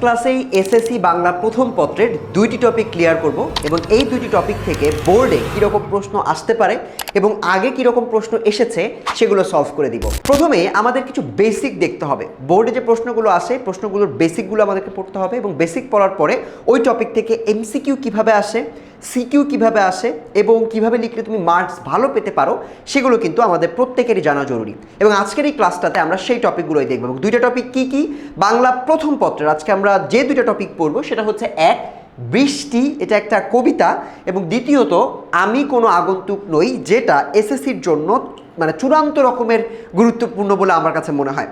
ক্লাসেই এসএসসি বাংলা প্রথম পত্রের দুইটি টপিক ক্লিয়ার করব এবং এই দুইটি টপিক থেকে বোর্ডে কীরকম প্রশ্ন আসতে পারে এবং আগে কীরকম প্রশ্ন এসেছে সেগুলো সলভ করে দিব। প্রথমে আমাদের কিছু বেসিক দেখতে হবে। বোর্ডে যে প্রশ্নগুলো আসে প্রশ্নগুলোর বেসিকগুলো আমাদেরকে পড়তে হবে এবং বেসিক পড়ার পরে ওই টপিক থেকে এমসিকিউ কিভাবে আসে, সিকিউ কিভাবে আসে এবং কিভাবে লিখলে তুমি মার্কস ভালো পেতে পারো সেগুলো কিন্তু আমাদের প্রত্যেকেরই জানা জরুরি। এবং আজকের এই ক্লাসটাতে আমরা সেই টপিকগুলোই দেখব। এবং দুইটা টপিক কি কি বাংলা প্রথম পত্রের আজকে আমরা যে দুইটা টপিক পড়বো সেটা হচ্ছে এক, বৃষ্টি, এটা একটা কবিতা, এবং দ্বিতীয়ত আমি কোনো আগন্তুক নই, যেটা এসএসসির জন্য মানে চূড়ান্ত রকমের গুরুত্বপূর্ণ বলে আমার কাছে মনে হয়।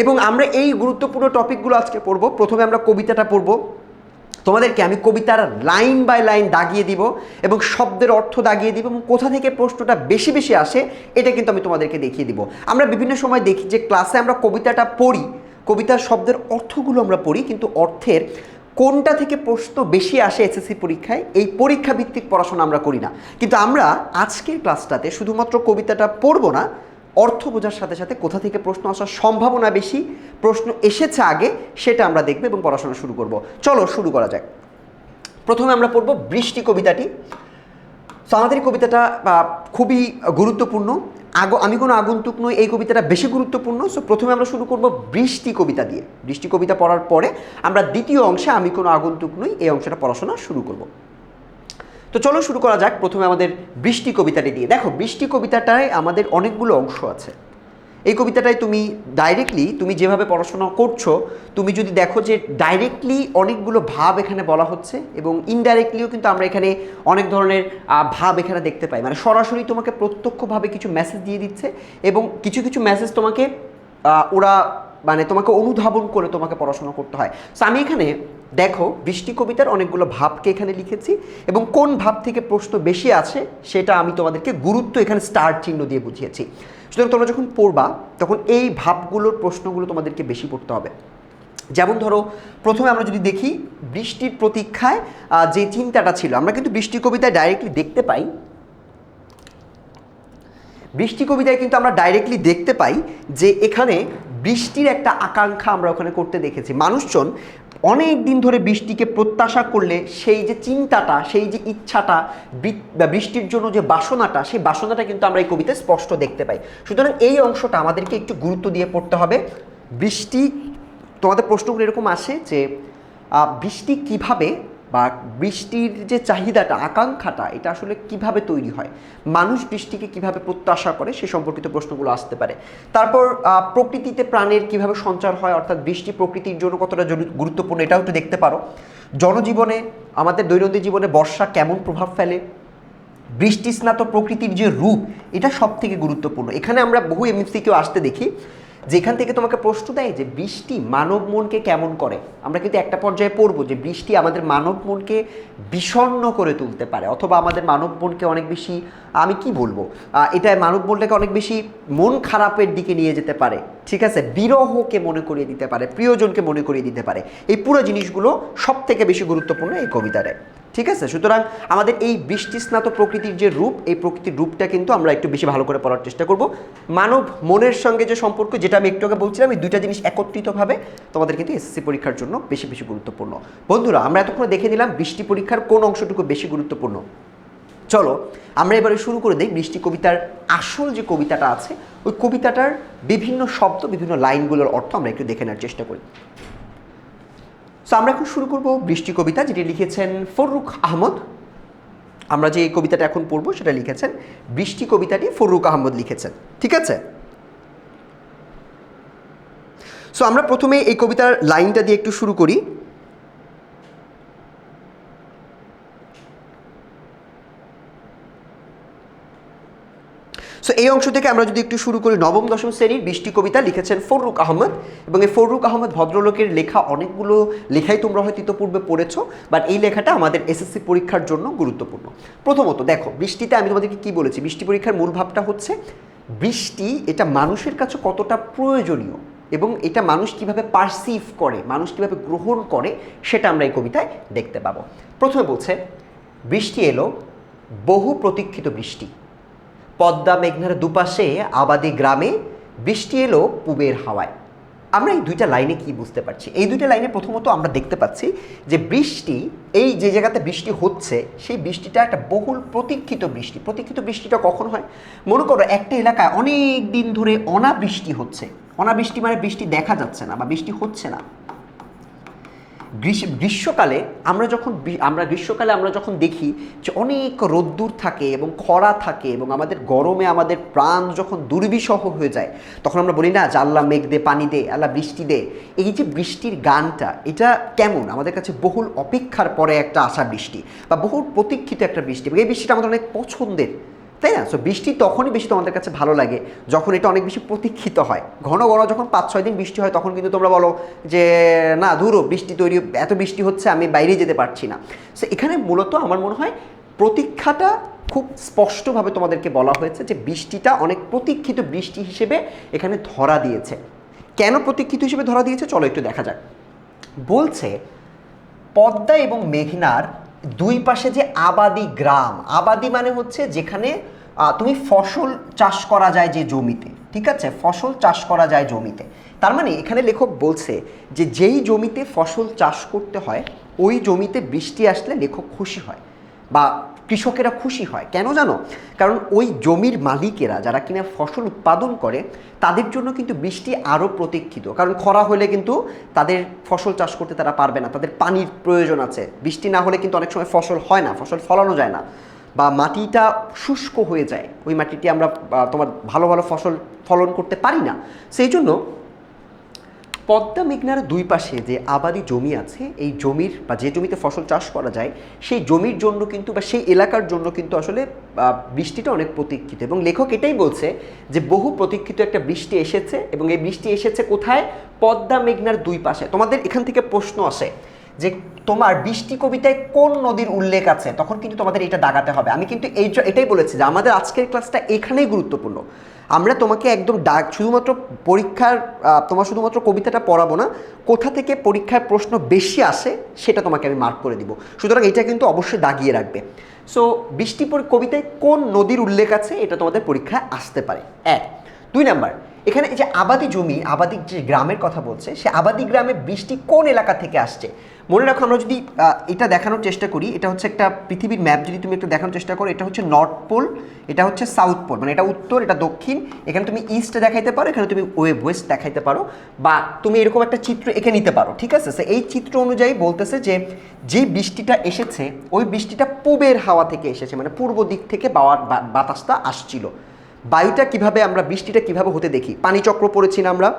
এবং আমরা এই গুরুত্বপূর্ণ টপিকগুলো আজকে পড়বো। প্রথমে আমরা কবিতাটা পড়বো, তোমাদেরকে আমি কবিতার লাইন বাই লাইন দাগিয়ে দিব এবং শব্দের অর্থ দাগিয়ে দিব এবং কোথা থেকে প্রশ্নটা বেশি বেশি আসে এটা কিন্তু আমি তোমাদেরকে দেখিয়ে দিব। আমরা বিভিন্ন সময় দেখি যে ক্লাসে আমরা কবিতাটা পড়ি, কবিতার শব্দের অর্থগুলো আমরা পড়ি, কিন্তু অর্থের কোনটা থেকে প্রশ্ন বেশি আসে এসএসসি পরীক্ষায় এই পরীক্ষা ভিত্তিক পড়াশোনা আমরা করি না। কিন্তু আমরা আজকের ক্লাসটাতে শুধুমাত্র কবিতাটা পড়বো না, অর্থ বোঝার সাথে সাথে কোথা থেকে প্রশ্ন আসার সম্ভাবনা বেশি, প্রশ্ন এসেছে আগে সেটা আমরা দেখব এবং পড়াশোনা শুরু করব। চলো শুরু করা যাক। প্রথমে আমরা পড়ব বৃষ্টি কবিতাটি। সো আমাদের এই কবিতাটা খুবই গুরুত্বপূর্ণ। আমি কোনো আগন্তুক নই, এই কবিতাটা বেশি গুরুত্বপূর্ণ। সো প্রথমে আমরা শুরু করব বৃষ্টি কবিতা দিয়ে। বৃষ্টি কবিতা পড়ার পরে আমরা দ্বিতীয় অংশে আমি কোনো আগন্তুক নই এই অংশটা পড়াশোনা শুরু করব। তো চলো শুরু করা যাক প্রথমে আমাদের বৃষ্টি কবিতাটি দিয়ে। দেখো, বৃষ্টি কবিতাটায় আমাদের অনেকগুলো অংশ আছে। এই কবিতাটায় তুমি ডাইরেক্টলি তুমি যেভাবে পড়াশোনা করছো, তুমি যদি দেখো যে ডাইরেক্টলি অনেকগুলো ভাব এখানে বলা হচ্ছে এবং ইনডাইরেক্টলিও কিন্তু আমরা এখানে অনেক ধরনের ভাব এখানে দেখতে পাই। মানে সরাসরি তোমাকে প্রত্যক্ষভাবে কিছু মেসেজ দিয়ে দিচ্ছে এবং কিছু কিছু মেসেজ তোমাকে ওরা মানে তোমাকে অনুধাবন করে তোমাকে পড়াশোনা করতে হয়। সো আমি এখানে দেখো বৃষ্টি কবিতার অনেকগুলো ভাবকে এখানে লিখেছি এবং কোন ভাব থেকে প্রশ্ন বেশি আছে সেটা আমি তোমাদেরকে গুরুত্ব এখানে স্টার চিহ্ন দিয়ে বুঝিয়েছি। সুতরাং তোমরা যখন পড়বা তখন এই ভাবগুলোর প্রশ্নগুলো তোমাদেরকে বেশি পড়তে হবে। যেমন ধরো, প্রথমে আমরা যদি দেখি বৃষ্টির প্রতীক্ষায় যে চিন্তাটা ছিল, আমরা কিন্তু বৃষ্টি কবিতায় ডাইরেক্টলি দেখতে পাই, বৃষ্টি কবিতায় কিন্তু আমরা ডাইরেক্টলি দেখতে পাই যে এখানে বৃষ্টির একটা আকাঙ্ক্ষা আমরা ওখানে করতে দেখেছি। মানুষজন অনেক দিন ধরে বৃষ্টিকে প্রত্যাশা করলে সেই যে চিন্তাটা, সেই যে ইচ্ছাটা, বৃষ্টির জন্য যে বাসনাটা, সেই বাসনাটা কিন্তু আমরা এই কবিতায় স্পষ্ট দেখতে পাই। সুতরাং এই অংশটা আমাদেরকে একটু গুরুত্ব দিয়ে পড়তে হবে। বৃষ্টি, তোমাদের প্রশ্নগুলো এরকম আসে যে বৃষ্টি কিভাবে বা বৃষ্টির যে চাহিদাটা, আকাঙ্ক্ষাটা, এটা আসলে কিভাবে তৈরি হয়, মানুষ বৃষ্টিকে কিভাবে প্রত্যাশা করে সে সম্পর্কিত প্রশ্নগুলো আসতে পারে। তারপর প্রকৃতিতে প্রাণের কিভাবে সঞ্চার হয়, অর্থাৎ বৃষ্টি প্রকৃতির জন্য কতটা গুরুত্বপূর্ণ এটাও একটু দেখতে পারো। জনজীবনে, আমাদের দৈনন্দিন জীবনে বর্ষা কেমন প্রভাব ফেলে, বৃষ্টি স্নাত প্রকৃতির যে রূপ এটা সব থেকে গুরুত্বপূর্ণ। এখানে আমরা বহু এমসিকিউ আসতে দেখি যেখান থেকে তোমাকে প্রশ্ন দেয় যে বৃষ্টি মানব মনকে কেমন করে। আমরা কিন্তু একটা পর্যায়ে পড়বো যে বৃষ্টি আমাদের মানব মনকে বিষণ্ণ করে তুলতে পারে, অথবা আমাদের মানব মনকে অনেক বেশি, আমি কি বলবো, এটা মানব মনটাকে অনেক বেশি মন খারাপের দিকে নিয়ে যেতে পারে। ঠিক আছে, বিরহকে মনে করিয়ে দিতে পারে, প্রিয়জনকে মনে করিয়ে দিতে পারে। এই পুরো জিনিসগুলো সব থেকে বেশি গুরুত্বপূর্ণ এই কবিতাটায়। ঠিক আছে, সুতরাং আমাদের এই বৃষ্টি স্নাত প্রকৃতির যে রূপ, এই প্রকৃতির রূপটা কিন্তু আমরা একটু বেশি ভালো করে পড়ার চেষ্টা করব। মানব মনের সঙ্গে যে সম্পর্ক, যেটা আমি একটু আগে বলছিলাম, এই দুইটা জিনিস একত্রিতভাবে তোমাদের কিন্তু এসএসসি পরীক্ষার জন্য বেশি বেশি গুরুত্বপূর্ণ। বন্ধুরা, আমরা এতক্ষণ দেখে নিলাম বৃষ্টি পরীক্ষার কোন অংশটুকু বেশি গুরুত্বপূর্ণ। চলো আমরা এবারে শুরু করে দিই বৃষ্টি কবিতার আসল যে কবিতাটা আছে, ওই কবিতাটার বিভিন্ন শব্দ, বিভিন্ন লাইনগুলোর অর্থ আমরা একটু দেখে নেওয়ার চেষ্টা করি। সো আমরা এখন শুরু করব বৃষ্টি কবিতা, যেটি লিখেছেন ফররুখ আহমদ। আমরা যে কবিতাটা এখন পড়বো সেটা লিখেছেন, বৃষ্টি কবিতাটি ফররুখ আহমদ লিখেছেন। ঠিক আছে, সো আমরা প্রথমে এই কবিতার লাইনটা দিয়ে একটু শুরু করি। সো এই অংশ থেকে আমরা যদি একটু শুরু করি, নবম দশম শ্রেণীর বৃষ্টি কবিতা লিখেছেন ফররুখ আহমদ। এবং এই ফররুখ আহমদ ভদ্রলোকের লেখা অনেকগুলো লেখাই তোমরা হয়তো ইতোপূর্বে পড়েছো, বাট এই লেখাটা আমাদের এসএসসি পরীক্ষার জন্য গুরুত্বপূর্ণ। প্রথমত দেখো, বৃষ্টিতে আমি তোমাদেরকে কি বলেছি, বৃষ্টি পরীক্ষার মূল ভাবটা হচ্ছে বৃষ্টি এটা মানুষের কাছে কতটা প্রয়োজনীয় এবং এটা মানুষ কিভাবে পারসিভ করে, মানুষ কিভাবে গ্রহণ করে, সেটা আমরা এই কবিতায় দেখতে পাবো। প্রথমে বলছে, বৃষ্টি এলো, বহু প্রতীক্ষিত বৃষ্টি, পদ্মা মেঘনার দুপাশে আবাদি গ্রামে, বৃষ্টি এলো পুবের হাওয়ায়। আমরা এই দুইটা লাইনে কি বুঝতে পারছি? এই দুইটা লাইনে প্রথমত আমরা দেখতে পাচ্ছি যে বৃষ্টি, এই যে জায়গাতে বৃষ্টি হচ্ছে সেই বৃষ্টিটা একটা বহুল প্রতীক্ষিত বৃষ্টি। প্রতীক্ষিত বৃষ্টিটা কখন হয়? মনে করো একটা এলাকায় অনেক দিন ধরে অনাবৃষ্টি হচ্ছে। অনাবৃষ্টি মানে বৃষ্টি দেখা যাচ্ছে না বা বৃষ্টি হচ্ছে না। গ্রীষ্মকালে আমরা যখন দেখি যে অনেক রোদ্দুর থাকে এবং খরা থাকে এবং আমাদের গরমে আমাদের প্রাণ যখন দুর্বিষহ হয়ে যায়, তখন আমরা বলি না যে আল্লাহ মেঘ দে, পানি দে, আল্লাহ বৃষ্টি দে। এই যে বৃষ্টির গানটা, এটা কেমন আমাদের কাছে বহুল অপেক্ষার পরে একটা আসা বৃষ্টি বা বহুল প্রতীক্ষিত একটা বৃষ্টি, এবং এই বৃষ্টিটা আমাদের অনেক পছন্দের, তাই না? সো বৃষ্টি তখনই বেশি তোমাদের কাছে ভালো লাগে যখন এটা অনেক বেশি প্রতীক্ষিত হয়। ঘন ঘন যখন 5-6 দিন বৃষ্টি হয় তখন কিন্তু তোমরা বলো যে না ধুরো, বৃষ্টি তৈরি, এত বৃষ্টি হচ্ছে আমি বাইরে যেতে পারছি না। সো এখানে মূলত আমার মনে হয় প্রতীক্ষাটা খুব স্পষ্টভাবে তোমাদেরকে বলা হয়েছে যে বৃষ্টিটা অনেক প্রতীক্ষিত বৃষ্টি হিসেবে এখানে ধরা দিয়েছে। কেন প্রতীক্ষিত হিসেবে ধরা দিয়েছে চলো একটু দেখা যাক। বলছে পদ্মা এবং মেঘনার দুই পাশে যে আবাদি গ্রাম, আবাদি মানে হচ্ছে যেখানে তুমি ফসল চাষ করা যায় যে জমিতে, ঠিক আছে, ফসল চাষ করা যায় জমিতে। তার মানে এখানে লেখক বলছে যে যেই জমিতে ফসল চাষ করতে হয় ওই জমিতে বৃষ্টি আসলে লেখক খুশি হয় বা কৃষকেরা খুশি হয়। কেন জানো? কারণ ওই জমির মালিকেরা যারা কিনা ফসল উৎপাদন করে তাদের জন্য কিন্তু বৃষ্টি আরও প্রতীক্ষিত। কারণ খরা হলে কিন্তু তাদের ফসল চাষ করতে তারা পারবে না, তাদের পানির প্রয়োজন আছে। বৃষ্টি না হলে কিন্তু অনেক সময় ফসল হয় না, ফসল ফলানো যায় না, বা মাটিটা শুষ্ক হয়ে যায়, ওই মাটিতে আমরা তোমার ভালো ভালো ফসল ফলন করতে পারি না। সেই জন্য পদ্মা মেঘনার দুই পাশে যে আবাদি জমি আছে, এই জমির বা যে জমিতে ফসল চাষ করা যায় সেই জমির জন্য কিন্তু বা সেই এলাকার জন্য কিন্তু আসলে বৃষ্টিটা অনেক প্রতীক্ষিত। এবং লেখক এটাই বলছে যে বহু প্রতীক্ষিত একটা বৃষ্টি এসেছে, এবং এই বৃষ্টি এসেছে কোথায়? পদ্মা মেঘনার দুই পাশে। তোমাদের এখান থেকে প্রশ্ন আসে যে তোমার বৃষ্টি কবিতায় কোন নদীর উল্লেখ আছে, তখন কিন্তু তোমাদের এটা দাগাতে হবে। আমি কিন্তু এটাই বলেছি যে আমাদের আজকের ক্লাসটা এখানেই গুরুত্বপূর্ণ। আমরা তোমাকে একদম শুধুমাত্র পরীক্ষার তোমার শুধুমাত্র কবিতাটা পড়াবো না, কোথা থেকে পরীক্ষার প্রশ্ন বেশি আসে সেটা তোমাকে আমি মার্ক করে দিব। সুতরাং এটা কিন্তু অবশ্যই দাগিয়ে রাখবে। সো বৃষ্টি কবিতায় কোন নদীর উল্লেখ আছে এটা তোমাদের পরীক্ষায় আসতে পারে। 1। 2 নাম্বার, এখানে এই যে আবাদি জমি, আবাদি যে গ্রামের কথা বলছে, সে আবাদি গ্রামে বৃষ্টি কোন এলাকা থেকে আসছে? মনে রাখো, আমরা যদি এটা দেখানোর চেষ্টা করি, এটা হচ্ছে একটা পৃথিবীর ম্যাপ, যদি তুমি একটা দেখানোর চেষ্টা করো, এটা হচ্ছে নর্থ পোল, এটা হচ্ছে সাউথ পোল, মানে এটা উত্তর, এটা দক্ষিণ। এখানে তুমি ইস্ট দেখাইতে পারো, এখানে তুমি ওয়েস্ট দেখাইতে পারো, বা তুমি এরকম একটা চিত্র এঁকে নিতে পারো, ঠিক আছে? এই চিত্র অনুযায়ী বলতেছে যে যে বৃষ্টিটা এসেছে ওই বৃষ্টিটা পূবের হাওয়া থেকে এসেছে, মানে পূর্ব দিক থেকে বাতাসটা আসছিল। বায়ুটা কিভাবে, আমরা বৃষ্টিটা কিভাবে হতে দেখি? পানিচক্র পড়েছি না আমরা?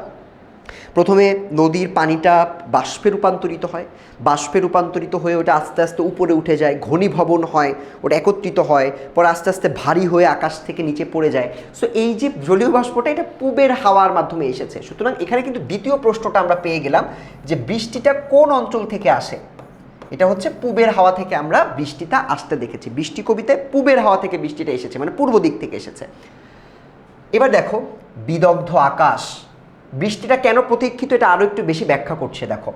প্রথমে নদীর পানিটা বাষ্পে রূপান্তরিত হয়, বাষ্পে রূপান্তরিত হয়ে ওটা আস্তে আস্তে উপরে উঠে যায়, ঘনীভবন হয়, ওটা একত্রিত হয়, পরে আস্তে আস্তে ভারী হয়ে আকাশ থেকে নিচে পড়ে যায়। সো এই যে জলীয় বাষ্পটা, এটা পূবের হাওয়ার মাধ্যমে এসেছে। সুতরাং এখানে কিন্তু দ্বিতীয় প্রশ্নটা আমরা পেয়ে গেলাম যে বৃষ্টিটা কোন অঞ্চল থেকে আসে। এটা হচ্ছে পূবের হাওয়া থেকে আমরা বৃষ্টিটা আসতে দেখেছি। বৃষ্টি কবিতায় পূবের হাওয়া থেকে বৃষ্টিটা এসেছে, মানে পূর্ব দিক থেকে এসেছে। এবার দেখো বিদগ্ধ আকাশ, বৃষ্টিটা কেন প্রতীক্ষিত এটা আরও একটু বেশি ব্যাখ্যা করছে। দেখো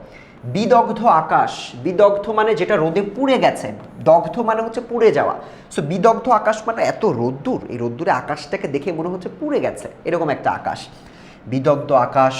বিদগ্ধ আকাশ, বিদগ্ধ মানে যেটা রোদে পুড়ে গেছে, দগ্ধ মানে হচ্ছে পুড়ে যাওয়া। সো বিদগ্ধ আকাশ মানে এত রোদ্দুর, এই রোদ্দুরে আকাশটাকে দেখে মনে হচ্ছে পুড়ে গেছে, এরকম একটা আকাশ। বিদগ্ধ আকাশ,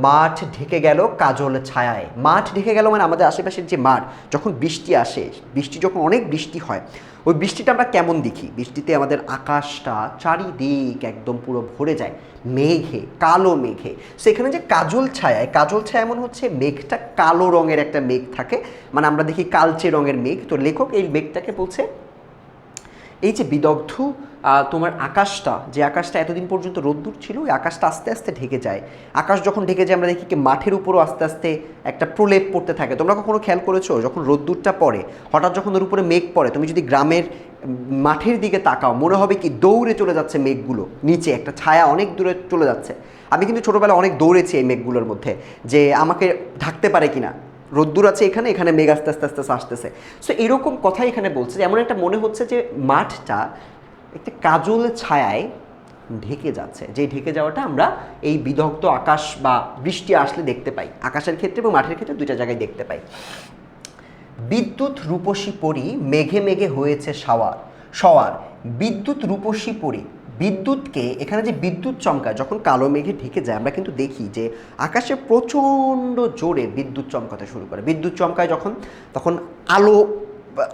মাঠ ঢেকে গেল কাজল ছায়ায়। মাঠ ঢেকে গেল মানে আমাদের আশেপাশের যে মাঠ, যখন বৃষ্টি আসে, বৃষ্টি যখন অনেক বৃষ্টি হয়, ওই বৃষ্টিটা আমরা কেমন দেখি? বৃষ্টিতে আমাদের আকাশটা চারিদিক একদম পুরো ভরে যায় মেঘে, কালো মেঘে। সেখানে যে কাজল ছায়া, কাজল ছায়া এমন হচ্ছে মেঘটা কালো রঙের একটা মেঘ থাকে, মানে আমরা দেখি কালচে রঙের মেঘ। তো লেখক এই মেঘটাকে বলছে এই যে বিদগ্ধ তোমার আকাশটা, যে আকাশটা এতদিন পর্যন্ত রোদ্দুর ছিল, ওই আকাশটা আস্তে আস্তে ঢেকে যায়। আকাশ যখন ঢেকে যায় আমরা দেখি কি মাঠের উপরও আস্তে আস্তে একটা প্রলেপ পড়তে থাকে। তোমরা কখনো খেয়াল করেছো যখন রোদ্দুরটা পড়ে, হঠাৎ যখন ওর উপরে মেঘ পড়ে, তুমি যদি গ্রামের মাঠের দিকে তাকাও মনে হবে কি দৌড়ে চলে যাচ্ছে মেঘগুলো নিচে, একটা ছায়া অনেক দূরে চলে যাচ্ছে। আমি কিন্তু ছোটোবেলায় অনেক দৌড়েছি এই মেঘগুলোর মধ্যে, যে আমাকে ঢাকতে পারে কিনা, রোদ্দুর আছে এখানে, এখানে মেঘ আস্তে আস্তে আস্তে আসতেছে। সো এরকম কথাই এখানে বলছে, যে এমন একটা মনে হচ্ছে যে মাঠটা একটা কাজল ছায়ায় ঢেকে যাচ্ছে, যে ঢেকে যাওয়াটা আমরা এই বিদগ্ধ আকাশ বা বৃষ্টি আসলে দেখতে পাই, আকাশের ক্ষেত্রে এবং মাঠের ক্ষেত্রে দুইটা জায়গায় দেখতে পাই। বিদ্যুৎ রূপসী পরি মেঘে মেঘে হয়েছে সওয়ার, বিদ্যুৎ রূপসী পরি, বিদ্যুৎকে এখানে যে বিদ্যুৎ চমকায় যখন কালো মেঘে ঢেকে যায় আমরা কিন্তু দেখি যে আকাশে প্রচণ্ড জোরে বিদ্যুৎ চমকাতে শুরু করে। বিদ্যুৎ চমকায় যখন তখন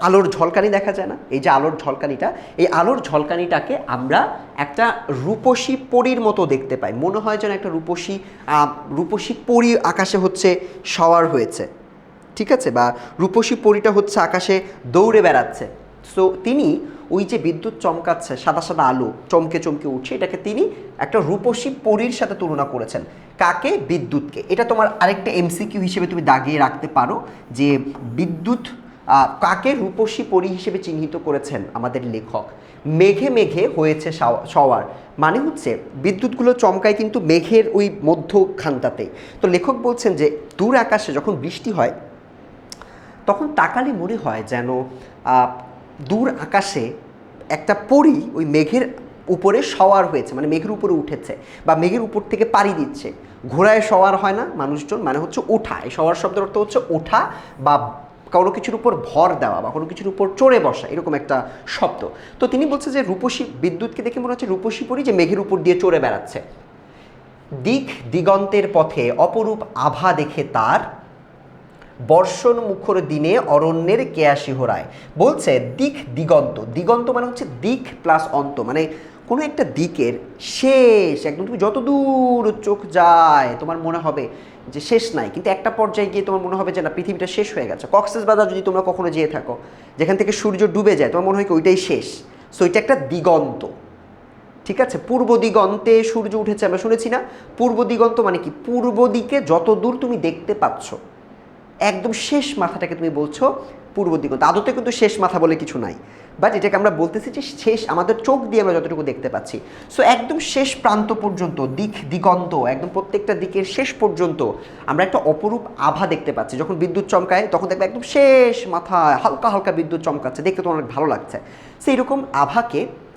আলোর ঝলকানি দেখা যায় না, এই যে আলোর ঝলকানিটা, এই আলোর ঝলকানিটাকে আমরা একটা রূপসী পরীর মতো দেখতে পাই। মনে হয় যেন একটা রূপসী পরী আকাশে হচ্ছে সওয়ার হয়েছে, ঠিক আছে, বা রূপসী পরীটা হচ্ছে আকাশে দৌড়ে বেড়াচ্ছে। সো তিনি ওই যে বিদ্যুৎ চমকাচ্ছে, সাদা সাদা আলো চমকে চমকে উঠছে, এটাকে তিনি একটা রূপসী পরীর সাথে তুলনা করেছেন। কাকে? বিদ্যুৎকে। এটা তোমার আরেকটা এমসিকিউ হিসেবে তুমি দাগিয়ে রাখতে পারো যে বিদ্যুৎ কাকে রূপসী পরী হিসেবে চিহ্নিত করেছেন আমাদের লেখক। মেঘে মেঘে হয়েছে সওয়ার, মানে হচ্ছে বিদ্যুৎগুলো চমকায় কিন্তু মেঘের ওই মধ্যখানটাতে। তো লেখক বলছেন যে দূর আকাশে যখন বৃষ্টি হয় তখন তাকালে মনে হয় যেন দূর আকাশে একটা পরী ওই মেঘের উপরে সওয়ার হয়েছে, মানে মেঘের উপরে উঠেছে বা মেঘের উপর থেকে পাড়ি দিচ্ছে। ঘোড়ায় সওয়ার হয় না মানুষজন, মানে হচ্ছে ওঠা। এই সওয়ার শব্দের অর্থ হচ্ছে ওঠা বা কোনো কিছুর উপর ভর দেওয়া বা কোনো কিছুর উপর চড়ে বসা, এরকম একটা শব্দ। তো তিনি বলছে যে রূপসী, বিদ্যুৎকে দেখে মনে হচ্ছে রূপসী পরী যে মেঘের উপর দিয়ে চড়ে বেড়াচ্ছে। দিক দিগন্তের পথে অপরূপ আভা দেখে তার বর্ষণ মুখর দিনে অরণ্যের কেয়াসি হোরায়। বলছে দিক দিগন্ত, দিগন্ত মানে হচ্ছে দিক প্লাস অন্ত, মানে কোনো একটা দিকের শেষ, একদম তুমি যত দূর চোখ যায় তোমার মনে হবে যে শেষ নাই, কিন্তু একটা পর্যায়ে গিয়ে তোমার মনে হবে যে না, পৃথিবীটা শেষ হয়ে গেছে। কক্সবাজার যদি তোমরা কখনো যেয়ে থাকো, যেখান থেকে সূর্য ডুবে যায়, তোমার মনে হয় কি ওইটাই শেষ। সো এটা একটা দিগন্ত, ঠিক আছে। পূর্ব দিগন্তে সূর্য উঠেছে আমরা শুনেছি না? পূর্ব দিগন্ত মানে কি? পূর্ব দিকে যত দূর তুমি দেখতে পাচ্ছ, একদম শেষ মাথাটাকে তুমি বলছো পূর্ব দিগন্ত। আদতে কিন্তু শেষ মাথা বলে কিছু নাই, বাট এটাকে আমরা বলতেছি যে শেষ, আমাদের চোখ দিয়ে আমরা যতটুকু দেখতে পাচ্ছি। সো একদম শেষ প্রান্ত পর্যন্ত, দিক দিগন্ত, একদম প্রত্যেকটা দিকের শেষ পর্যন্ত আমরা একটা অপরূপ আভা দেখতে পাচ্ছি। যখন বিদ্যুৎ চমকায় তখন দেখবে একদম শেষ মাথায় হালকা হালকা বিদ্যুৎ চমকাচ্ছে, দেখতে তোমার অনেক ভালো লাগছে। সো এইরকম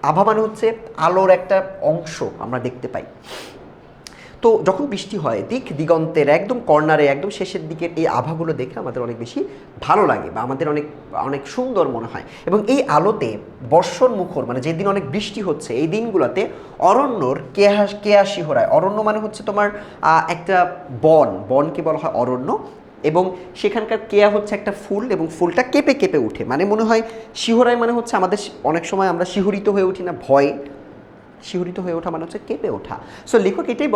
আভা মানে হচ্ছে আলোর একটা অংশ আমরা দেখতে পাই। তো যখন বৃষ্টি হয় দিক দিগন্তের একদম কর্নারে, একদম শেষের দিকের এই আভাগুলো দেখে আমাদের অনেক বেশি ভালো লাগে বা আমাদের অনেক অনেক সুন্দর মনে হয়। এবং এই আলোতে বর্ষণ মুখর, মানে যেদিন অনেক বৃষ্টি হচ্ছে এই দিনগুলোতে অরণ্যর কেয়াসি হোরায়। অরণ্য মানে হচ্ছে তোমার একটা বনকে বলা হয় অরণ্য, এবং সেখানকার কেয়া হচ্ছে একটা ফুল, এবং ফুলটা কেঁপে কেঁপে উঠে, মানে মনে হয় শিহরায়, মানে হচ্ছে আমাদের অনেক সময় আমরা শিহরিত হয়ে উঠি না ভয়ে, শিহরিত হয়ে ওঠা মানে হচ্ছে কেঁপে ওঠা। সো লেখক এটাই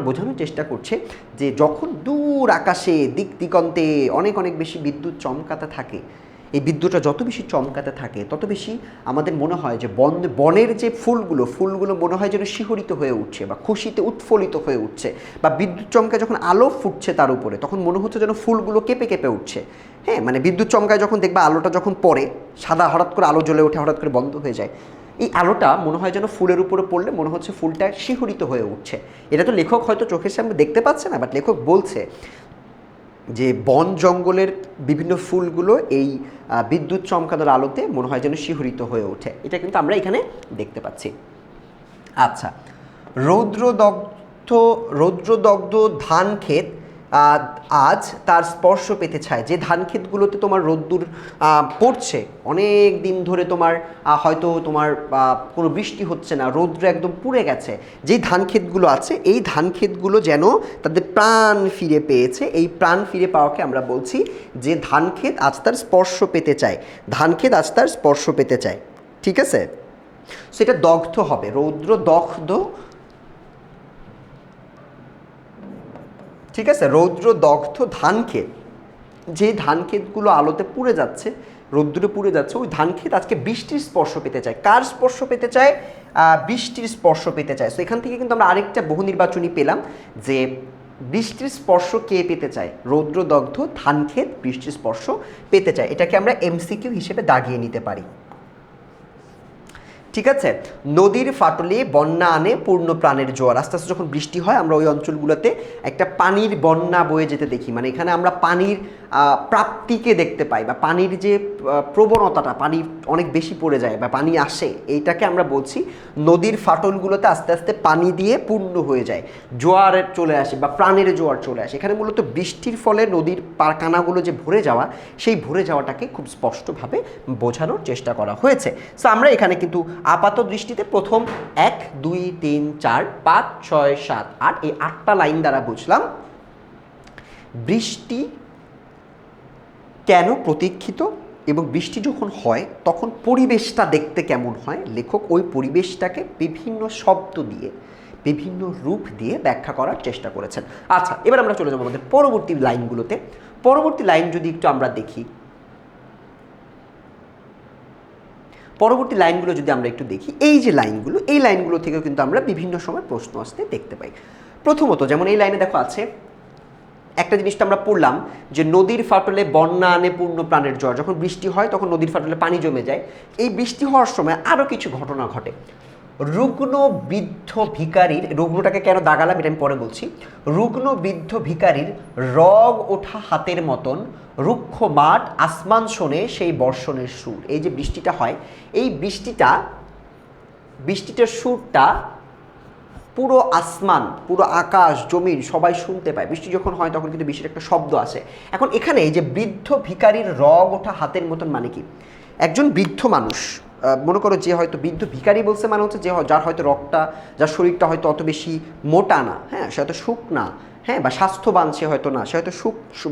বোঝানোর চেষ্টা করছে যে যখন দূর আকাশে দিক দিগন্তে অনেক অনেক বেশি বিদ্যুৎ চমকাতে থাকে, এই বিদ্যুৎটা যত বেশি চমকাতে থাকে তত বেশি আমাদের মনে হয় যে বনের যে ফুলগুলো মনে হয় যেন শিহরিত হয়ে উঠছে বা খুশিতে উৎফুল্লিত হয়ে উঠছে, বা বিদ্যুৎ চমকায় যখন আলো ফুটছে তার উপরে তখন মনে হচ্ছে যেন ফুলগুলো কেঁপে কেঁপে উঠছে। হ্যাঁ, মানে বিদ্যুৎ চমকায় যখন দেখবা আলোটা যখন পড়ে, সাদা হঠাৎ করে আলো জ্বলে ওঠে, হঠাৎ করে বন্ধ হয়ে যায়, এই আলোটা মনে হয় যেন ফুলের উপরে পড়লে মনে হচ্ছে ফুলটা শিহরিত হয়ে উঠছে। এটা তো লেখক হয়তো চোখের সামনে দেখতে পাচ্ছে না, বাট লেখক বলছে যে বন জঙ্গলের বিভিন্ন ফুলগুলো এই বিদ্যুৎ চমকানোর আলোতে মনে হয় যেন শিহরিত হয়ে ওঠে। এটা কিন্তু আমরা এখানে দেখতে পাচ্ছি। আচ্ছা, রৌদ্রদগ্ধ ধান ক্ষেত আজ তার স্পর্শ পেতে চায়। যে ধান ক্ষেতগুলোতে তোমার রোদ্দুর পড়ছে অনেক দিন ধরে, তোমার হয়তো তোমার কোনো বৃষ্টি হচ্ছে না, রৌদ্র একদম পুড়ে গেছে, যেই ধান ক্ষেতগুলো আছে এই ধান ক্ষেতগুলো যেন তাদের প্রাণ ফিরে পেয়েছে। এই প্রাণ ফিরে পাওয়াকে আমরা বলছি যে ধান ক্ষেত আজ তার স্পর্শ পেতে চায়, ধান ক্ষেত আজ তার স্পর্শ পেতে চায়, ঠিক আছে। সেটা দগ্ধ হবে, রৌদ্র দগ্ধ, ঠিক আছে। রৌদ্র দগ্ধ ধান ক্ষেত, যে ধান ক্ষেতগুলো আলোতে পুড়ে যাচ্ছে, রৌদ্রে পুড়ে যাচ্ছে, ওই ধান ক্ষেত আজকে বৃষ্টির স্পর্শ পেতে চায়। কার স্পর্শ পেতে চায়? বৃষ্টির স্পর্শ পেতে চায়। সো এখান থেকে কিন্তু আমরা আরেকটা বহু নির্বাচনী পেলাম যে বৃষ্টির স্পর্শ কে পেতে চায়? রৌদ্রদগ্ধ ধান ক্ষেত বৃষ্টির স্পর্শ পেতে চায়। এটাকে আমরা এমসিকিউ হিসেবে দাগিয়ে নিতে পারি, ঠিক আছে। নদীর ফাটলে বন্যা আনে পূর্ণ প্রাণের জোয়ার। আস্তে আস্তে যখন বৃষ্টি হয় আমরা ওই অঞ্চলগুলোতে একটা পানির বন্যা বয়ে যেতে দেখি, মানে এখানে আমরা পানির প্রাপ্তিকে দেখতে পাই, বা পানির যে প্রবণতাটা, পানি অনেক বেশি পড়ে যায় বা পানি আসে, এইটাকে আমরা বলছি নদীর ফাটলগুলোতে আস্তে আস্তে পানি দিয়ে পূর্ণ হয়ে যায়, জোয়ার চলে আসে বা প্রাণের জোয়ার চলে আসে। এখানে মূলত বৃষ্টির ফলে নদীর কানাগুলো যে ভরে যাওয়া, সেই ভরে যাওয়াটাকে খুব স্পষ্টভাবে বোঝানোর চেষ্টা করা হয়েছে। সো আমরা এখানে কিন্তু আপাত দৃষ্টিতে প্রথম 1 2 3 4 5 6 7 8 এই 8টা লাইন দ্বারা বুঝলাম বৃষ্টি কেন প্রতীক্ষিত এবং বৃষ্টি যখন হয় তখন পরিবেশটা দেখতে কেমন হয়, লেখক ওই পরিবেশটাকে বিভিন্ন শব্দ দিয়ে বিভিন্ন রূপ দিয়ে ব্যাখ্যা করার চেষ্টা করেছেন। আচ্ছা, এবার আমরা চলে যাবো আমাদের পরবর্তী লাইনগুলোতে। পরবর্তী লাইন যদি একটু আমরা দেখি, পরবর্তী লাইনগুলো যদি আমরা একটু দেখি, এই যে লাইনগুলো, এই লাইনগুলো থেকেও কিন্তু আমরা বিভিন্ন সময় প্রশ্ন আসতে দেখতে পাই। প্রথমত যেমন এই লাইনে দেখো আছে একটা জিনিসটা আমরা পড়লাম যে নদীর ফাটলে বন্যা আনে পূর্ণ প্রাণের জ্বর। যখন বৃষ্টি হয় তখন নদীর ফাটলে পানি জমে যায়। এই বৃষ্টি হওয়ার সময় আরও কিছু ঘটনা ঘটে। রুগ্ন বৃদ্ধ ভিখারির, রুগ্নটাকে কেন দাগালাম এটা আমি পরে বলছি, রুগ্ন বৃদ্ধ ভিখারির রগ ওঠা হাতের মতন রুক্ষ মাঠ আসমান শোনে সেই বর্ষণের সুর। এই যে বৃষ্টিটা হয়, এই বৃষ্টিটার সুরটা পুরো আসমান, পুরো আকাশ, জমিন সবাই শুনতে পায়। বৃষ্টি যখন হয় তখন কিন্তু বৃষ্টির একটা শব্দ আসে। এখন এখানে এই যে বৃদ্ধ ভিখারির রগ ওঠা হাতের মতন মানে কি, একজন বৃদ্ধ মানুষ, মনে করো যে হয়তো বৃদ্ধ ভিখারি বলছে মানে হচ্ছে যে যার হয়তো রগটা, যার শরীরটা হয়তো অত বেশি মোটা না, হ্যাঁ, সে হয়তো শুকনা, হ্যাঁ, বা স্বাস্থ্যবান সে হয়তো না, সে হয়তো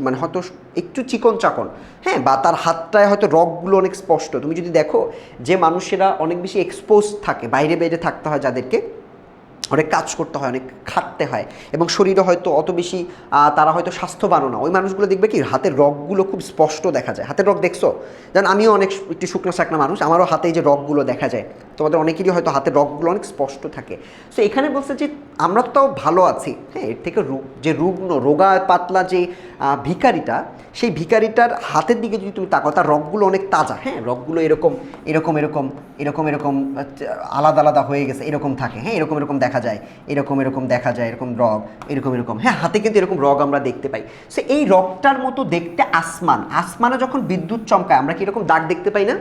মানে হয়তো একটু চিকন চাকন, হ্যাঁ, বা তার হাতটায় হয়তো রগগুলো অনেক স্পষ্ট। তুমি যদি দেখো যে মানুষেরা অনেক বেশি এক্সপোজ থাকে, বাইরে বাইরে থাকতে হয়, যাদেরকে অনেক কাজ করতে হয়, অনেক খাটতে হয় এবং শরীরে হয়তো অত বেশি তারা হয়তো স্বাস্থ্যবানও না, ওই মানুষগুলো দেখবে কি হাতের রগগুলো খুব স্পষ্ট দেখা যায়। হাতের রগ দেখছো? যেমন আমিও অনেক একটু শুকনো শাকনা মানুষ, আমারও হাতে যে রগগুলো দেখা যায়, তোমাদের অনেকেরই হয়তো হাতের রগগুলো অনেক স্পষ্ট থাকে। সো এখানে বলছে যে আমরা তো তাও ভালো আছি, হ্যাঁ, এর থেকে যে রুগ্ন রোগা পাতলা যে ভিখারিটা, সেই ভিখারিটার হাতের দিকে যদি তুমি তাকাও তার রগগুলো অনেক তাজা, হ্যাঁ, রগগুলো এরকম এরকম এরকম এরকম এরকম আলাদা আলাদা হয়ে গেছে, এরকম থাকে, হ্যাঁ, এরকম এরকম দেখা যায়, এরকম এরকম দেখা যায়, এরকম রগ এরকম এরকম, হ্যাঁ, হাতে কিন্তু এরকম রগ আমরা দেখতে পাই। সো এই রগটার মতো দেখতে আসমানে যখন বিদ্যুৎ চমকায় আমরা কি এরকম দাগ দেখতে পাই না,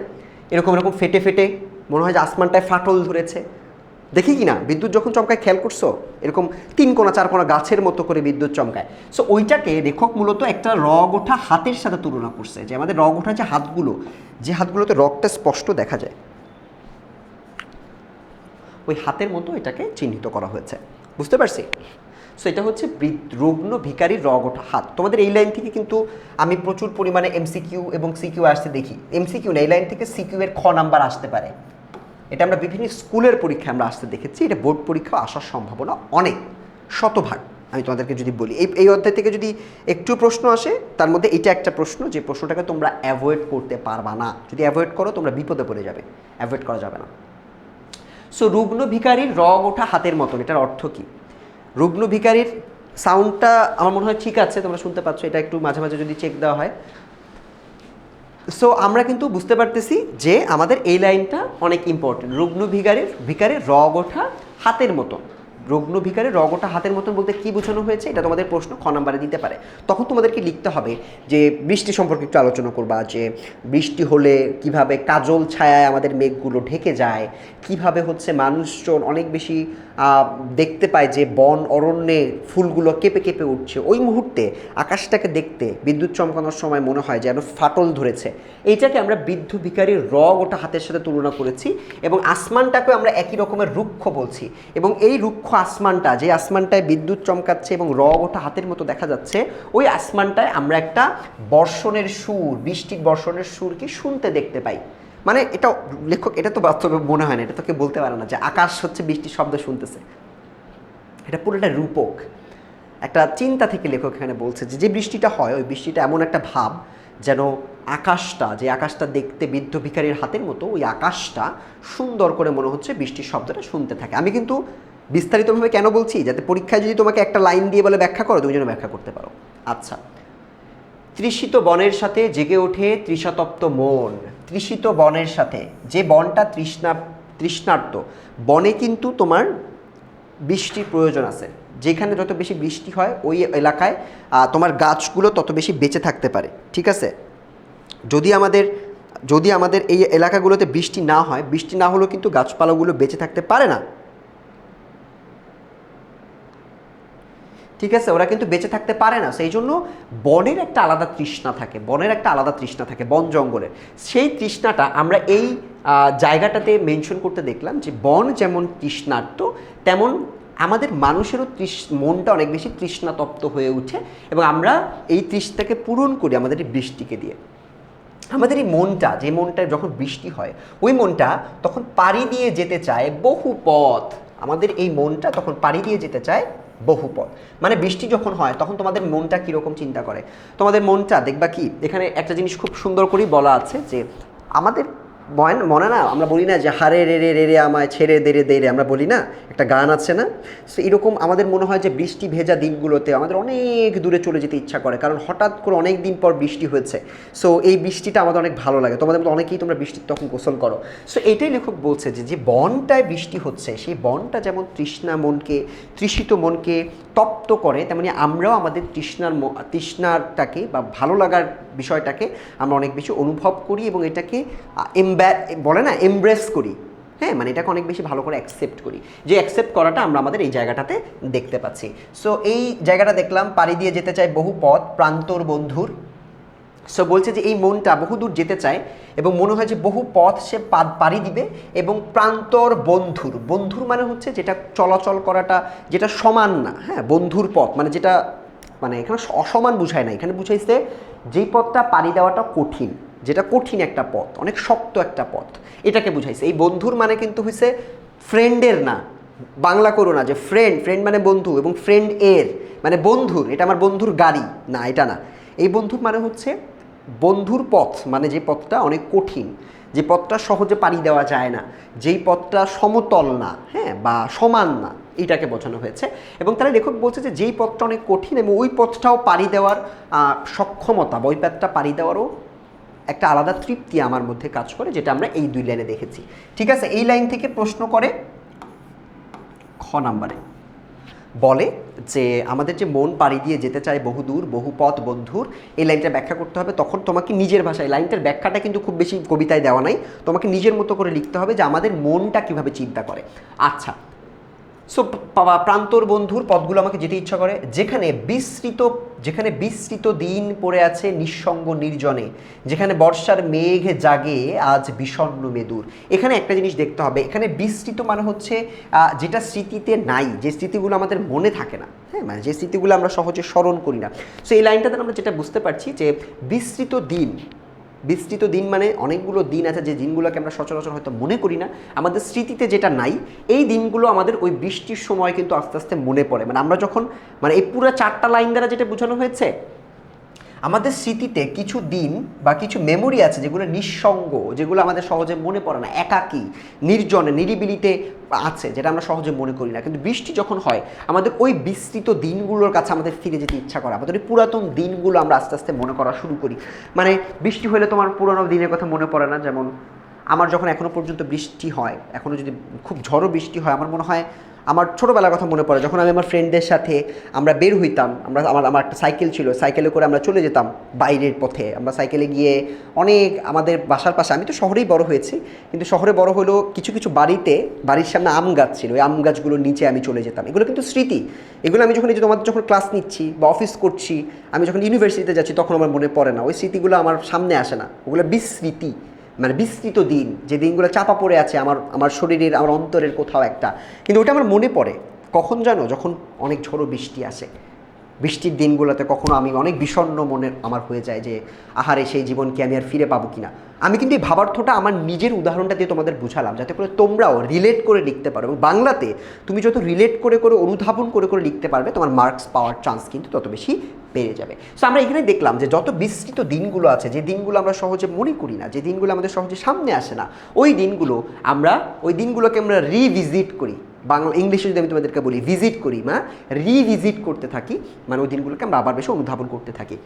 এরকম এরকম ফেটে ফেটে মনে হয় যে আসমানটায় ফাটল ধরেছে, দেখি কি না? বিদ্যুৎ যখন চমকায় খেয়াল করছো, এরকম 3 কোণা 4 কোণা গাছের মতো করে বিদ্যুৎ চমকায়। সো ওইটাকে লেখক মূলত একটা রগ ওঠা হাতের সাথে তুলনা করছে, যে আমাদের রগ ওঠা যে হাতগুলো, যে হাতগুলোতে রগটা স্পষ্ট দেখা যায়, ওই হাতের মতো এটাকে চিহ্নিত করা হয়েছে। বুঝতে পারছি? সো এটা হচ্ছে রুগ্ন ভিখারির রগ ওঠা হাত। তোমাদের এই লাইন থেকে কিন্তু আমি প্রচুর পরিমাণে এমসিকিউ এবং সিকিউ আসতে দেখি। এমসিকিউ না, এই লাইন থেকে সিকিউ এর খ নাম্বার আসতে পারে। এটা আমরা বিভিন্ন স্কুলের পরীক্ষায় আমরা আসতে দেখেছি। এটা বোর্ড পরীক্ষা আসার সম্ভাবনা অনেক, শতভাগ। আমি তোমাদেরকে যদি বলি এই অধ্যায় থেকে যদি একটু প্রশ্ন আসে, তার মধ্যে এটা একটা প্রশ্ন, যে প্রশ্নটাকে তোমরা অ্যাভয়েড করতে পারবা না। যদি অ্যাভয়েড করো তোমরা বিপদে পড়ে যাবে, অ্যাভয়েড করা যাবে না। সো রুগ্ন ভিখারির রগ ওঠা হাতের মতন, এটার অর্থ কী? রুগ্ন ভিখারির সাউন্ডটা আমার মনে হয় ঠিক আছে, তোমরা শুনতে পাচ্ছ, এটা একটু মাঝে মাঝে যদি চেক দেওয়া হয়। সো আমরা কিন্তু বুঝতে পারতেছি যে আমাদের এই লাইনটা অনেক ইম্পর্টেন্ট। রুগ্ন ভিখারির রগ ওঠা হাতের মতন। রুগ্ন ভিখারির রগ ওঠা হাতের মতন বলতে কী বোঝানো হয়েছে, এটা তোমাদের প্রশ্ন খ নাম্বারে দিতে পারে। তখন তোমাদেরকে লিখতে হবে যে বৃষ্টি সম্পর্কে একটু আলোচনা করবা, যে বৃষ্টি হলে কিভাবে কাজল ছায়ায় আমাদের মেঘগুলো ঢেকে যায়, কিভাবে হচ্ছে মানুষজন অনেক বেশি দেখতে পায় যে বন অরণ্যে ফুলগুলো কেঁপে কেঁপে উঠছে, ওই মুহূর্তে আকাশটাকে দেখতে বিদ্যুৎ চমকানোর সময় মনে হয় যেন ফাটল ধরেছে। এইটাকে আমরা বৃদ্ধ ভিখারির রগ ওঠা হাতের সাথে তুলনা করেছি এবং আসমানটাকে আমরা একই রকমের রুক্ষ বলছি। এবং এই রুক্ষ আসমানটা, যে আসমানটায় বিদ্যুৎ চমকাচ্ছে এবং রগ ওঠা হাতের মতো দেখা যাচ্ছে, ওই আসমানটায় আমরা একটা বর্ষণের সুর, বৃষ্টির বর্ষণের সুর কি শুনতে দেখতে পাই। মানে এটা লেখক, এটা তো বাস্তবে মনে হয় না, এটা তোকে বলতে পারে না যে আকাশ হচ্ছে বৃষ্টির শব্দ শুনতেছে। এটা পুরোটা রূপক, একটা চিন্তা থেকে লেখক এখানে বলছে যে যে বৃষ্টিটা হয়, ওই বৃষ্টিটা এমন একটা ভাব যেন আকাশটা, যে আকাশটা দেখতে বৃদ্ধ ভিখারির হাতের মতো, ওই আকাশটা সুন্দর করে মনে হচ্ছে বৃষ্টির শব্দটা শুনতে থাকে। আমি কিন্তু বিস্তারিতভাবে কেন বলছি, যাতে পরীক্ষায় যদি তোমাকে একটা লাইন দিয়ে বলে ব্যাখ্যা করো, তুমি যেন ব্যাখ্যা করতে পারো। আচ্ছা, তৃষিত বনের সাথে জেগে ওঠে তৃষাতপ্ত মন। তৃষিত বনের সাথে, যে বনটা তৃষ্ণার্ত, বনে কিন্তু তোমার বৃষ্টির প্রয়োজন আছে। যেখানে যত বেশি বৃষ্টি হয় ওই এলাকায় তোমার গাছগুলো তত বেশি বেঁচে থাকতে পারে, ঠিক আছে? যদি আমাদের এই এলাকাগুলোতে বৃষ্টি না হয়, বৃষ্টি না হলেও কিন্তু গাছপালাগুলো বেঁচে থাকতে পারে না। ঠিক আছে, ওরা কিন্তু বেঁচে থাকতে পারে না। সেই জন্য বনের একটা আলাদা তৃষ্ণা থাকে, বনের একটা আলাদা তৃষ্ণা থাকে, বন জঙ্গলের। সেই তৃষ্ণাটা আমরা এই জায়গাটাতে মেনশন করতে দেখলাম যে বন যেমন তৃষ্ণার্ত, তেমন আমাদের মানুষেরও মনটা অনেক বেশি তৃষ্ণাতপ্ত হয়ে ওঠে, এবং আমরা এই তৃষ্ণাকে পূরণ করি আমাদের এই বৃষ্টিকে দিয়ে। আমাদের এই মনটা, যে মনটা যখন বৃষ্টি হয় ওই মনটা তখন পাড়ি দিয়ে যেতে চায় বহু পথ। আমাদের এই মনটা তখন পাড়ি দিয়ে যেতে চায় বহু পথ। মানে বৃষ্টি যখন হয় তখন তোমাদের মনটা কীরকম চিন্তা করে? তোমাদের মনটা দেখবা কি, এখানে একটা জিনিস খুব সুন্দর করেই বলা আছে যে আমাদের মনে না, আমরা বলি না যে হারে রে রে রে রে আমায় ছেড়ে দে রে দে রে, আমরা বলি না, একটা গান আছে না? সো এরকম আমাদের মনে হয় যে বৃষ্টি ভেজা দিনগুলোতে আমাদের অনেক দূরে চলে যেতে ইচ্ছা করে, কারণ হঠাৎ করে অনেক দিন পর বৃষ্টি হয়েছে। সো এই বৃষ্টিটা আমাদের অনেক ভালো লাগে। তোমাদের মধ্যে অনেকেই তোমরা বৃষ্টির তখন গোসল করো। সো এইটাই লেখক বলছে যে যে বনটায় বৃষ্টি হচ্ছে, সেই বনটা যেমন তৃষিত মনকে তপ্ত করে, তেমনি আমরাও আমাদের তৃষ্ণারটাকে বা ভালো লাগার বিষয়টাকে আমরা অনেক বেশি অনুভব করি এবং এটাকে বলে না এমব্রেস করি। হ্যাঁ, মানে এটাকে অনেক বেশি ভালো করে অ্যাকসেপ্ট করি, যে অ্যাকসেপ্ট করাটা আমরা আমাদের এই জায়গাটাতে দেখতে পাচ্ছি। সো এই জায়গাটা দেখলাম, পাড়ি দিয়ে যেতে চায় বহু পথ প্রান্তর বন্ধুর। সো বলছে যে এই মনটা বহুদূর যেতে চায় এবং মনে হয় যে বহু পথ সে পাড়ি দিবে, এবং প্রান্তর বন্ধুর মানে হচ্ছে যেটা চলাচল করাটা যেটা সমান না। হ্যাঁ, বন্ধুর পথ মানে যেটা, মানে এখানে অসমান বুঝায় না, এখানে বুঝাইছে যেই পথটা পাড়ি দেওয়াটা কঠিন, যেটা কঠিন একটা পথ, অনেক শক্ত একটা পথ, এটাকে বুঝাইছে। এই বন্ধুর মানে কিন্তু হয়েছে ফ্রেন্ডের না, বাংলা করো না যে ফ্রেন্ড মানে বন্ধু, এবং ফ্রেন্ড এর মানে বন্ধুর, এটা আমার বন্ধুর গাড়ি না, এটা না। এই বন্ধুর মানে হচ্ছে বন্ধুর পথ, মানে যে পথটা অনেক কঠিন, যে পথটা সহজে পাড়ি দেওয়া যায় না, যেই পথটা সমতল না, হ্যাঁ, বা সমান না, এইটাকে বোঝানো হয়েছে। এবং তারা লেখক বলছে যে যেই পথটা অনেক কঠিন এবং ওই পথটাও পাড়ি দেওয়ার সক্ষমতা বা ওই পথটা পাড়ি দেওয়ারও একটা আলাদা তৃপ্তি আমার মধ্যে কাজ করে, যেটা আমরা এই 2 লাইনে দেখেছি। ঠিক আছে, এই লাইন থেকে প্রশ্ন করে খ নাম্বারে বলে যে আমাদের যে মন পাড়ি দিয়ে যেতে চায় বহুদূর বহু পথ বন্ধুর, এই লাইনটা ব্যাখ্যা করতে হবে। তখন তোমাকে নিজের ভাষায়, লাইনটার ব্যাখ্যাটা কিন্তু খুব বেশি কবিতায় দেওয়া নাই, তোমাকে নিজের মতো করে লিখতে হবে যে আমাদের মনটা কিভাবে চিন্তা করে। আচ্ছা, সো প্রান্তর বন্ধুর পথগুলো আমাকে যেতে ইচ্ছা করে, যেখানে বিস্তৃত দিন পড়ে আছে নিঃসঙ্গ নির্জনে, যেখানে বর্ষার মেঘ জাগে আজ বিষণ্ণ মেদুর। এখানে একটা জিনিস দেখতে হবে, এখানে বিস্তৃত মানে হচ্ছে যেটা স্মৃতিতে নাই, যে স্মৃতিগুলো আমাদের মনে থাকে না, হ্যাঁ, মানে যে স্মৃতিগুলো আমরা সহজে স্মরণ করি না। সো এই লাইনটাতে আমরা যেটা বুঝতে পারছি যে বিস্তৃত দিন মানে অনেকগুলো দিন আছে, যে দিনগুলোকে আমরা সচরাচর হয়তো মনে করি না, আমাদের স্মৃতিতে যেটা নাই, এই দিনগুলো আমাদের ওই বৃষ্টির সময় কিন্তু আস্তে আস্তে মনে পড়ে। মানে আমরা যখন, মানে এই পুরো 4টা লাইন দ্বারা যেটা বোঝানো হয়েছে, আমাদের স্মৃতিতে কিছু দিন বা কিছু মেমোরি আছে যেগুলো নিঃসঙ্গ, যেগুলো আমাদের সহজে মনে পড়ে না, একাকী নির্জনে নিরিবিলিতে আছে, যেটা আমরা সহজে মনে করি না। কিন্তু বৃষ্টি যখন হয় আমাদের ওই বিস্তৃত দিনগুলোর কাছে আমাদের ফিরে যেতে ইচ্ছা করে, আমাদের ওই পুরাতন দিনগুলো আমরা আস্তে আস্তে মনে করা শুরু করি। মানে বৃষ্টি হলে তোমার পুরনো দিনের কথা মনে পড়ে না? যেমন আমার যখন এখনও পর্যন্ত বৃষ্টি হয়, এখনও যদি খুব ঝড়ো বৃষ্টি হয়, আমার মনে হয় আমার ছোটোবেলার কথা মনে পড়ে, যখন আমি আমার ফ্রেন্ডদের সাথে আমরা বের হইতাম, আমার একটা সাইকেল ছিল, সাইকেলে করে আমরা চলে যেতাম বাইরের পথে। আমরা সাইকেলে গিয়ে অনেক, আমাদের বাসার পাশে, আমি তো শহরেই বড় হয়েছি, কিন্তু শহরে বড় হলেও কিছু কিছু বাড়ির সামনে আম গাছ ছিল, ওই আম গাছগুলোর নিচে আমি চলে যেতাম। এগুলো কিন্তু স্মৃতি। এগুলো আমি যখন তোমাদের যখন ক্লাস নিচ্ছি বা অফিস করছি, আমি যখন ইউনিভার্সিটিতে যাচ্ছি, তখন আমার মনে পড়ে না, ওই স্মৃতিগুলো আমার সামনে আসে না, ওগুলো বিস্মৃতি, মানে বিস্তৃত দিন, যে দিনগুলো চাপা পড়ে আছে আমার শরীরের, আমার অন্তরের কোথাও একটা। কিন্তু ওটা আমার মনে পড়ে কখন জানো? যখন অনেক ঝড়ো বৃষ্টি আসে। বৃষ্টির দিনগুলোতে কখনো আমি অনেক বিষণ্ণ মনের আমার হয়ে যায় যে আহারে, সেই জীবনকে আমি আর ফিরে পাবো কিনা। আমি কিন্তু এই ভাবার্থটা আমার নিজের উদাহরণটা দিয়ে তোমাদের বুঝালাম, যাতে করে তোমরাও রিলেট করে লিখতে পারো। এবং বাংলাতে তুমি যত রিলেট করে অনুধাবন করে লিখতে পারবে, তোমার মার্কস পাওয়ার চান্স কিন্তু তত বেশি বেড়ে যাবে। সো আমরা এখানে দেখলাম যে যত বিস্তৃত দিনগুলো আছে, যে দিনগুলো আমরা সহজে মনে করি না, যে দিনগুলো আমাদের সহজে সামনে আসে না, ওই দিনগুলোকে আমরা রিভিজিট করি। ইংলিশে যদি আমি তোমাদেরকে বলি ভিজিট করি, রিভিজিট করতে থাকি, মানে ওই দিনগুলোকে আমরা আবার বেশি অনুধাবন করতে থাকি।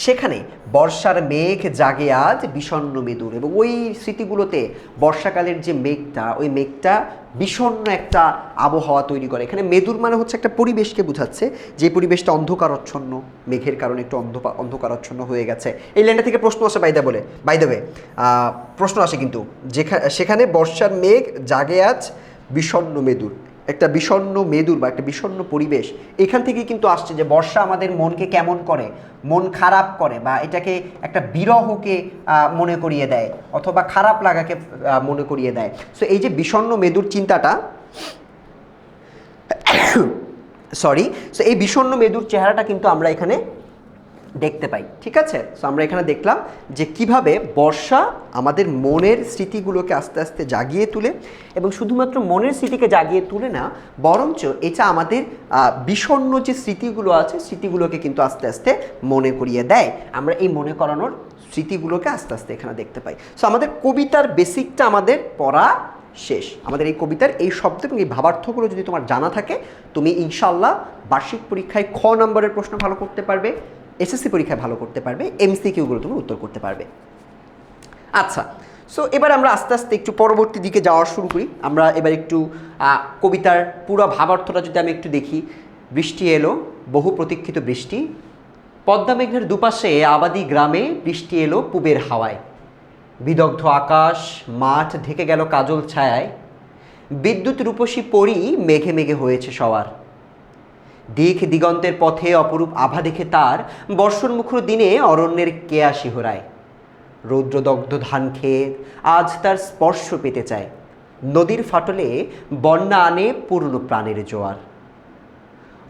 সেখানে বর্ষার মেঘ জাগে আজ বিষণ্ণ মেদুর, এবং ওই স্মৃতিগুলোতে বর্ষাকালের যে মেঘটা, ওই মেঘটা বিষণ্ণ একটা আবহাওয়া তৈরি করে। এখানে মেদুর মানে হচ্ছে একটা পরিবেশকে বোঝাচ্ছে, যে পরিবেশটা অন্ধকারাচ্ছন্ন, মেঘের কারণে একটু অন্ধকারাচ্ছন্ন হয়ে গেছে। এই লাইনটা থেকে প্রশ্ন আসে বাই দেবে প্রশ্ন আসে কিন্তু, সেখানে বর্ষার মেঘ জাগে আজ বিষণ্ণ মেদুর, একটা বিষণ্ণ মেদুর বা একটা বিষণ্ণ পরিবেশ, এখান থেকেই কিন্তু আসছে যে বর্ষা আমাদের মনকে কেমন করে, মন খারাপ করে, বা এটাকে একটা বিরহকে মনে করিয়ে দেয়, অথবা খারাপ লাগাকে মনে করিয়ে দেয়। সো এই যে বিষণ্ণ মেদুর চিন্তাটা, সরি, সো এই বিষণ্ণ মেদুর চেহারাটা কিন্তু আমরা এখানে দেখতে পাই। ঠিক আছে, সো আমরা এখানে দেখলাম যে কিভাবে বর্ষা আমাদের মনের স্মৃতিগুলোকে আস্তে আস্তে জাগিয়ে তুলে, এবং শুধুমাত্র মনের স্মৃতিকে জাগিয়ে তুলে না, বরঞ্চ এটা আমাদের বিষণ্ণ যে স্মৃতিগুলো আছে স্মৃতিগুলোকে কিন্তু আস্তে আস্তে মনে করিয়ে দেয়। আমরা এই মনে করানোর স্মৃতিগুলোকে আস্তে আস্তে এখানে দেখতে পাই। সো আমাদের কবিতার বেসিকটা আমাদের পড়া শেষ। আমাদের এই কবিতার এই শব্দ এবং এই ভাবার্থগুলো যদি তোমার জানা থাকে, তুমি ইনশাআল্লাহ বার্ষিক পরীক্ষায় খ নম্বরের প্রশ্ন ভালো করতে পারবে, এসএসসি পরীক্ষায় ভালো করতে পারবে, এমসিকিউগুলো তুমি উত্তর করতে পারবে। আচ্ছা, সো এবার আমরা আস্তে আস্তে একটু পরবর্তী দিকে যাওয়া শুরু করি। আমরা এবার একটু কবিতার পুরো ভাবার্থটা যদি আমি একটু দেখি। বৃষ্টি এলো, বহু প্রতীক্ষিত বৃষ্টি, পদ্মা মেঘের দুপাশে আবাদি গ্রামে বৃষ্টি এলো পুবের হাওয়ায়, বিদগ্ধ আকাশ মাঠ ঢেকে গেল কাজল ছায়ায়, বিদ্যুৎ রূপসী পরি মেঘে মেঘে হয়েছে সবার, দিক দিগন্তের পথে অপরূপ আভা দেখে তার বর্ষণমুখর দিনে অরণ্যের কেয়া শিহরায়, রৌদ্রদগ্ধ ধান ক্ষেত আজ তার স্পর্শ পেতে চায়, নদীর ফাটলে বন্যা আনে পূর্ণ প্রাণের জোয়ার,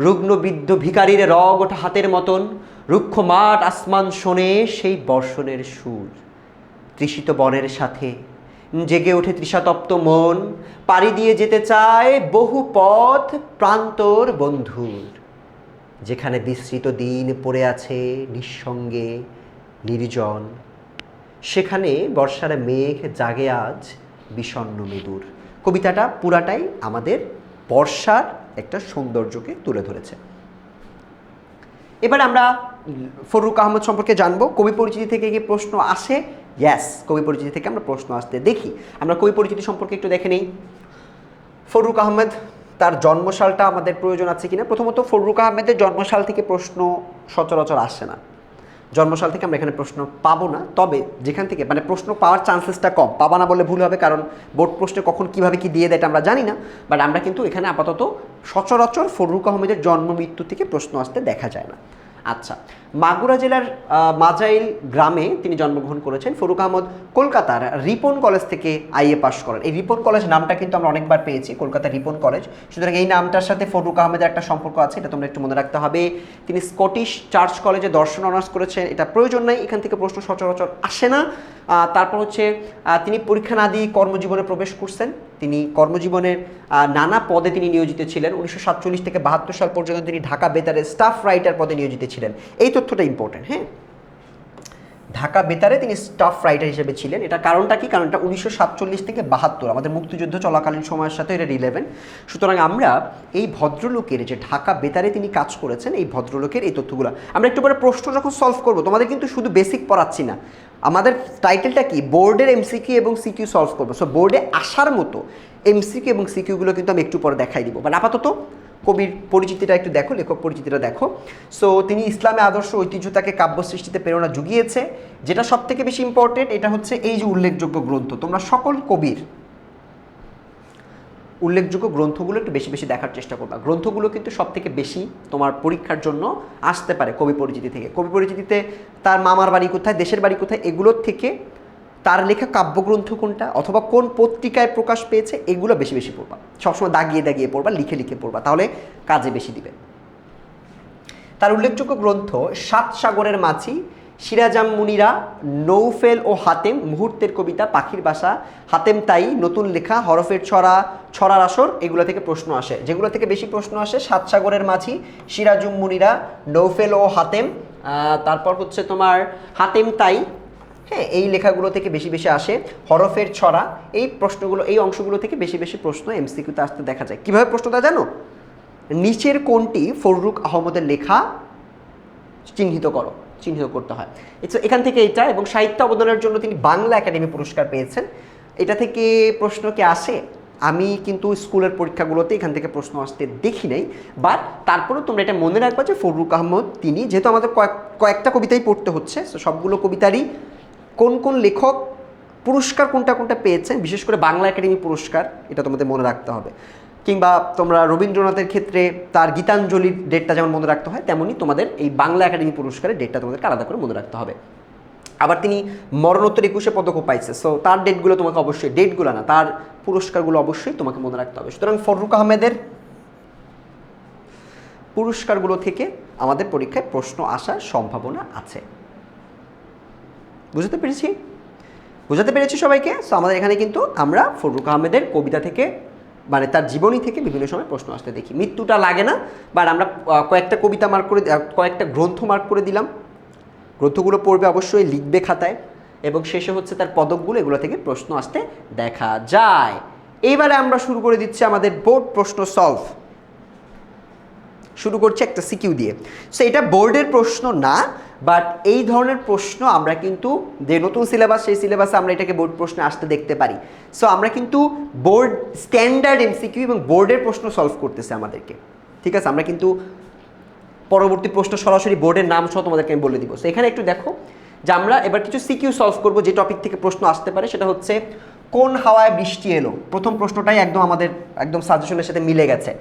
রুগ্ন বৃদ্ধ ভিখারির রগ ওঠা হাতের মতন, রুক্ষ মাঠ আসমান শোনে সেই বর্ষণের সুর, তৃষিত বনের সাথে জেগে ওঠে তৃষাতপ্ত মন, পাড়ি দিয়ে যেতে চায় বহু পথ প্রান্তর বন্ধুর, যেখানে বিস্মৃত দিন পড়ে আছে নিঃসঙ্গে নির্জন, সেখানে বর্ষার মেঘ জাগে আজ বিষণ্ণ মেদুর। কবিতাটা পুরাটাই আমাদের বর্ষার একটা সৌন্দর্যকে তুলে ধরেছে। এবার আমরা ফররুখ আহমদ সম্পর্কে জানবো। কবি পরিচিতি থেকে কি প্রশ্ন আসে? ইয়েস, কবি পরিচিতি থেকে আমরা প্রশ্ন আসতে দেখি। আমরা কবি পরিচিতি সম্পর্কে একটু দেখে নেই। ফররুখ আহমেদ, তার জন্মসালটা আমাদের প্রয়োজন আছে কিনা। প্রথমত ফররুখ আহমেদের জন্মসাল থেকে প্রশ্ন সচরাচর আসে না, জন্মসাল থেকে আমরা এখানে প্রশ্ন পাবো না। তবে যেখান থেকে মানে প্রশ্ন পাওয়ার চান্সেসটা কম, পাবা না বলে ভুল হবে, কারণ বোর্ড প্রশ্নে কখন কীভাবে কী দিয়ে দেয় এটা আমরা জানি না। বাট আমরা কিন্তু এখানে আপাতত সচরাচর ফররুখ আহমেদের জন্ম মৃত্যু থেকে প্রশ্ন আসতে দেখা যায় না। আচ্ছা, মাগুরা জেলার মাজাইল গ্রামে তিনি জন্মগ্রহণ করেছেন। ফররুখ আহমদ কলকাতার রিপন কলেজ থেকে আইএ পাশ করেন। এই রিপন কলেজ নামটা কিন্তু আমরা অনেকবার পেয়েছি, কলকাতার রিপন কলেজ। সুতরাং এই নামটার সাথে ফররুখ আহমেদের একটা সম্পর্ক আছে, এটা তোমরা একটু মনে রাখতে হবে। তিনি স্কটিশ চার্চ কলেজে দর্শন অনার্স করেছেন, এটা প্রয়োজন নাই, এখান থেকে প্রশ্ন সচরাচর আসে না। তারপর হচ্ছে তিনি পরীক্ষা না দিয়ে কর্মজীবনে প্রবেশ করছেন। তিনি কর্মজীবনের নানা পদে তিনি নিয়োজিত ছিলেন। 1947 থেকে 72 সাল পর্যন্ত তিনি ঢাকা বেতারে স্টাফ রাইটার পদে নিয়োজিত ছিলেন। এই তথ্যটা ইম্পর্টেন্ট। হ্যাঁ, ঢাকা বেতারে তিনি স্টাফ রাইটার হিসেবে ছিলেন। এটা কারণটা কি? কারণটা 1947 থেকে 72 আমাদের মুক্তিযুদ্ধ চলাকালীন সময়ের সাথে এটা রিলেভেন্ট। সুতরাং আমরা এই ভদ্রলোকের যে ঢাকা বেতারে তিনি কাজ করেছেন, এই ভদ্রলোকের এই তথ্যগুলো আমরা একটু পরে প্রশ্ন যখন সলভ করবো, তোমাদের কিন্তু শুধু বেসিক পড়াচ্ছি না, আমাদের টাইটেলটা কি, বোর্ডের এমসিকিউ এবং সিকিউ সলভ করবো। সো বোর্ডে আসার মতো এমসিকিউ এবং সিকিউগুলো কিন্তু আমি একটু পরে দেখাই দিব। বাট আপাতত কবির পরিচিতিটা একটু দেখো, লেখক পরিচিতিটা দেখো। সো তিনি ইসলামে আদর্শ ঐতিহ্য তাকে কাব্য সৃষ্টিতে প্রেরণা জুগিয়েছে। যেটা সব থেকে বেশি ইম্পর্টেন্ট, এটা হচ্ছে এই যে উল্লেখযোগ্য গ্রন্থ। তোমরা সকল কবির উল্লেখযোগ্য গ্রন্থগুলো একটু বেশি বেশি দেখার চেষ্টা করবা। গ্রন্থগুলো কিন্তু সব থেকে বেশি তোমার পরীক্ষার জন্য আসতে পারে কবি পরিচিতি থেকে। কবি পরিচিতিতে তার মামার বাড়ি কোথায়, দেশের বাড়ি কোথায়, এগুলোর থেকে তার লেখা কাব্যগ্রন্থ কোনটা অথবা কোন পত্রিকায় প্রকাশ পেয়েছে, এগুলো বেশি বেশি পড়বা। সবসময় দাগিয়ে দাগিয়ে পড়বা, লিখে লিখে পড়বা, তাহলে কাজে বেশি দিবে। তার উল্লেখযোগ্য গ্রন্থ সাত সাগরের মাছি, সিরাজাম মুনিরা, নৌফেল ও হাতেম, মুহূর্তের কবিতা, পাখির বাসা, হাতেম তাই, নতুন লেখা, হরফের ছড়া, ছড়ার আসর, এগুলো থেকে প্রশ্ন আসে। যেগুলো থেকে বেশি প্রশ্ন আসে সাত সাগরের মাছি, সিরাজুম মুনিরা, নৌফেল ও হাতেম, তারপর হচ্ছে তোমার হাতেম তাই, হ্যাঁ, এই লেখাগুলো থেকে বেশি বেশি আসে। হরফের ছড়া, এই প্রশ্নগুলো, এই অংশগুলো থেকে বেশি বেশি প্রশ্ন এমসিকিউতে আসতে দেখা যায়। কীভাবে প্রশ্নটা জানো? নিচের কোনটি ফররুখ আহমদের লেখা, চিহ্নিত করতে হয়। এখান থেকে এটা, এবং সাহিত্য অবদানের জন্য তিনি বাংলা একাডেমি পুরস্কার পেয়েছেন। এটা থেকে প্রশ্ন কি আসে? আমি কিন্তু স্কুলের পরীক্ষাগুলোতে এখান থেকে প্রশ্ন আসতে দেখি নাই। বাট তারপরেও তোমরা এটা মনে রাখবা যে ফররুখ আহমদ তিনি, যেহেতু আমাদের কয়েকটা কবিতাই পড়তে হচ্ছে, সবগুলো কবিতারই কোন কোন লেখক পুরস্কার কোনটা কোনটা পেয়েছেন, বিশেষ করে বাংলা একাডেমি পুরস্কার, এটা তোমাদের মনে রাখতে হবে। কিংবা তোমরা রবীন্দ্রনাথের ক্ষেত্রে তার গীতাঞ্জলির ডেটটা যেমন মনে রাখতে হয়, তেমনই তোমাদের এই বাংলা একাডেমি পুরস্কারের ডেটটা তোমাদেরকে আলাদা করে মনে রাখতে হবে। আবার তিনি মরণোত্তর 21 পদকও পাইছে, সো তার ডেটগুলো তোমাকে অবশ্যই, ডেটগুলো না, তার পুরস্কারগুলো অবশ্যই তোমাকে মনে রাখতে হবে। সুতরাং ফররুক আহমেদের পুরস্কারগুলো থেকে আমাদের পরীক্ষায় প্রশ্ন আসার সম্ভাবনা আছে। বুঝতে পেরেছি সবাইকে? সো আমাদের এখানে কিন্তু আমরা ফররুক আহমেদের কবিতা থেকে, মানে তার জীবনী থেকে বিভিন্ন সময় প্রশ্ন আসতে দেখি। মৃত্যুটা লাগে না, বাট আমরা কয়েকটা কবিতা মার্ক করে, কয়েকটা গ্রন্থ মার্ক করে দিলাম। গ্রন্থগুলো পড়বে অবশ্যই, লিখবে খাতায়, এবং শেষে হচ্ছে তার পদকগুলো, এগুলো থেকে প্রশ্ন আসতে দেখা যায়। এইবারে আমরা শুরু করে দিচ্ছি আমাদের বোর্ড প্রশ্ন সলভ। শুরু করছি একটা সিকিউ দিয়ে। সো এটা বোর্ডের প্রশ্ন না, বাট এই ধরনের প্রশ্ন আমরা কিন্তু যে নতুন সিলেবাস, সেই সিলেবাসে আমরা এটাকে বোর্ড প্রশ্নে আসতে দেখতে পারি। সো আমরা কিন্তু বোর্ড স্ট্যান্ডার্ড এমসিকিউ এবং বোর্ডের প্রশ্ন সলভ করতেছে আমাদেরকে, ঠিক আছে? আমরা কিন্তু পরবর্তী প্রশ্ন সরাসরি বোর্ডের নাম সহ তোমাদেরকে আমি বলে দিব। সো এখানে একটু দেখো যে আমরা এবার কিছু সিকিউ সলভ করব, যে টপিক থেকে প্রশ্ন আসতে পারে সেটা হচ্ছে কোন হাওয়ায় বৃষ্টি এলো। প্রথম প্রশ্নটাই একদম আমাদের একদম সাজেশনের সাথে মিলে গেছে।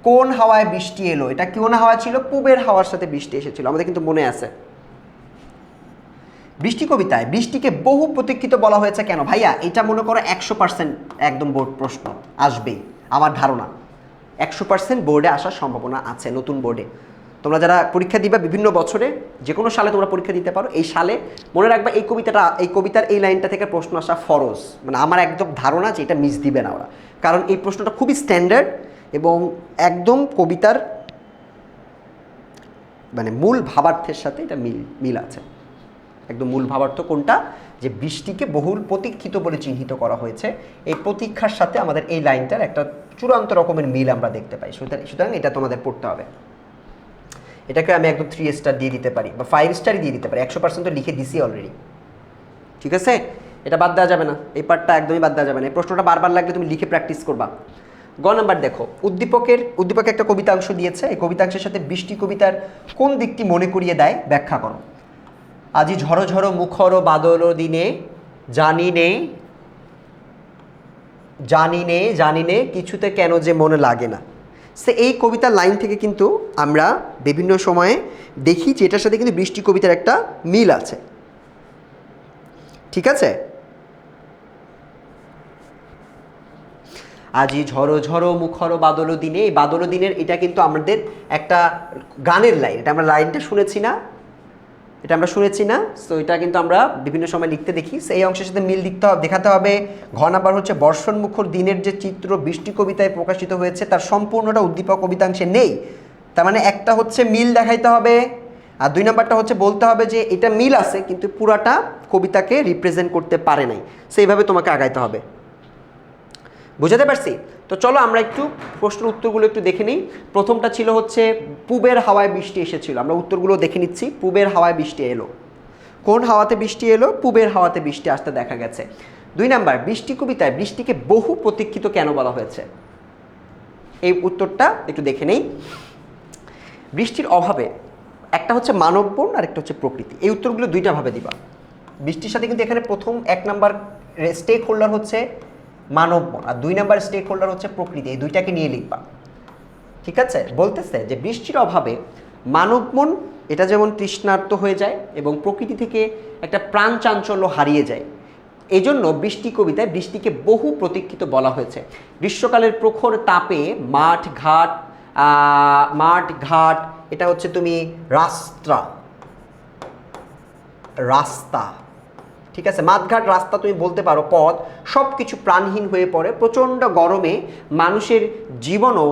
কোন হাওয়ায় বৃষ্টি এলো, এটা কোন হাওয়া ছিল? পূবের হাওয়ার সাথে বৃষ্টি এসেছিল, আমাদের কিন্তু মনে আছে। বৃষ্টি কবিতায় বৃষ্টিকে বহু প্রতীক্ষিত বলা হয়েছে কেন? ভাইয়া এটা মনে করো 100% একদম বোর্ড প্রশ্ন আসবেই, আমার ধারণা 100% বোর্ডে আসার সম্ভাবনা আছে। নতুন বোর্ডে তোমরা যারা পরীক্ষা দিবা বিভিন্ন বছরে, যে কোনো সালে তোমরা পরীক্ষা দিতে পারো, এই সালে মনে রাখবা এই কবিতার এই লাইনটা থেকে প্রশ্ন আসা ফরজ, মানে আমার একদম ধারণা যে এটা মিস দিবে না ওরা, কারণ এই প্রশ্নটা খুবই স্ট্যান্ডার্ড এবং একদম কবিতার মানে মূল ভাবার্থের সাথে এটা মিল আছে। একদম মূল ভাবার্থ কোনটা? যে বৃষ্টিকে বহুল প্রতীক্ষিত বলে চিহ্নিত করা হয়েছে, এই প্রতীক্ষার সাথে আমাদের এই লাইনটার একটা চূড়ান্ত রকমের মিল আমরা দেখতে পাই। সুতরাং এটা তোমাদের পড়তে হবে। এটাকে আমি একদম 3 স্টার দিয়ে দিতে পারি বা 5 স্টারই দিয়ে দিতে পারি, 100% তো লিখে দিছি অলরেডি, ঠিক আছে? এটা বাদ দেওয়া যাবে না, এই পার্টটা একদমই বাদ দেওয়া যাবে না। এই প্রশ্নটা বারবার লাগলে তুমি লিখে প্র্যাকটিস করবা। গ নাম্বার দেখো, উদ্দীপকে একটা কবিতাংশ দিয়েছে, এই কবিতাংশের সাথে বৃষ্টি কবিতার কোন দিকটি মনে করিয়ে দেয় ব্যাখ্যা করো। আজি ঝড়ো ঝড়ো মুখর বাদল দিনে জানি নে কিছুতে কেন যে মনে লাগে না। সে এই কবিতার লাইন থেকে কিন্তু আমরা বিভিন্ন সময়ে দেখি যে এটার সাথে কিন্তু বৃষ্টি কবিতার একটা মিল আছে, ঠিক আছে? আজি ঝড়ো ঝড়ো মুখর বাদল দিনে, এই বাদল দিনের এটা কিন্তু আমাদের একটা গানের লাইন, এটা আমরা লাইনটা শুনেছি না, সো এটা কিন্তু আমরা বিভিন্ন সময় লিখতে দেখি। সেই অংশের সাথে মিল দেখাতে হবে। ঘ নাম্বার হচ্ছে বর্ষণ মুখর দিনের যে চিত্র বৃষ্টি কবিতায় প্রকাশিত হয়েছে তার সম্পূর্ণটা উদ্দীপক কবিতাংশে নেই, তার মানে একটা হচ্ছে মিল দেখাইতে হবে, আর 2 নাম্বারটা হচ্ছে বলতে হবে যে এটা মিল আছে কিন্তু পুরাটা কবিতাকে রিপ্রেজেন্ট করতে পারে নাই। সেইভাবে তোমাকে আগাইতে হবে। বুঝাতে পারছি? তো চলো আমরা একটু প্রশ্নের উত্তরগুলো একটু দেখে নিই। প্রথমটা ছিল হচ্ছে পূবের হাওয়ায় বৃষ্টি এসেছিল, আমরা উত্তরগুলো দেখে নিচ্ছি। পূবের হাওয়ায় বৃষ্টি এলো, কোন হাওয়াতে বৃষ্টি এলো? পূবের হাওয়াতে বৃষ্টি আসতে দেখা গেছে। 2 নাম্বার, বৃষ্টি কবিতায় বৃষ্টিকে বহু প্রতীক্ষিত কেন বলা হয়েছে? এই উত্তরটা একটু দেখে নেই। বৃষ্টির অভাবে একটা হচ্ছে মানববন আর একটা হচ্ছে প্রকৃতি, এই উত্তরগুলো 2টা ভাবে দিবা। বৃষ্টির সাথে কিন্তু এখানে প্রথম 1 নাম্বার স্টেক হোল্ডার হচ্ছে মানববন আর 2 নাম্বার স্টেক হোল্ডার হচ্ছে প্রকৃতি, এই 2টাকে নিয়ে লিখবা, ঠিক আছে? বলতেছে যে বৃষ্টির অভাবে মানবমন এটা যেমন তৃষ্ণার্ত হয়ে যায় এবং প্রকৃতি থেকে একটা প্রাণ চাঞ্চল্য হারিয়ে যায়, এজন্য বৃষ্টি কবিতায় বৃষ্টিকে বহু প্রতীক্ষিত বলা হয়েছে। গ্রীষ্মকালের প্রখর তাপে মাঠ ঘাট এটা হচ্ছে তুমি রাস্তা, ঠিক আছে? মাঠঘাট রাস্তা তুমি বলতে পারো, পথ, সব কিছু প্রাণহীন হয়ে পড়ে। প্রচণ্ড গরমে মানুষের জীবনও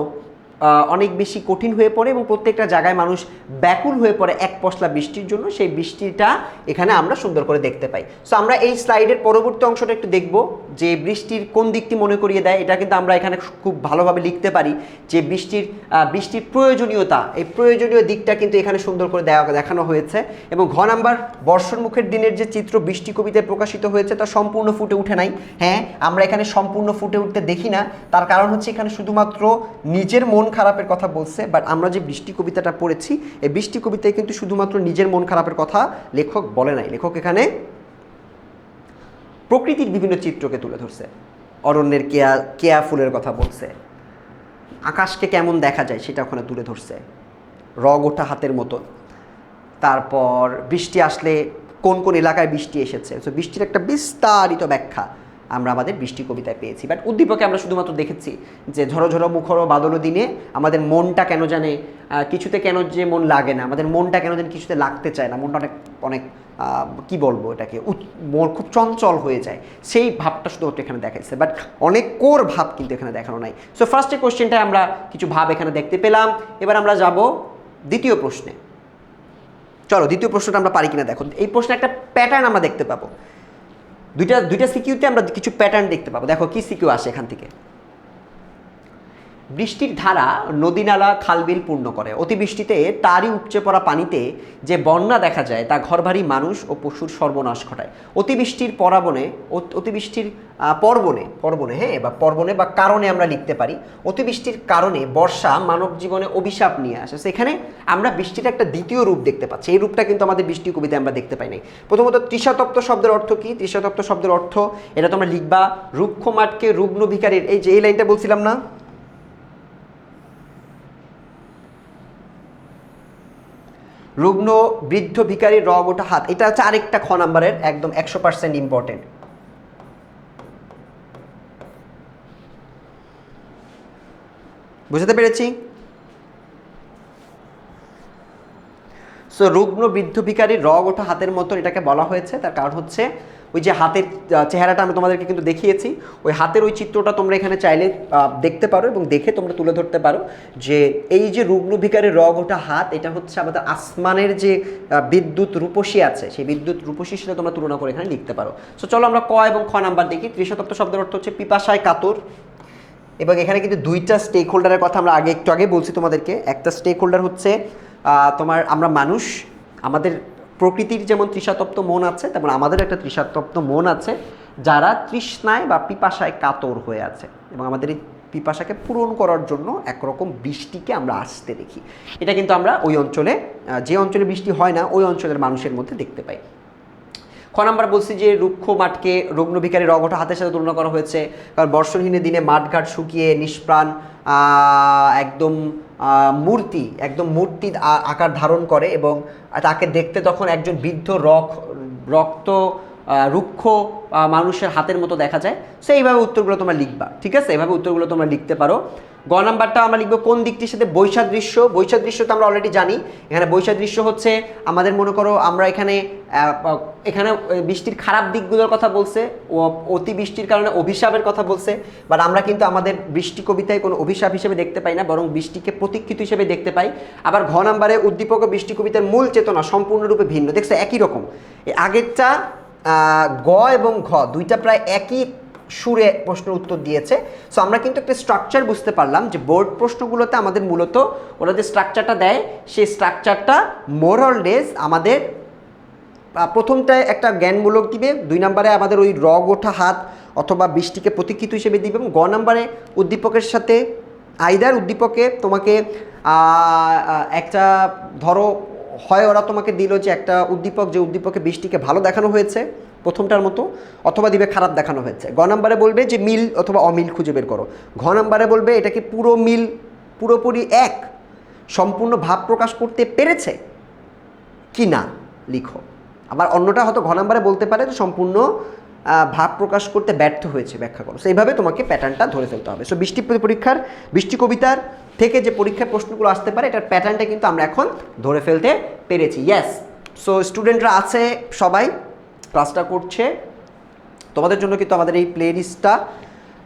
অনেক বেশি কঠিন হয়ে পড়ে এবং প্রত্যেকটা জায়গায় মানুষ ব্যাকুল হয়ে পড়ে এক পশলা বৃষ্টির জন্য। সেই বৃষ্টিটা এখানে আমরা সুন্দর করে দেখতে পাই। সো আমরা এই স্লাইডের পরবর্তী অংশটা একটু দেখব যে বৃষ্টির কোন দিকটি মনে করিয়ে দেয়। এটা কিন্তু আমরা এখানে খুব ভালোভাবে লিখতে পারি যে বৃষ্টির প্রয়োজনীয়তা, এই প্রয়োজনীয় দিকটা কিন্তু এখানে সুন্দর করে দেখানো হয়েছে। এবং ঘ নাম্বার, বর্ষণমুখের দিনের যে চিত্র বৃষ্টি কবিতায় প্রকাশিত হয়েছে তা সম্পূর্ণ ফুটে উঠে নাই। হ্যাঁ, আমরা এখানে সম্পূর্ণ ফুটে উঠতে দেখি না, তার কারণ হচ্ছে এখানে শুধুমাত্র নিজের মন খারাপের কথা বলছে। বাট আমরা যে বৃষ্টি কবিতাটা পড়েছি, এই বৃষ্টি কবিতায় কিন্তু শুধুমাত্র নিজের মন খারাপের কথা লেখক বলে নাই। লেখক এখানে প্রকৃতির বিভিন্ন চিত্রকে তুলে ধরছে, অরণ্যের কেয়া ফুলের কথা বলছে, আকাশকে কেমন দেখা যায় সেটা ওখানে তুলে ধরছে, রগ ওঠা হাতের মতো। তারপর বৃষ্টি আসলে কোন কোন এলাকায় বৃষ্টি এসেছে, তো বৃষ্টির একটা বিস্তারিত ব্যাখ্যা আমরা আমাদের বৃষ্টি কবিতায় পেয়েছি। বাট উদ্দীপকে আমরা শুধুমাত্র দেখেছি যে ঝড়ো ঝড়ো মুখর বাদল দিনে আমাদের মনটা কেন জানে কিছুতে কেন যে মন লাগে না, আমাদের মনটা কেন জানে কিছুতে লাগতে চায় না, মনটা অনেক অনেক কী বলবো এটাকে, মন খুব চঞ্চল হয়ে যায়, সেই ভাবটা শুধুমাত্র এখানে দেখাইছে। বাট অনেক কোর ভাব কিন্তু এখানে দেখানো নাই। সো ফার্স্টে কোশ্চেনটায় আমরা কিছু ভাব এখানে দেখতে পেলাম। এবার আমরা যাব দ্বিতীয় প্রশ্নে। চলো দ্বিতীয় প্রশ্নটা আমরা পারি কিনা দেখো। এই প্রশ্নে একটা প্যাটার্ন আমরা দেখতে পাবো, দুইটা সিকিউতে আমরা কিছু প্যাটার্ন দেখতে পাবো। দেখো কি সিকিউ আসে এখান থেকে। বৃষ্টির ধারা নদী নালা খালবিল পূর্ণ করে, অতিবৃষ্টিতে তারই উপচে পড়া পানিতে যে বন্যা দেখা যায় তা ঘরবাড়ি মানুষ ও পশুর সর্বনাশ ঘটায়। অতিবৃষ্টির পর্বণে হ্যাঁ বা পর্বণে বা কারণে আমরা লিখতে পারি, অতিবৃষ্টির কারণে বর্ষা মানব জীবনে অভিশাপ নিয়ে আসে। সেখানে আমরা বৃষ্টির একটা দ্বিতীয় রূপ দেখতে পাচ্ছি, এই রূপটা কিন্তু আমাদের বৃষ্টি কবিতায় আমরা দেখতে পাই নাই। প্রথমত তৃষাতপ্ত শব্দের অর্থ কি? তৃষাতপ্ত শব্দের অর্থ এটা তোমরা লিখবা রুক্ষ মাঠকে রুগ্ন ভিখারির, এই যে এই লাইনটা বলছিলাম না, রুগ্ন বৃদ্ধ ভিখারির রগ ওঠা হাত, এটা হচ্ছে আরেকটা খ নাম্বারের একদম 100% ইম্পর্টেন্ট। বুঝতে পেরেছি? সো রুগ্ন বৃদ্ধ ভিখারির রগ ওঠা হাতের মতন এটাকে বলা হয়েছে, তার কারণ হচ্ছে ওই যে হাতের চেহারাটা আমি তোমাদেরকে কিন্তু দেখিয়েছি, ওই হাতের ওই চিত্রটা তোমরা এখানে চাইলে দেখতে পারো এবং দেখে তোমরা তুলে ধরতে পারো যে এই যে রুগ্ন ভিখারির রগ ওঠা হাত, এটা হচ্ছে আমাদের আসমানের যে বিদ্যুৎ রূপসী আছে, সেই বিদ্যুৎ রূপসীর সাথে তোমরা তুলনা করে এখানে লিখতে পারো। সো চলো আমরা ক এবং খ নাম্বার দেখি। তৃষাতপ্ত শব্দের অর্থ হচ্ছে পিপাসায় কাতর, এবং এখানে কিন্তু দুইটা স্টেক হোল্ডারের কথা আমরা একটু আগে বলছি তোমাদেরকে। একটা স্টেক হোল্ডার হচ্ছে আমরা মানুষ, আমাদের প্রকৃতির যেমন তৃষাতপ্ত মন আছে তেমন আমাদের একটা তৃষাতপ্ত মন আছে, যারা তৃষ্ণায় বা পিপাসায় কাতর হয়ে আছে, এবং আমাদের এই পিপাসাকে পূরণ করার জন্য একরকম বৃষ্টিকে আমরা আসতে দেখি। এটা কিন্তু আমরা ওই অঞ্চলে, যে অঞ্চলে বৃষ্টি হয় না ওই অঞ্চলের মানুষের মধ্যে দেখতে পাই। খ নাম্বার বলছি যে রুক্ষ মাঠকে রুগ্ন ভিখারি রগ ওঠা হাতের সাথে তুলনা করা হয়েছে, কারণ বর্ষণহীনের দিনে মাঠঘাট শুকিয়ে নিষ্প্রাণ একদম মূর্তি আকার ধারণ করে, এবং তাকে দেখতে তখন একজন বৃদ্ধ রক্ত রুক্ষ মানুষের হাতের মতো দেখা যায়। সো এইভাবে উত্তরগুলো তোমরা লিখবা, ঠিক আছে? এইভাবে উত্তরগুলো তোমরা লিখতে পারো। গ নাম্বারটা আমরা লিখবো কোন দিকটির সাথে বৈসাদৃশ্য। বৈসাদৃশ্য তো আমরা অলরেডি জানি, এখানে বৈসাদৃশ্য হচ্ছে আমাদের মনে করো আমরা এখানে বৃষ্টির খারাপ দিকগুলোর কথা বলছে, ও অতিবৃষ্টির কারণে অভিশাপের কথা বলছে, বাট আমরা কিন্তু আমাদের বৃষ্টি কবিতায় কোনো অভিশাপ হিসেবে দেখতে পাই না, বরং বৃষ্টিকে প্রতীক্ষিত হিসেবে দেখতে পাই। আবার ঘ নাম্বারে উদ্দীপক ও বৃষ্টি কবিতার মূল চেতনা সম্পূর্ণরূপে ভিন্ন, দেখছো একই রকম। আগেরটা গ এবং ঘ দুইটা প্রায় একই সুরে প্রশ্নের উত্তর দিয়েছে। সো আমরা কিন্তু একটা স্ট্রাকচার বুঝতে পারলাম যে বোর্ড প্রশ্নগুলোতে আমাদের মূলত ওরা যে স্ট্রাকচারটা দেয় সেই স্ট্রাকচারটা মোরাললেস আমাদের প্রথমটায় একটা জ্ঞানমূলক দিবে, 2 নম্বরে আমাদের ওই রগ ওঠা হাত অথবা বৃষ্টিকে প্রতীক্ষিত হিসেবে দিবে, এবং গ নম্বরে উদ্দীপকের সাথে আইদার উদ্দীপকে তোমাকে একটা ধরো হয় ওরা তোমাকে দিল যে একটা উদ্দীপক, যে উদ্দীপকে বৃষ্টিকে ভালো দেখানো হয়েছে প্রথমটার মতো, অথবা দিবে খারাপ দেখানো হয়েছে। গ নম্বরে বলবে যে মিল অথবা অমিল খুঁজে বের করো। ঘ নম্বরে বলবে এটা কি পুরো মিল, পুরোপুরি এক, সম্পূর্ণ ভাব প্রকাশ করতে পেরেছে কি না লিখো। আবার অন্যটা হয়তো ঘ নম্বরে বলতে পারে যে সম্পূর্ণ ভাব প্রকাশ করতে ব্যর্থ হয়েছে, ব্যাখ্যা করো। সেইভাবে তোমাকে প্যাটার্নটা ধরে ফেলতে হবে। সো বৃষ্টি কবিতার থেকে যে পরীক্ষার প্রশ্নগুলো আসতে পারে এটার প্যাটার্নটা কিন্তু আমরা এখন ধরে ফেলতে পেরেছি। ইয়েস, সো স্টুডেন্টরা আছে সবাই, ক্লাসটা করছে তোমাদের জন্য কিন্তু আমাদের এই প্লে লিস্টটা,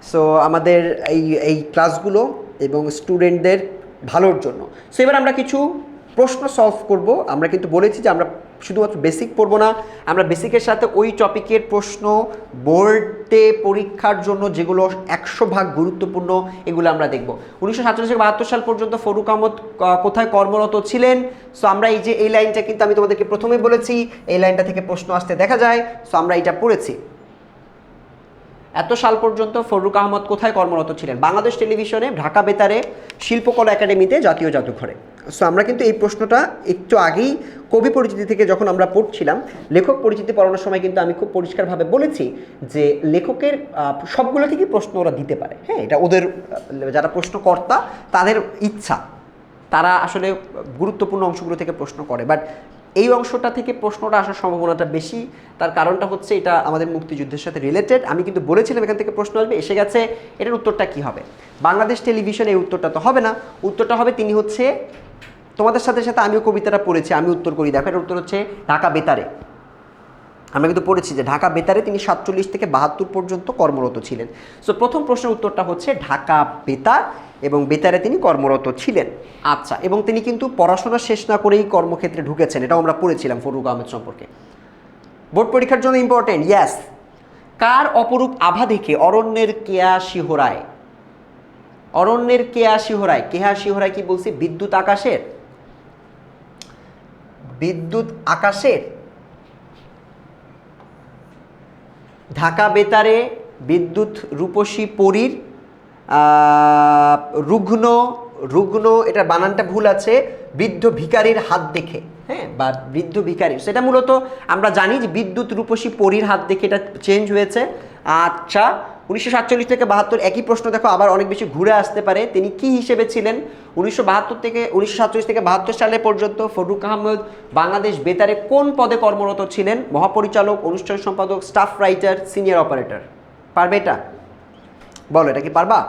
সো আমাদের এই ক্লাসগুলো এবং স্টুডেন্টদের ভালোর জন্য। সো এবার আমরা কিছু প্রশ্ন সলভ করব। আমরা কিন্তু বলেছি যে আমরা শুধুমাত্র বেসিক পড়বো না, আমরা বেসিকের সাথে ওই টপিকের প্রশ্ন বোর্ডে পরীক্ষার জন্য যেগুলো 100% গুরুত্বপূর্ণ এগুলো আমরা দেখব। 1947-72 সাল পর্যন্ত ফরুক আহমদ কোথায় কর্মরত ছিলেন? সো আমরা এই লাইনটা কিন্তু আমি তোমাদেরকে প্রথমে বলেছি, এই লাইনটা থেকে প্রশ্ন আসতে দেখা যায়। সো আমরা এটা পড়েছি, এত সাল পর্যন্ত ফরুক আহমদ কোথায় কর্মরত ছিলেন? বাংলাদেশ টেলিভিশনে, ঢাকা বেতারে, শিল্পকলা একাডেমিতে, জাতীয় জাদুঘরে। সো আমরা কিন্তু এই প্রশ্নটা একটু আগেই কবি পরিচিতি থেকে যখন আমরা পড়ছিলাম, লেখক পরিচিতি পড়ানোর সময় কিন্তু আমি খুব পরিষ্কারভাবে বলেছি যে লেখকের সবগুলো থেকেই প্রশ্ন ওরা দিতে পারে। হ্যাঁ, এটা ওদের যারা প্রশ্নকর্তা তাদের ইচ্ছা, তারা আসলে গুরুত্বপূর্ণ অংশগুলো থেকে প্রশ্ন করে, বাট এই অংশটা থেকে প্রশ্নটা আসার সম্ভাবনাটা বেশি। তার কারণটা হচ্ছে এটা আমাদের মুক্তিযুদ্ধের সাথে রিলেটেড। আমি কিন্তু বলেছিলাম এখান থেকে প্রশ্ন আসবে, এসে গেছে। এটার উত্তরটা কি হবে? বাংলাদেশ টেলিভিশন, এই উত্তরটা তো হবে না। উত্তরটা হবে তিনি হচ্ছে, তোমাদের সাথে সাথে আমিও কবিতাটা পড়েছি, আমি উত্তর করি। দেখো এটার উত্তর হচ্ছে ঢাকা বেতারে। আমরা কিন্তু পড়েছি যে ঢাকা বেতারে তিনি 47 থেকে 72 পর্যন্ত কর্মরত ছিলেন। সো প্রথম প্রশ্নের উত্তরটা হচ্ছে ঢাকা বেতার, এবং বেতারে তিনি কর্মরত ছিলেন। আচ্ছা, এবং তিনি কিন্তু পড়াশোনা শেষ না করেই কর্মক্ষেত্রে ঢুকেছেন, এটাও আমরা পড়েছিলাম ফরুক আহমেদ সম্পর্কে। বোর্ড পরীক্ষার জন্য ইম্পর্টেন্ট। ইয়াস, কার অপরূপ আভা দেখে অরণ্যের কেয়া শিহরায়? অরণ্যের কেয়া শিহরায়, কেহা শিহরায় কি বলছি? বিদ্যুৎ আকাশের, বিদ্যুৎ আকাশের। ঢাকা বেতারে বিদ্যুৎ রূপসী পরীর রুগ্ন, রুগ্ন এটা বানানটা ভুল আছে, বৃদ্ধ ভিখারির হাত দেখে। হ্যাঁ, বা বৃদ্ধ ভিখারি, সেটা মূলত আমরা জানি যে বিদ্যুৎ রূপসী পরীর হাত দেখে এটা চেঞ্জ হয়েছে। আচ্ছা, 1947 থেকে 72 একই প্রশ্ন দেখো আবার অনেক বেশি ঘুরে আসতে পারে। তিনি কি হিসেবে ছিলেন? 1972 থেকে 1947 থেকে 72 সালে পর্যন্ত ফরুক আহমেদ বাংলাদেশ বেতারে কোন পদে কর্মরত ছিলেন? মহাপরিচালক, অনুষ্ঠান সম্পাদক, স্টাফ রাইটার, সিনিয়র অপারেটর। পারবে এটা? বলো, এটা কি পারবা?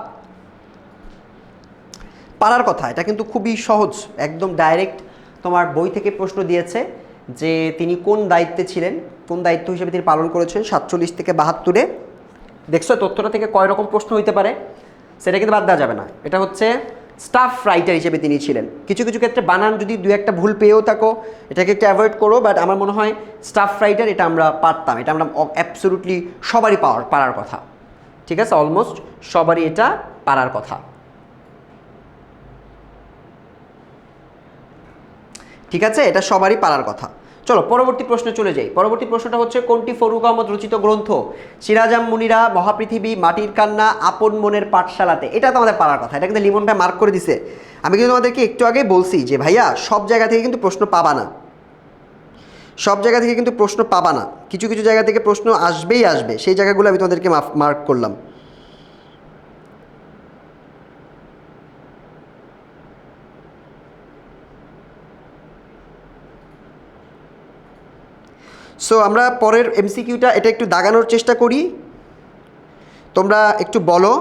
পারার কথা, এটা কিন্তু খুবই সহজ, একদম ডাইরেক্ট তোমার বই থেকে প্রশ্ন দিয়েছে যে তিনি কোন দায়িত্বে ছিলেন, কোন দায়িত্ব হিসেবে তিনি পালন করেছেন 47 থেকে 72-এ। দেখছো তথ্যটা থেকে কয় রকম প্রশ্ন হইতে পারে, সেটা কিন্তু বাদ দেওয়া যাবে না। এটা হচ্ছে স্টাফ রাইটার হিসেবে তিনি ছিলেন। কিছু কিছু ক্ষেত্রে বানান যদি দু একটা ভুল পেয়েও থাকো এটাকে একটু অ্যাভয়েড করো, বাট আমার মনে হয় স্টাফ রাইটার এটা আমরা পারতাম, এটা আমরা অ্যাবসলুটলি সবারই পারার কথা। ঠিক আছে, অলমোস্ট সবারই এটা পারার কথা। ঠিক আছে, এটা সবারই পারার কথা। চলো পরবর্তী প্রশ্নে চলে যাই। পরবর্তী প্রশ্নটা হচ্ছে, কোনটি ফরুক আহমদ রচিত গ্রন্থ? সিরাজাম মুনিরা, মহাপৃথিবী, মাটির কান্না, আপন মনের পাঠশালাতে। এটা তো আমাদের পারার কথা, এটা কিন্তু লিমন ভাই মার্ক করে দিছে। আমি কিন্তু তোমাদেরকে একটু আগে বলছি যে ভাইয়া সব জায়গা থেকে কিন্তু প্রশ্ন পাবা না, সব জায়গা থেকে কিন্তু প্রশ্ন পাবা না, কিছু কিছু জায়গা থেকে প্রশ্ন আসবেই আসবে, সেই জায়গাগুলো আমি তোমাদেরকে মার্ক করলাম। সো আমরা পরের এমসিকিউটা এটা একটু দাগানোর চেষ্টা করি, তোমরা একটু বলো।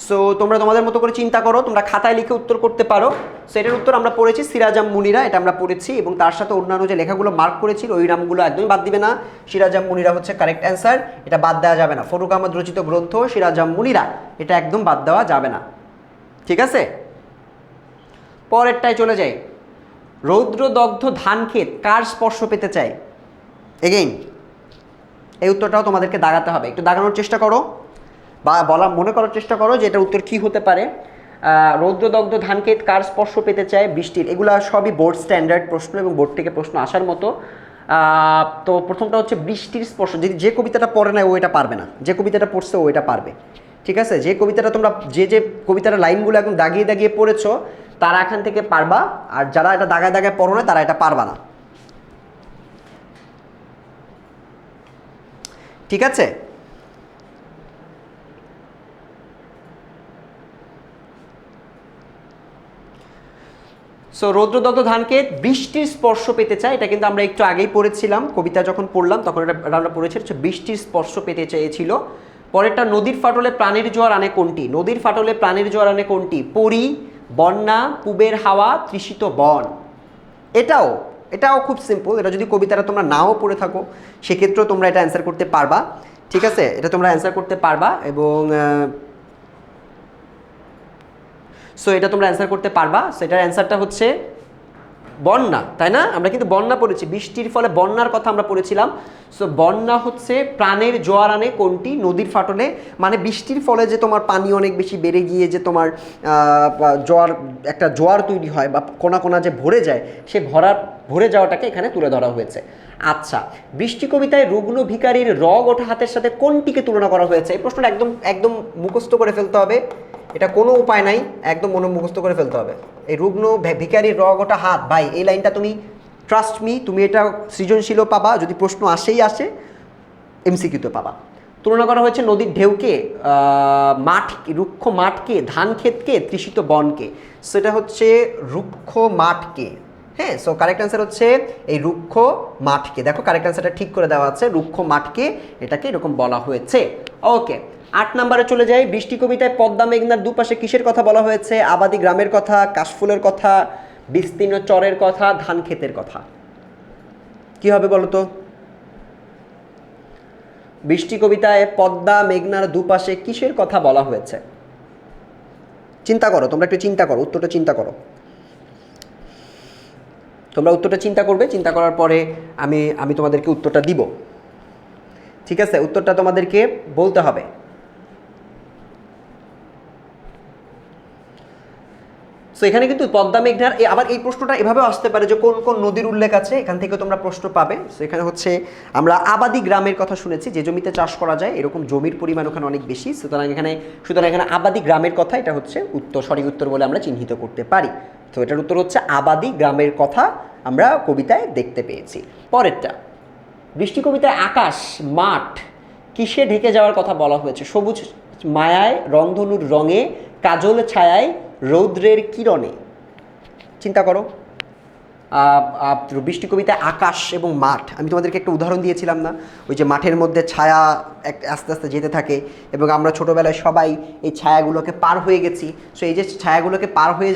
সো তোমরা তোমাদের মতো করে চিন্তা করো, তোমরা খাতায় লিখে উত্তর করতে পারো। সো এটার উত্তর আমরা পড়েছি সিরাজাম মুনিরা, এটা আমরা পড়েছি, এবং তার সাথে অন্যান্য যে লেখাগুলো মার্ক করেছিল ওই নামগুলো একদমই বাদ দিবে না। সিরাজাম মুনিরা হচ্ছে কারেক্ট অ্যান্সার, এটা বাদ দেওয়া যাবে না। ফরুক আহমদ রচিত গ্রন্থ সিরাজাম মুনিরা, এটা একদম বাদ দেওয়া যাবে না। ঠিক আছে, পরেরটায় চলে যাই। রৌদ্রদগ্ধ ধান ক্ষেত কার স্পর্শ পেতে চায়? এগেইন এই উত্তরটাও তোমাদেরকে দাগাতে হবে, একটু দাগানোর চেষ্টা করো বা মনে করার চেষ্টা করো যে এটার উত্তর কী হতে পারে। রৌদ্রদগ্ধ ধানক্ষেত কার স্পর্শ পেতে চায়? বৃষ্টির। এগুলা সবই বোর্ড স্ট্যান্ডার্ড প্রশ্ন এবং বোর্ড থেকে প্রশ্ন আসার মতো। তো প্রথমটা হচ্ছে বৃষ্টির স্পর্শ। যদি যে কবিতাটা পড়ে না ও এটা পারবে না, যে কবিতাটা পড়ছে ও এটা পারবে। ঠিক আছে, যে কবিতাটা তোমরা যে কবিতার লাইনগুলো এখন দাগিয়ে দাগিয়ে পড়েছো তারা এখান থেকে পারবা, আর যারা এটা দাগায় দাগায় পড়ো না তারা এটা পারবা না। ঠিক আছে, সো রৌদ্রদগ্ধ ধানক্ষেত বৃষ্টির স্পর্শ পেতে চায়, এটা কিন্তু আমরা একটু আগেই পড়েছিলাম, কবিতা যখন পড়লাম তখন এটা আমরা পড়েছি হচ্ছে বৃষ্টির স্পর্শ পেতে চেয়েছিল। পরেরটা, নদীর ফাটলে প্রাণের জোয়ার আনে কোনটি? নদীর ফাটলে প্রাণের জোয়ার আনে কোনটি? পরি, বন্যা, পুবের হাওয়া, তৃষিত বন। এটাও খুব সিম্পল, এটা যদি কবিতাটা তোমরা নাও পড়ে থাকো সেক্ষেত্রেও তোমরা এটা অ্যান্সার করতে পারবা। ঠিক আছে, এটা তোমরা অ্যান্সার করতে পারবা, এবং সো এটা তোমরা অ্যান্সার করতে পারবা। সেটার অ্যান্সারটা হচ্ছে বন্যা, তাই না? আমরা কিন্তু বন্যা পড়েছি, বৃষ্টির ফলে বন্যার কথা আমরা পড়েছিলাম। সো বন্যা হচ্ছে প্রাণের জোয়ার আনে কোনটি? নদীর ফাটলে, মানে বৃষ্টির ফলে যে তোমার পানি অনেক বেশি বেড়ে গিয়ে যে তোমার একটা জোয়ার তৈরি হয় বা কোনা কোনা যে ভরে যায়, সে ভরে যাওয়াটাকে এখানে তুলে ধরা হয়েছে। আচ্ছা, বৃষ্টি কবিতায় রুগ্ন ভিখারির রগ ওঠা হাতের সাথে কোনটিকে তুলনা করা হয়েছে? এই প্রশ্নটা একদম মুখস্থ করে ফেলতে হবে, এটা কোনো উপায় নাই, একদম মুখস্থ করে ফেলতে হবে। এই রুগ্ন ভিখারির র গোটা হাত, ভাই এই লাইনটা তুমি ট্রাস্ট মি, তুমি এটা সৃজনশীলও পাবা, যদি প্রশ্ন আসে এমসিকিউতে পাবা। তুলনা করা হয়েছে নদীর ঢেউকে, মাঠ, রুক্ষ মাঠকে, ধান ক্ষেতকে, তৃষিত বনকে। সেটা হচ্ছে রুক্ষ মাঠকে। হ্যাঁ, সো কারেক্ট অ্যান্সার হচ্ছে এই রুক্ষ মাঠকে। দেখো কারেক্ট অ্যান্সারটা ঠিক করে দেওয়া আছে, রুক্ষ মাঠকে এটাকে এরকম বলা হয়েছে। ওকে, 8 নম্বরে চলে যাই। বৃষ্টি কবিতায় পদ্মা মেঘনার দুপাশে কিসের কথা বলা হয়েছে? আবাদি গ্রামের কথা, কাশফুলের কথা, বিস্তীর্ণ চরের কথা, ধান ক্ষেতের কথা। কি হবে বলো তো? বৃষ্টি কবিতায় পদ্মা মেঘনার দুপাশে কিসের কথা বলা হয়েছে? চিন্তা করো, তোমরা একটু চিন্তা করো, উত্তরটা চিন্তা করো। তোমরা উত্তরটা চিন্তা করবে, চিন্তা করার পরে আমি তোমাদেরকে উত্তরটা দিব। ঠিক আছে, উত্তরটা তোমাদেরকে বলতে হবে। সো এখানে কিন্তু পদ্মা মেঘনার, আবার এই প্রশ্নটা এভাবেও আসতে পারে যে কোন কোন নদীর উল্লেখ আছে, এখান থেকে তোমরা প্রশ্ন পাবে। সো এখানে হচ্ছে আমরা আবাদি গ্রামের কথা শুনেছি, যে জমিতে চাষ করা যায়, এরকম জমির পরিমাণ ওখানে অনেক বেশি। সুতরাং এখানে আবাদি গ্রামের কথা, এটা হচ্ছে উত্তর, সঠিক উত্তর বলে আমরা চিহ্নিত করতে পারি। তো এটার উত্তর হচ্ছে আবাদি গ্রামের কথা আমরা কবিতায় দেখতে পেয়েছি। পরেরটা, বৃষ্টি কবিতায় আকাশ, মাঠ কিসে ঢেকে যাওয়ার কথা বলা হয়েছে? সবুজ মায়ায়, রংধনুর রঙে, কাজল ছায়ায়, রৌদ্রের কিরণে। চিন্তা করো, বৃষ্টি কবিতায় আকাশ এবং মাঠ, আমি তোমাদেরকে একটা উদাহরণ দিয়েছিলাম না, ওই যে মাঠের মধ্যে ছায়া আস্তে আস্তে যেতে থাকে এবং আমরা ছোটোবেলায় সবাই এই ছায়াগুলোকে পার হয়ে গেছি। সো এই যে ছায়াগুলোকে পার হয়ে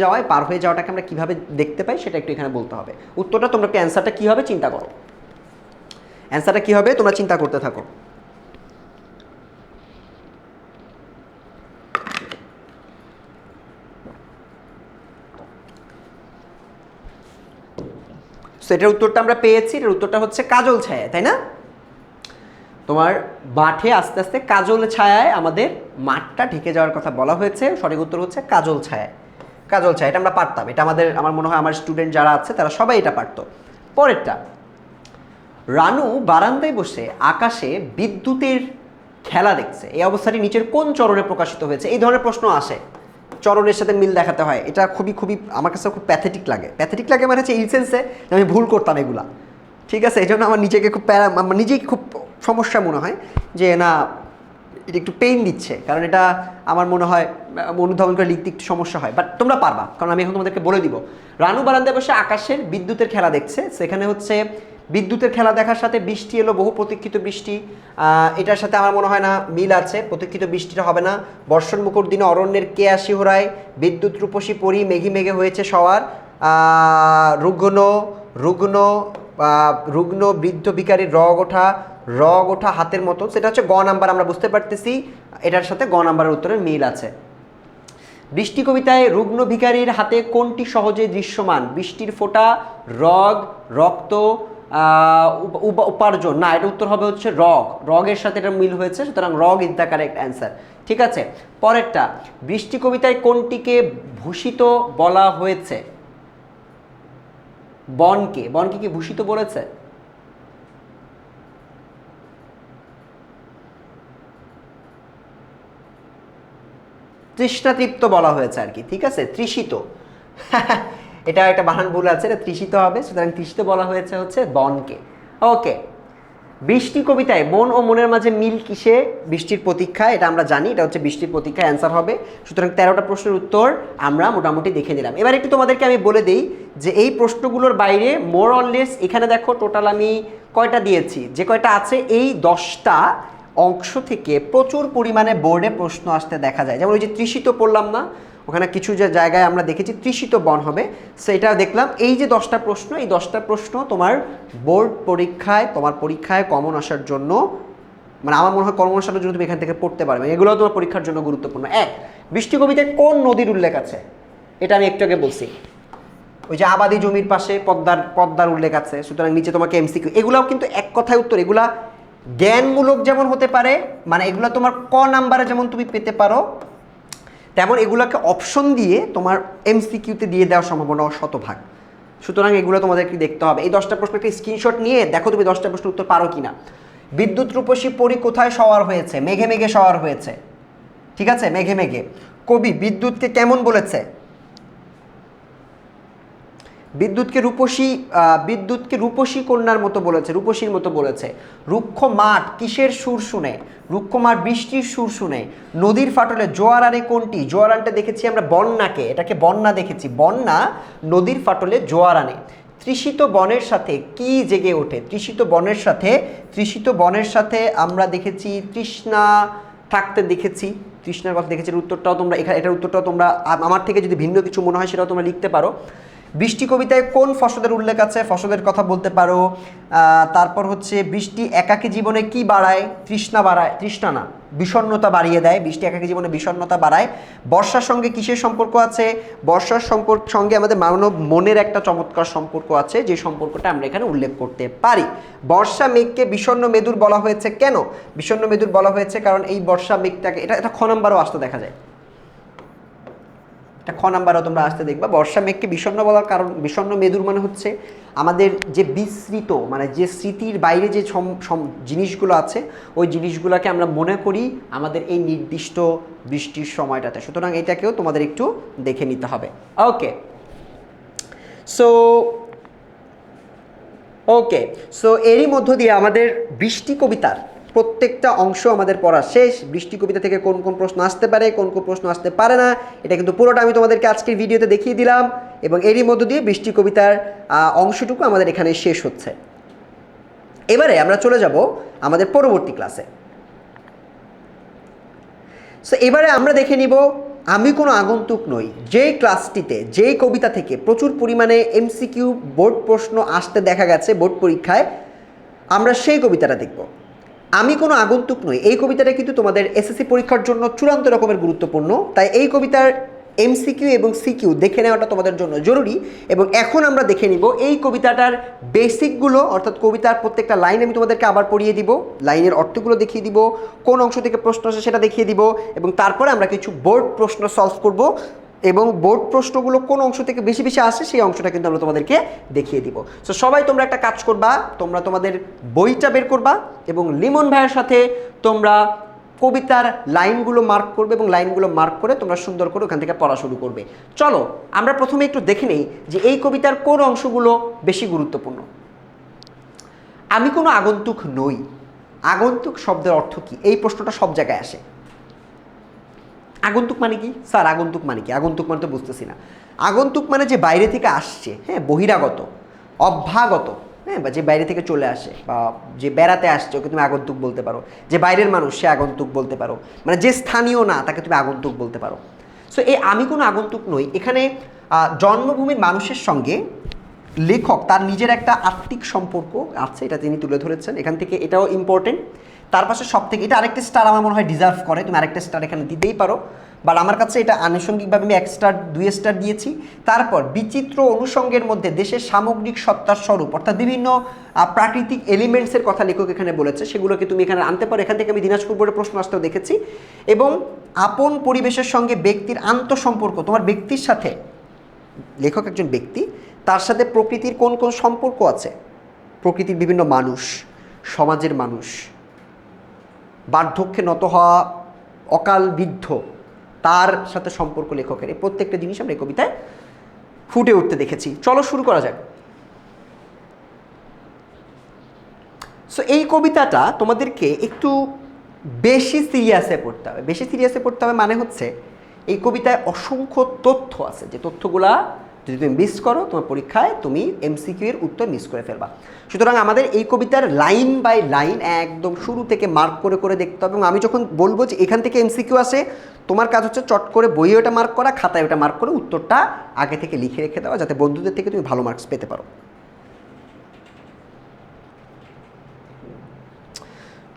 যাওয়াটাকে আমরা কীভাবে দেখতে পাই সেটা একটু এখানে বলতে হবে। উত্তরটা তোমরা একটু, অ্যান্সারটা কী হবে চিন্তা করো, অ্যান্সারটা কী হবে তোমরা চিন্তা করতে থাকো। সো এটার উত্তরটা আমরা পেয়েছি, এটার উত্তরটা হচ্ছে কাজল ছায়া, তাই না? তোমার মাঠে আস্তে আস্তে কাজল ছায়ায় আমাদের মাঠটা ঢেকে যাওয়ার কথা বলা হয়েছে। সঠিক উত্তর হচ্ছে কাজল ছায়া। কাজল ছায়া, এটা আমরা পারতাম, এটা আমার মনে হয় আমার স্টুডেন্ট যারা আছে তারা সবাই এটা পারতো। পরেরটা, রানু বারান্দায় বসে আকাশে বিদ্যুতের খেলা দেখছে, এই অবস্থাটি নিচের কোন চরণে প্রকাশিত হয়েছে? এই ধরনের প্রশ্ন আসে, চরণের সাথে মিল দেখাতে হয়। এটা খুবই আমার কাছে খুব প্যাথেটিক লাগে মানে হচ্ছে এই সেন্সে আমি ভুল করতাম এগুলা। ঠিক আছে, এই জন্য আমার নিজেকে নিজেই খুব সমস্যা মনে হয় যে না, এটা একটু পেইন দিচ্ছে, কারণ এটা আমার মনে হয় অনুধাবন করে লিখতে একটু সমস্যা হয়। বাট তোমরা পারবা, কারণ আমি এখন তোমাদেরকে বলে দিব। রানু বারান্দায় বসে আকাশের বিদ্যুতের খেলা দেখছে, সেখানে হচ্ছে বিদ্যুতের খেলা দেখার সাথে বৃষ্টি এলো, বহু প্রতীক্ষিত বৃষ্টি, এটার সাথে আমার মনে হয় না মিল আছে। প্রতীক্ষিত বৃষ্টিটা হবে না। বর্ষণ মুখর দিনে অরণ্যের কে আসি হোরায়, বিদ্যুৎ রূপসী পরি, মেঘে মেঘে হয়েছে সওয়ার, রুগ্ন বৃদ্ধ ভিখারির রগ ওঠা হাতের মতো। সেটা হচ্ছে গ নাম্বার, আমরা বুঝতে পারতেছি এটার সাথে গ নাম্বারের উত্তরের মিল আছে। বৃষ্টি কবিতায় রুগ্ন ভিখারির হাতে কোনটি সহজে দৃশ্যমান? বৃষ্টির ফোঁটা, রক্ত, উপার্জন। না, এটা উত্তর হবে হচ্ছে রগের সাথে এটা মিল হয়েছে, সুতরাং রগ ইজ দ্য কারেক্ট অ্যান্সার। ঠিক আছে, পরেরটা, বৃষ্টি কবিতায় কোনটিকে ভূষিত বলা হয়েছে? বনকে কি ভূষিত বলেছে? তৃষ্ণাতৃপ্ত বলা হয়েছে আর কি। ঠিক আছে, তৃষিত এটা একটা বানান ভুল আছে, এটা তৃষিত হবে, সুতরাং তৃষিত বলা হয়েছে হচ্ছে বনকে। ওকে, বৃষ্টি কবিতায় মন ও মনের মাঝে মিল কিসে? বৃষ্টির প্রতীক্ষা, এটা আমরা জানি, এটা হচ্ছে বৃষ্টির প্রতীক্ষা অ্যান্সার হবে। সুতরাং 13টা প্রশ্নের উত্তর আমরা মোটামুটি দেখে নিলাম। এবার একটু তোমাদেরকে আমি বলে দিই যে এই প্রশ্নগুলোর বাইরে মোর অর লেস এখানে দেখো টোটাল আমি কয়টা দিয়েছি, যে কয়টা আছে এই 10টা অংশ থেকে প্রচুর পরিমাণে বোর্ডে প্রশ্ন আসতে দেখা যায়। যেমন ওই যে তৃষিত পড়লাম না, ওখানে কিছু যে জায়গায় আমরা দেখেছি তৃষিত বন হবে, সেটা দেখলাম। এই যে 10টা প্রশ্ন, এই 10টা প্রশ্ন তোমার বোর্ড পরীক্ষায় কমন আসার জন্য, মানে আমার মনে হয় কমন আসার জন্য তুমি এখান থেকে পড়তে পারবে, এগুলো তোমার পরীক্ষার জন্য গুরুত্বপূর্ণ। বৃষ্টি কবিতায় কোন নদীর উল্লেখ আছে? এটা আমি একটু আগে বলছি, ওই যে আবাদি জমির পাশে পদ্মার উল্লেখ আছে। সুতরাং নিচে তোমাকে এমসিকিউ, এগুলাও কিন্তু এক কথায় উত্তর, এগুলা জ্ঞানমূলক যেমন হতে পারে, মানে এগুলো তোমার ক নাম্বারে যেমন তুমি পেতে পারো, তেমন এগুলোকে অপশন দিয়ে তোমার এমসিকিউতে দিয়ে দেওয়ার সম্ভাবনা শতভাগ। সুতরাং এগুলো তোমাদেরকে দেখতে হবে। এই 10টা প্রশ্ন একটা স্ক্রিনশট নিয়ে দেখো তুমি 10টা প্রশ্নের উত্তর পারো কিনা। বিদ্যুৎ রূপসী পরি কোথায় সওয়ার হয়েছে? মেঘে মেঘে সওয়ার হয়েছে। ঠিক আছে, মেঘে মেঘে। কবি বিদ্যুৎকে কেমন বলেছে? বিদ্যুৎকে রূপসী কন্যার মতো বলেছে, রূপসীর মতো বলেছে। রুক্ষ মাঠ কিসের সুর শুনে? রুক্ষ মাঠ বৃষ্টির সুর শুনে। নদীর ফাটলে জোয়ার আনে কোনটি? জোয়ার আনতে দেখেছি আমরা বন্যাকে, এটাকে বন্যা দেখেছি। বন্যা নদীর ফাটলে জোয়ার আনে। তৃষিত বনের সাথে কি জেগে ওঠে? তৃষিত বনের সাথে আমরা দেখেছি তৃষ্ণা থাকতে দেখেছি, তৃষ্ণার কথা দেখেছি। উত্তরটাও তোমরা এটার উত্তরটাও তোমরা আমার থেকে যদি ভিন্ন কিছু মনে হয় সেটাও তোমরা লিখতে পারো। বৃষ্টি কবিতায় কোন ফসলের উল্লেখ আছে? ফসলের কথা বলতে পারো। তারপর হচ্ছে বৃষ্টি একাকী জীবনে কি বাড়ায়? তৃষ্ণা বাড়ায়, তৃষ্ণা না, বিষণ্ণতা বাড়িয়ে দেয়। বৃষ্টি একাকী জীবনে বিষণ্ণতা বাড়ায়। বর্ষার সঙ্গে কিসের সম্পর্ক আছে? বর্ষার সঙ্গে আমাদের মানব মনের একটা চমৎকার সম্পর্ক আছে, যে সম্পর্কটা আমরা এখানে উল্লেখ করতে পারি। বর্ষা মেঘকে বিষণ্ণ মেদুর বলা হয়েছে কেন? বিষণ্ণ মেদুর বলা হয়েছে কারণ এই বর্ষা মেঘটাকে, এটা খ নাম্বারও আসতে দেখা যায়, খ নাম্বারও তোমরা আসতে দেখবা। বর্ষা মেঘকে বিষণ্ণ বলার কারণ, বিষণ্ণ মেদুর মানে হচ্ছে আমাদের যে বিস্মৃত, মানে যে স্মৃতির বাইরে যে জিনিসগুলো আছে ওই জিনিসগুলোকে আমরা মনে করি আমাদের এই নির্দিষ্ট বৃষ্টির সময়টাতে। সুতরাং এটাকেও তোমাদের একটু দেখে নিতে হবে। ওকে, এরই মধ্য দিয়ে আমাদের বৃষ্টি কবিতার প্রত্যেকটা অংশ আমাদের পড়া শেষ। বৃষ্টি কবিতা থেকে কোন কোন প্রশ্ন আসতে পারে, কোন কোন প্রশ্ন আসতে পারে না, এটা কিন্তু পুরোটা আমি তোমাদেরকে আজকের ভিডিওতে দেখিয়ে দিলাম, এবং এরই মধ্য দিয়ে বৃষ্টি কবিতার অংশটুকু আমাদের এখানে শেষ হচ্ছে। এবারে আমরা চলে যাব আমাদের পরবর্তী ক্লাসে। এবারে আমরা দেখে নিব আমি কোনো আগন্তুক নই, যেই ক্লাসটিতে যেই কবিতা থেকে প্রচুর পরিমাণে এমসিকিউ বোর্ড প্রশ্ন আসতে দেখা গেছে বোর্ড পরীক্ষায়, আমরা সেই কবিতাটা দেখব। আমি কোনো আগন্তুক নই, এই কবিতাটা কিন্তু তোমাদের এসএসসি পরীক্ষার জন্য চূড়ান্ত রকমের গুরুত্বপূর্ণ, তাই এই কবিতার এমসিকিউ এবং সিকিউ দেখে নেওয়াটা তোমাদের জন্য জরুরি। এবং এখন আমরা দেখে নিব এই কবিতাটার বেসিকগুলো, অর্থাৎ কবিতার প্রত্যেকটা লাইন আমি তোমাদেরকে আবার পড়িয়ে দিব, লাইনের অর্থগুলো দেখিয়ে দিব, কোন অংশ থেকে প্রশ্ন আসে সেটা দেখিয়ে দিব, এবং তারপরে আমরা কিছু বোর্ড প্রশ্ন সলভ করব, এবং বোর্ড প্রশ্নগুলো কোন অংশ থেকে বেশি বেশি আসে সেই অংশটা কিন্তু আমরা তোমাদেরকে দেখিয়ে দিব। সো সবাই তোমরা একটা কাজ করবা, তোমরা তোমাদের বইটা বের করবা এবং লিমন ভাইয়ের সাথে তোমরা কবিতার লাইনগুলো মার্ক করবে, এবং লাইনগুলো মার্ক করে তোমরা সুন্দর করে ওখান থেকে পড়া শুরু করবে। চলো আমরা প্রথমে একটু দেখে নেই যে এই কবিতার কোন অংশগুলো বেশি গুরুত্বপূর্ণ। আমি কোনো আগন্তুক নই, আগন্তুক শব্দের অর্থ কি? এই প্রশ্নটা সব জায়গায় আসে। আগন্তুক মানে কি স্যার? আগন্তুক মানে কি? আগন্তুক মানে তো বুঝতেছি না। আগন্তুক মানে যে বাইরে থেকে আসছে, হ্যাঁ, বহিরাগত, অভ্যাগত, হ্যাঁ, বা যে বাইরে থেকে চলে আসে, বা যে বেড়াতে আসছে ওকে তুমি আগন্তুক বলতে পারো। যে বাইরের মানুষ সে আগন্তুক বলতে পারো, মানে যে স্থানীয় না তাকে তুমি আগন্তুক বলতে পারো। সো এই আমি কোনো আগন্তুক নই, এখানে জন্মভূমির মানুষের সঙ্গে লেখক তার নিজের একটা আত্মিক সম্পর্ক আছে, এটা তিনি তুলে ধরেছেন। এখান থেকে এটাও ইম্পর্টেন্ট। তার পাশে সব থেকে এটা আরেকটা স্টার আমার মনে হয় ডিজার্ভ করে, তুমি আরেকটা স্টার এখানে দিতেই পারো, বাট আমার কাছে এটা আনুষঙ্গিকভাবে আমি 1 স্টার 2 স্টার দিয়েছি। তারপর বিচিত্র অনুষঙ্গের মধ্যে দেশের সামগ্রিক সত্তার স্বরূপ, অর্থাৎ বিভিন্ন প্রাকৃতিক এলিমেন্টসের কথা লেখক এখানে বলেছে, সেগুলোকে তুমি এখানে আনতে পারো। এখান থেকে আমি দিনাজপুর বোর্ডের প্রশ্ন আসতেও দেখেছি। এবং আপন পরিবেশের সঙ্গে ব্যক্তির আন্তঃসম্পর্ক, তোমার ব্যক্তির সাথে, লেখক একজন ব্যক্তি, তার সাথে প্রকৃতির কোন কোন সম্পর্ক আছে, প্রকৃতির বিভিন্ন মানুষ, সমাজের মানুষ, বার্ধক্যে নত হওয়া অকাল বৃদ্ধ, তার সাথে সম্পর্ক লেখকের, এই প্রত্যেকটা জিনিস আমরা এই কবিতায় ফুটে উঠতে দেখেছি। চলো শুরু করা যাক। সো এই কবিতাটা তোমাদেরকে একটু বেশি সিরিয়াসে পড়তে হবে। বেশি সিরিয়াসে পড়তে হবে মানে হচ্ছে এই কবিতায় অসংখ্য তথ্য আছে, যে তথ্যগুলা যদি তুমি মিস করো তোমার পরীক্ষায় তুমি এমসিকিউ এর উত্তর মিস করে ফেলবা। সুতরাং আমাদের এই কবিতার লাইন বাই লাইন একদম শুরু থেকে মার্ক করে করে দেখতে হবে। এবং আমি যখন বলবো যে এখান থেকে এমসিকিউ আসে, তোমার কাজ হচ্ছে চট করে বইয়ে ওটা মার্ক করা, খাতায় ওটা মার্ক করে উত্তরটা আগে থেকে লিখে রেখে দেওয়া, যাতে বন্ধুদের থেকে তুমি ভালো মার্কস পেতে পারো।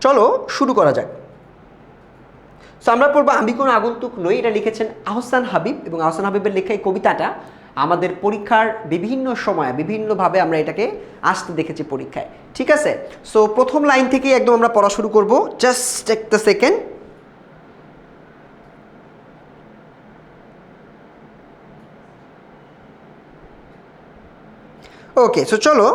চলো শুরু করা যাক। সো আমরা পড়বো আমি কোনো আগন্তুক নই, এটা লিখেছেন আহসান হাবিব, এবং আহসান হাবিবের লেখা এই কবিতাটা আমাদের পরীক্ষার বিভিন্ন সময় বিভিন্নভাবে আমরা এটাকে আসতে দেখেছি পরীক্ষায়। ঠিক আছে, সো প্রথম লাইন থেকেই একদম আমরা পড়া শুরু করব। Just take the second. Okay, so চলো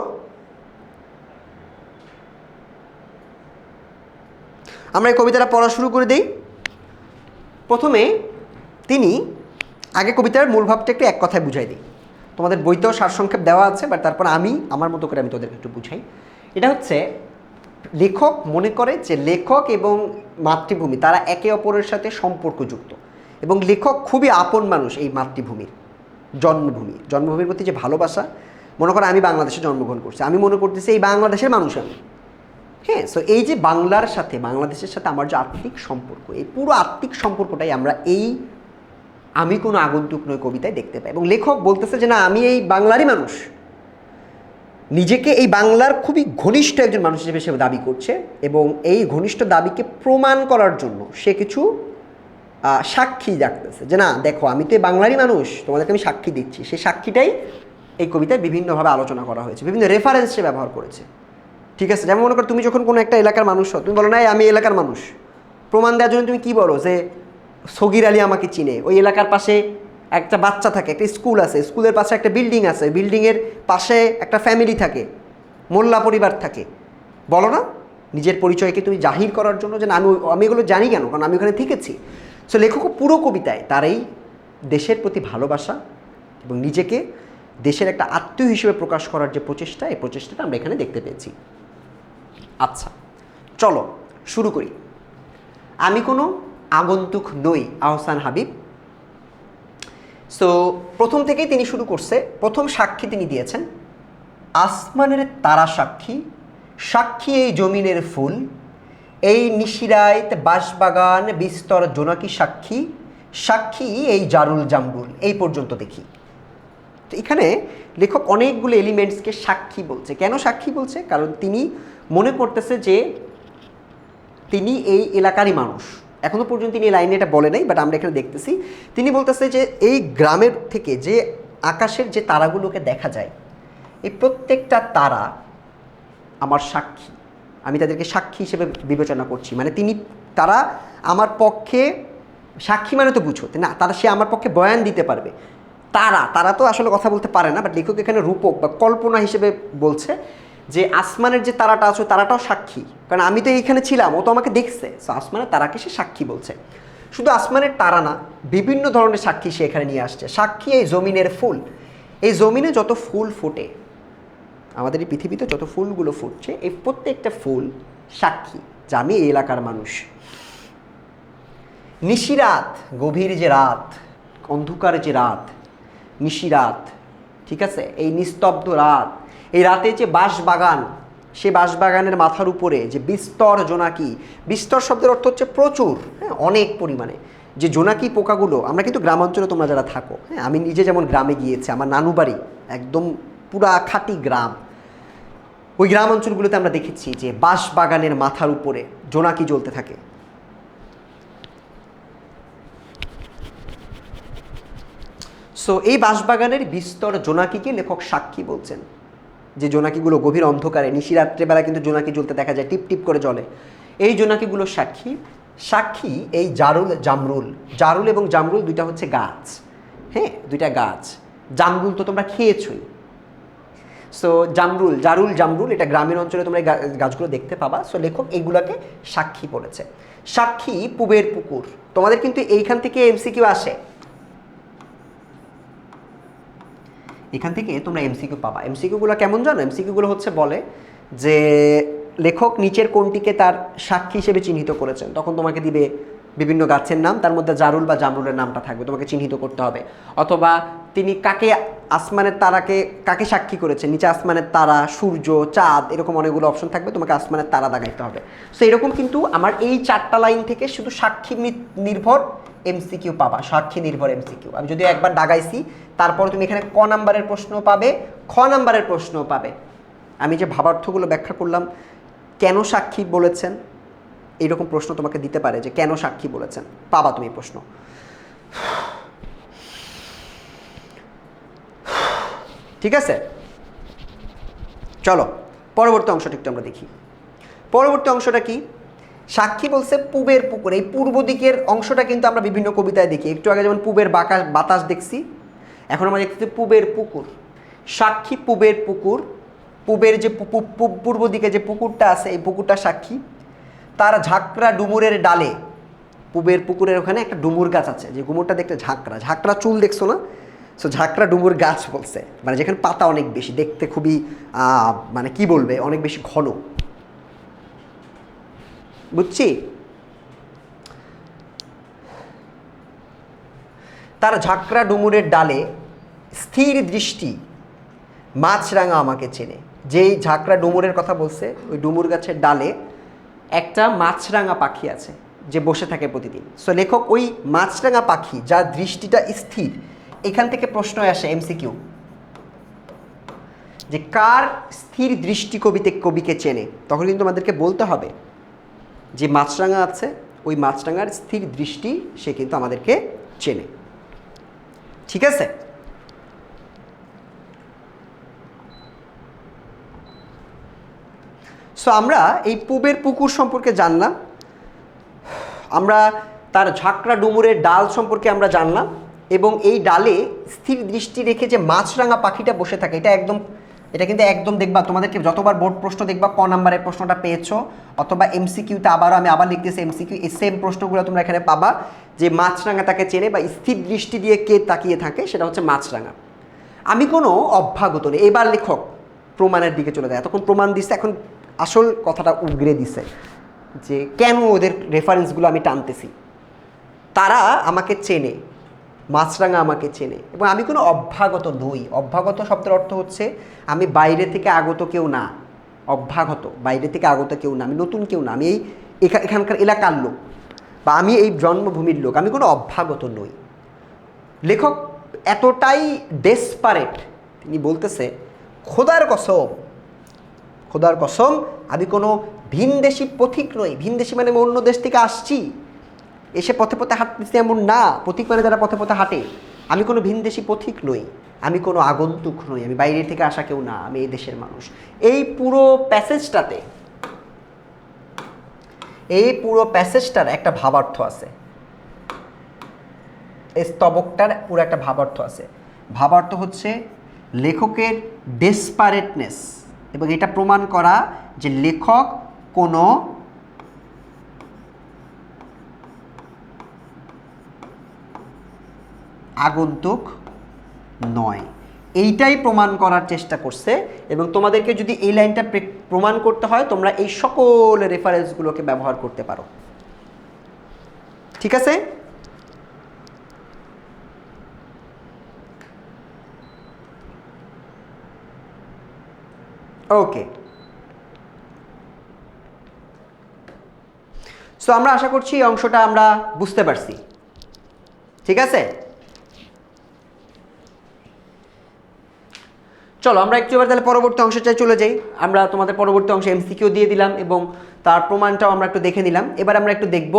আমরা এই কবিতাটা পড়া শুরু করে দিই। প্রথমে তিনি আগে কবিতার মূল ভাবটা একটু এক কথায় বুঝাই দিই। তোমাদের বইতেও সারসংক্ষেপ দেওয়া আছে, বাট তারপর আমি আমার মতো করে আমি তোদেরকে একটু বুঝাই। এটা হচ্ছে লেখক মনে করে যে লেখক এবং মাতৃভূমি তারা একে অপরের সাথে সম্পর্কযুক্ত, এবং লেখক খুবই আপন মানুষ এই মাতৃভূমির, জন্মভূমির প্রতি যে ভালোবাসা। মনে করো আমি বাংলাদেশে জন্মগ্রহণ করছি, আমি মনে করতেছি এই বাংলাদেশের মানুষ আমি। হ্যাঁ, সো এই যে বাংলার সাথে বাংলাদেশের সাথে আমার যে আত্মিক সম্পর্ক, এই পুরো আত্মিক সম্পর্কটাই আমরা এই আমি কোনো আগন্তুক নই কবিতায় দেখতে পাই। এবং লেখক বলতেছে যে না, আমি এই বাংলারই মানুষ, নিজেকে এই বাংলার খুবই ঘনিষ্ঠ একজন মানুষ হিসেবে সে দাবি করছে, এবং এই ঘনিষ্ঠ দাবিকে প্রমাণ করার জন্য সে কিছু সাক্ষী রাখতেছে যে না দেখো আমি তো এই বাংলারই মানুষ, তোমাদেরকে আমি সাক্ষী দিচ্ছি। সেই সাক্ষীটাই এই কবিতায় বিভিন্নভাবে আলোচনা করা হয়েছে, বিভিন্ন রেফারেন্স সে ব্যবহার করেছে। ঠিক আছে, যেমন মনে করো তুমি যখন কোনো একটা এলাকার মানুষ হও, তুমি বলো না আমি এলাকার মানুষ, প্রমাণ দেওয়ার জন্য তুমি কী বলো যে সগির আলী আমাকে চিনে, ওই এলাকার পাশে একটা বাচ্চা থাকে, একটা স্কুল আছে, স্কুলের পাশে একটা বিল্ডিং আছে, বিল্ডিংয়ের পাশে একটা ফ্যামিলি থাকে, মোল্লা পরিবার থাকে, বলো না? নিজের পরিচয়কে তুমি জাহির করার জন্য যে আমি এগুলো জানি কেন, কারণ আমি ওখানে থেকেছি। সো লেখক পুরো কবিতায় তার এই দেশের প্রতি ভালোবাসা এবং নিজেকে দেশের একটা আত্মীয় হিসেবে প্রকাশ করার যে প্রচেষ্টা, এই প্রচেষ্টাটা আমরা এখানে দেখতে পেয়েছি। আচ্ছা চলো শুরু করি। আমি কোনো আগন্তুক নই, আহসান হাবিব। সো প্রথম থেকেই তিনি শুরু করছে, প্রথম সাক্ষী তিনি দিয়েছেন আসমানের তারা সাক্ষী, সাক্ষী এই জমিনের ফুল, এই নিশিরাইত বাঁশবাগান বিস্তর জোনাকি সাক্ষী, সাক্ষী এই জারুল জামরুল। এই পর্যন্ত দেখি। তো এখানে লেখক অনেকগুলো এলিমেন্টসকে সাক্ষী বলছে। কেন সাক্ষী বলছে? কারণ তিনি মনে করতেছে যে তিনি এই এলাকারই মানুষ। এখনও পর্যন্ত তিনি এই লাইনে এটা বলে নাই, বাট আমরা এখানে দেখতেছি তিনি বলতেছে যে এই গ্রামের থেকে যে আকাশের যে তারাগুলোকে দেখা যায়, এই প্রত্যেকটা তারা আমার সাক্ষী, আমি তাদেরকে সাক্ষী হিসেবে বিবেচনা করছি। মানে তারা আমার পক্ষে সাক্ষী, মানে তো বুঝো না, সে আমার পক্ষে বয়ান দিতে পারবে। তারা তো আসলে কথা বলতে পারে না, বাট লেখক এখানে রূপক বা কল্পনা হিসেবে বলছে যে আসমানের যে তারাটা আছে তারাটাও সাক্ষী, কারণ আমি তো এইখানে ছিলাম, ও তো আমাকে দেখছে। সো আসমানের তারাকে সে সাক্ষী বলছে। শুধু আসমানের তারা না, বিভিন্ন ধরনের সাক্ষী সে এখানে নিয়ে আসছে। সাক্ষী এই জমিনের ফুল, এই জমিনে যত ফুল ফোটে, আমাদের এই পৃথিবীতে যত ফুলগুলো ফুটছে, এই প্রত্যেকটা ফুল সাক্ষী যে আমি এই এলাকার মানুষ। নিশিরাত, গভীর যে রাত, অন্ধকার যে রাত, নিশিরাত, ঠিক আছে, এই নিস্তব্ধ রাত, এই রাতে যে বাঁশবাগান, সে বাঁশবাগানের মাথার উপরে যে বিস্তর জোনাকি, বিস্তর শব্দের অর্থ হচ্ছে প্রচুর, হ্যাঁ, অনেক পরিমাণে যে জোনাকি পোকাগুলো। আমরা কিন্তু গ্রামাঞ্চলে তোমরা যারা থাকো, হ্যাঁ, আমি নিজে যেমন গ্রামে গিয়েছি, আমার নানু বাড়ি একদম পুরা খাঁটি গ্রাম, ওই গ্রাম অঞ্চলগুলোতে আমরা দেখেছি যে বাঁশবাগানের মাথার উপরে জোনাকি জ্বলতে থাকে। সো এই বাঁশবাগানের বিস্তর জোনাকিকে লেখক সাক্ষী বলছেন, যে জোনাকিগুলো গভীর অন্ধকারে, নিশিরাত্রেবেলা কিন্তু জোনাকি জ্বলতে দেখা যায়, টিপ টিপ করে জ্বলে। এই জোনাকিগুলো সাক্ষী এই জারুল এবং জামরুল দুইটা হচ্ছে গাছ, হ্যাঁ, দুইটা গাছ। জামরুল তো তোমরা খেয়েছই। সো জামরুল, এটা গ্রামীণ অঞ্চলে তোমরা এই গাছগুলো দেখতে পাবা। সো লেখক এইগুলাকে সাক্ষী বলেছে। সাক্ষী পুবের পুকুর, তোমাদের কিন্তু এইখান থেকে এমসিকিউ আসে, এখান থেকে তোমরা এমসিকিউ পাবা। এমসিকিউগুলো কেমন জানো? এমসিকিউগুলো হচ্ছে বলে যে লেখক নিচের কোনটিকে তার সাক্ষী হিসেবে চিহ্নিত করেছেন, তখন তোমাকে দিবে বিভিন্ন গাছের নাম, তার মধ্যে জারুল বা জামরুলের নামটা থাকবে, তোমাকে চিহ্নিত করতে হবে। অথবা তিনি কাকে সাক্ষী করেছেন, নিচে আসমানের তারা, সূর্য, চাঁদ, এরকম অনেকগুলো অপশন থাকবে, তোমাকে আসমানের তারা দাগাইতে হবে। সো এরকম কিন্তু আমার এই 4টা লাইন থেকে শুধু সাক্ষী নির্ভর এমসিকিউ পাবা, সাক্ষী নির্ভর এমসিকিউ। আমি যদি একবার দাগাইছি, তারপর তুমি এখানে ক নাম্বারের প্রশ্ন পাবে, খ নাম্বারের প্রশ্নও পাবে। আমি যে ভাবার্থগুলো ব্যাখ্যা করলাম, কেন সাক্ষী বলেছেন, এইরকম প্রশ্ন তোমাকে দিতে পারে যে কেন সাক্ষী বলেছেন, পাবা তুমি প্রশ্ন। ঠিক আছে, চলো পরবর্তী অংশটা একটু আমরা দেখি। পরবর্তী অংশটা কি? সাক্ষী বলছে পুবের পুকুর। এই পূর্ব দিকের অংশটা কিন্তু আমরা বিভিন্ন কবিতায় দেখি। একটু আগে যেমন পুবের বাতাস দেখছি, এখন আমরা দেখতেছি পুবের পুকুর। সাক্ষী পুবের পুকুর, পুবের যে পূর্ব দিকে যে পুকুরটা আছে, এই পুকুরটা সাক্ষী। তার ঝাঁকড়া ডুমুরের ডালে, পুবের পুকুরের ওখানে একটা ডুমুর গাছ আছে, যে ডুমুরটা দেখতে ঝাঁকড়া চুল দেখছো না, সো ঝাঁকড়া ডুমুর গাছ বলছে, মানে যেখানে পাতা অনেক বেশি, দেখতে খুবই মানে কি বলবে, অনেক বেশি ঘন, বুঝছি। তার ঝাঁকড়া ডুমুরের ডালে স্থির দৃষ্টি মাছরাঙা আমাকে চেনে। যেই ঝাঁকড়া ডুমুরের কথা বলছে, ওই ডুমুর গাছের ডালে একটা মাছরাঙা পাখি আছে যে বসে থাকে প্রতিদিন। সো লেখক ওই মাছরাঙা পাখি যার দৃষ্টিটা স্থির, এখান থেকে প্রশ্ন আসে এমসিকিউ, যে কার স্থির দৃষ্টি কবিকে চেনে। তখন কিন্তু আমাদেরকে বলতে হবে যে মাছরাঙা আছে, ওই মাছরাঙার স্থির দৃষ্টি সে কিন্তু আমাদেরকে চেনে। ঠিক আছে, সো আমরা এই পুবের পুকুর সম্পর্কে জানলাম, আমরা তার ঝাঁকড়া ডুমুরের ডাল সম্পর্কে আমরা জানলাম, এবং এই ডালে স্থির দৃষ্টি রেখে যে মাছরাঙা পাখিটা বসে থাকে, এটা কিন্তু একদম দেখবা, তোমাদেরকে যতবার বোর্ড প্রশ্ন দেখবা ক নাম্বারের প্রশ্নটা পেয়েছো, অথবা এমসিকিউতে আমি আবার লিখতেছি এমসিকিউ, এই সেম প্রশ্নগুলো তোমরা এখানে পাবা, যে মাছরাঙা তাকে চেনে বা স্থির দৃষ্টি দিয়ে কে তাকিয়ে থাকে, সেটা হচ্ছে মাছরাঙা। আমি কোনো অভ্যাগত নেই। এবার লেখক প্রমাণের দিকে চলে যায়। এতক্ষণ প্রমাণ দিচ্ছে, এখন আসল কথাটা উগরে দিছে যে কেন ওদের রেফারেন্সগুলো আমি টানতেছি। তারা আমাকে চেনে, মাছরাঙা আমাকে চেনে, এবং আমি কোনো অভ্যাগত নই। অভ্যাগত শব্দের অর্থ হচ্ছে আমি বাইরে থেকে আগত কেউ না। অভ্যাগত, বাইরে থেকে আগত কেউ না, আমি নতুন কেউ না, আমি এখানকার এলাকার লোক, বা আমি এই জন্মভূমির লোক, আমি কোনো অভ্যাগত নই। লেখক এতটাই ডেসপারেট, তিনি বলতেছে খোদার কসম আমি কোনো ভিনদেশি পথিক নই। ভিনদেশি মানে আমি অন্য দেশ থেকে আসছি, এসে পথে পথে হাঁটতেছি এমন না। পথিক মানে যারা পথে পথে হাঁটে। আমি কোনো ভিনদেশি পথিক নই, আমি কোনো আগন্তুক নই, আমি বাইরে থেকে আসা কেউ না, আমি এই দেশের মানুষ। এই পুরো প্যাসেজটার একটা ভাবার্থ আছে, এই স্তবকটার পুরো একটা ভাবার্থ আছে। ভাবার্থ হচ্ছে লেখকের ডেসপারেটনেস, এবং এটা প্রমাণ করা যে লেখক কোনো আগন্তুক নয়, এইটাই প্রমাণ করার চেষ্টা করছে। এবং তোমাদেরকে যদি এই লাইনটা প্রমাণ করতে হয়, তোমরা এই সকল রেফারেন্সগুলোকে ব্যবহার করতে পারো। ঠিক আছে, ওকে। সো আমরা আশা করছি এই অংশটা আমরা বুঝতে পারছি। ঠিক আছে, চলো আমরা একটু এবার তাহলে পরবর্তী অংশটায় চলে যাই। আমরা তোমাদের পরবর্তী অংশে এমসিকিউ দিয়ে দিলাম এবং তার প্রমাণটাও আমরা একটু দেখে নিলাম। এবার আমরা একটু দেখব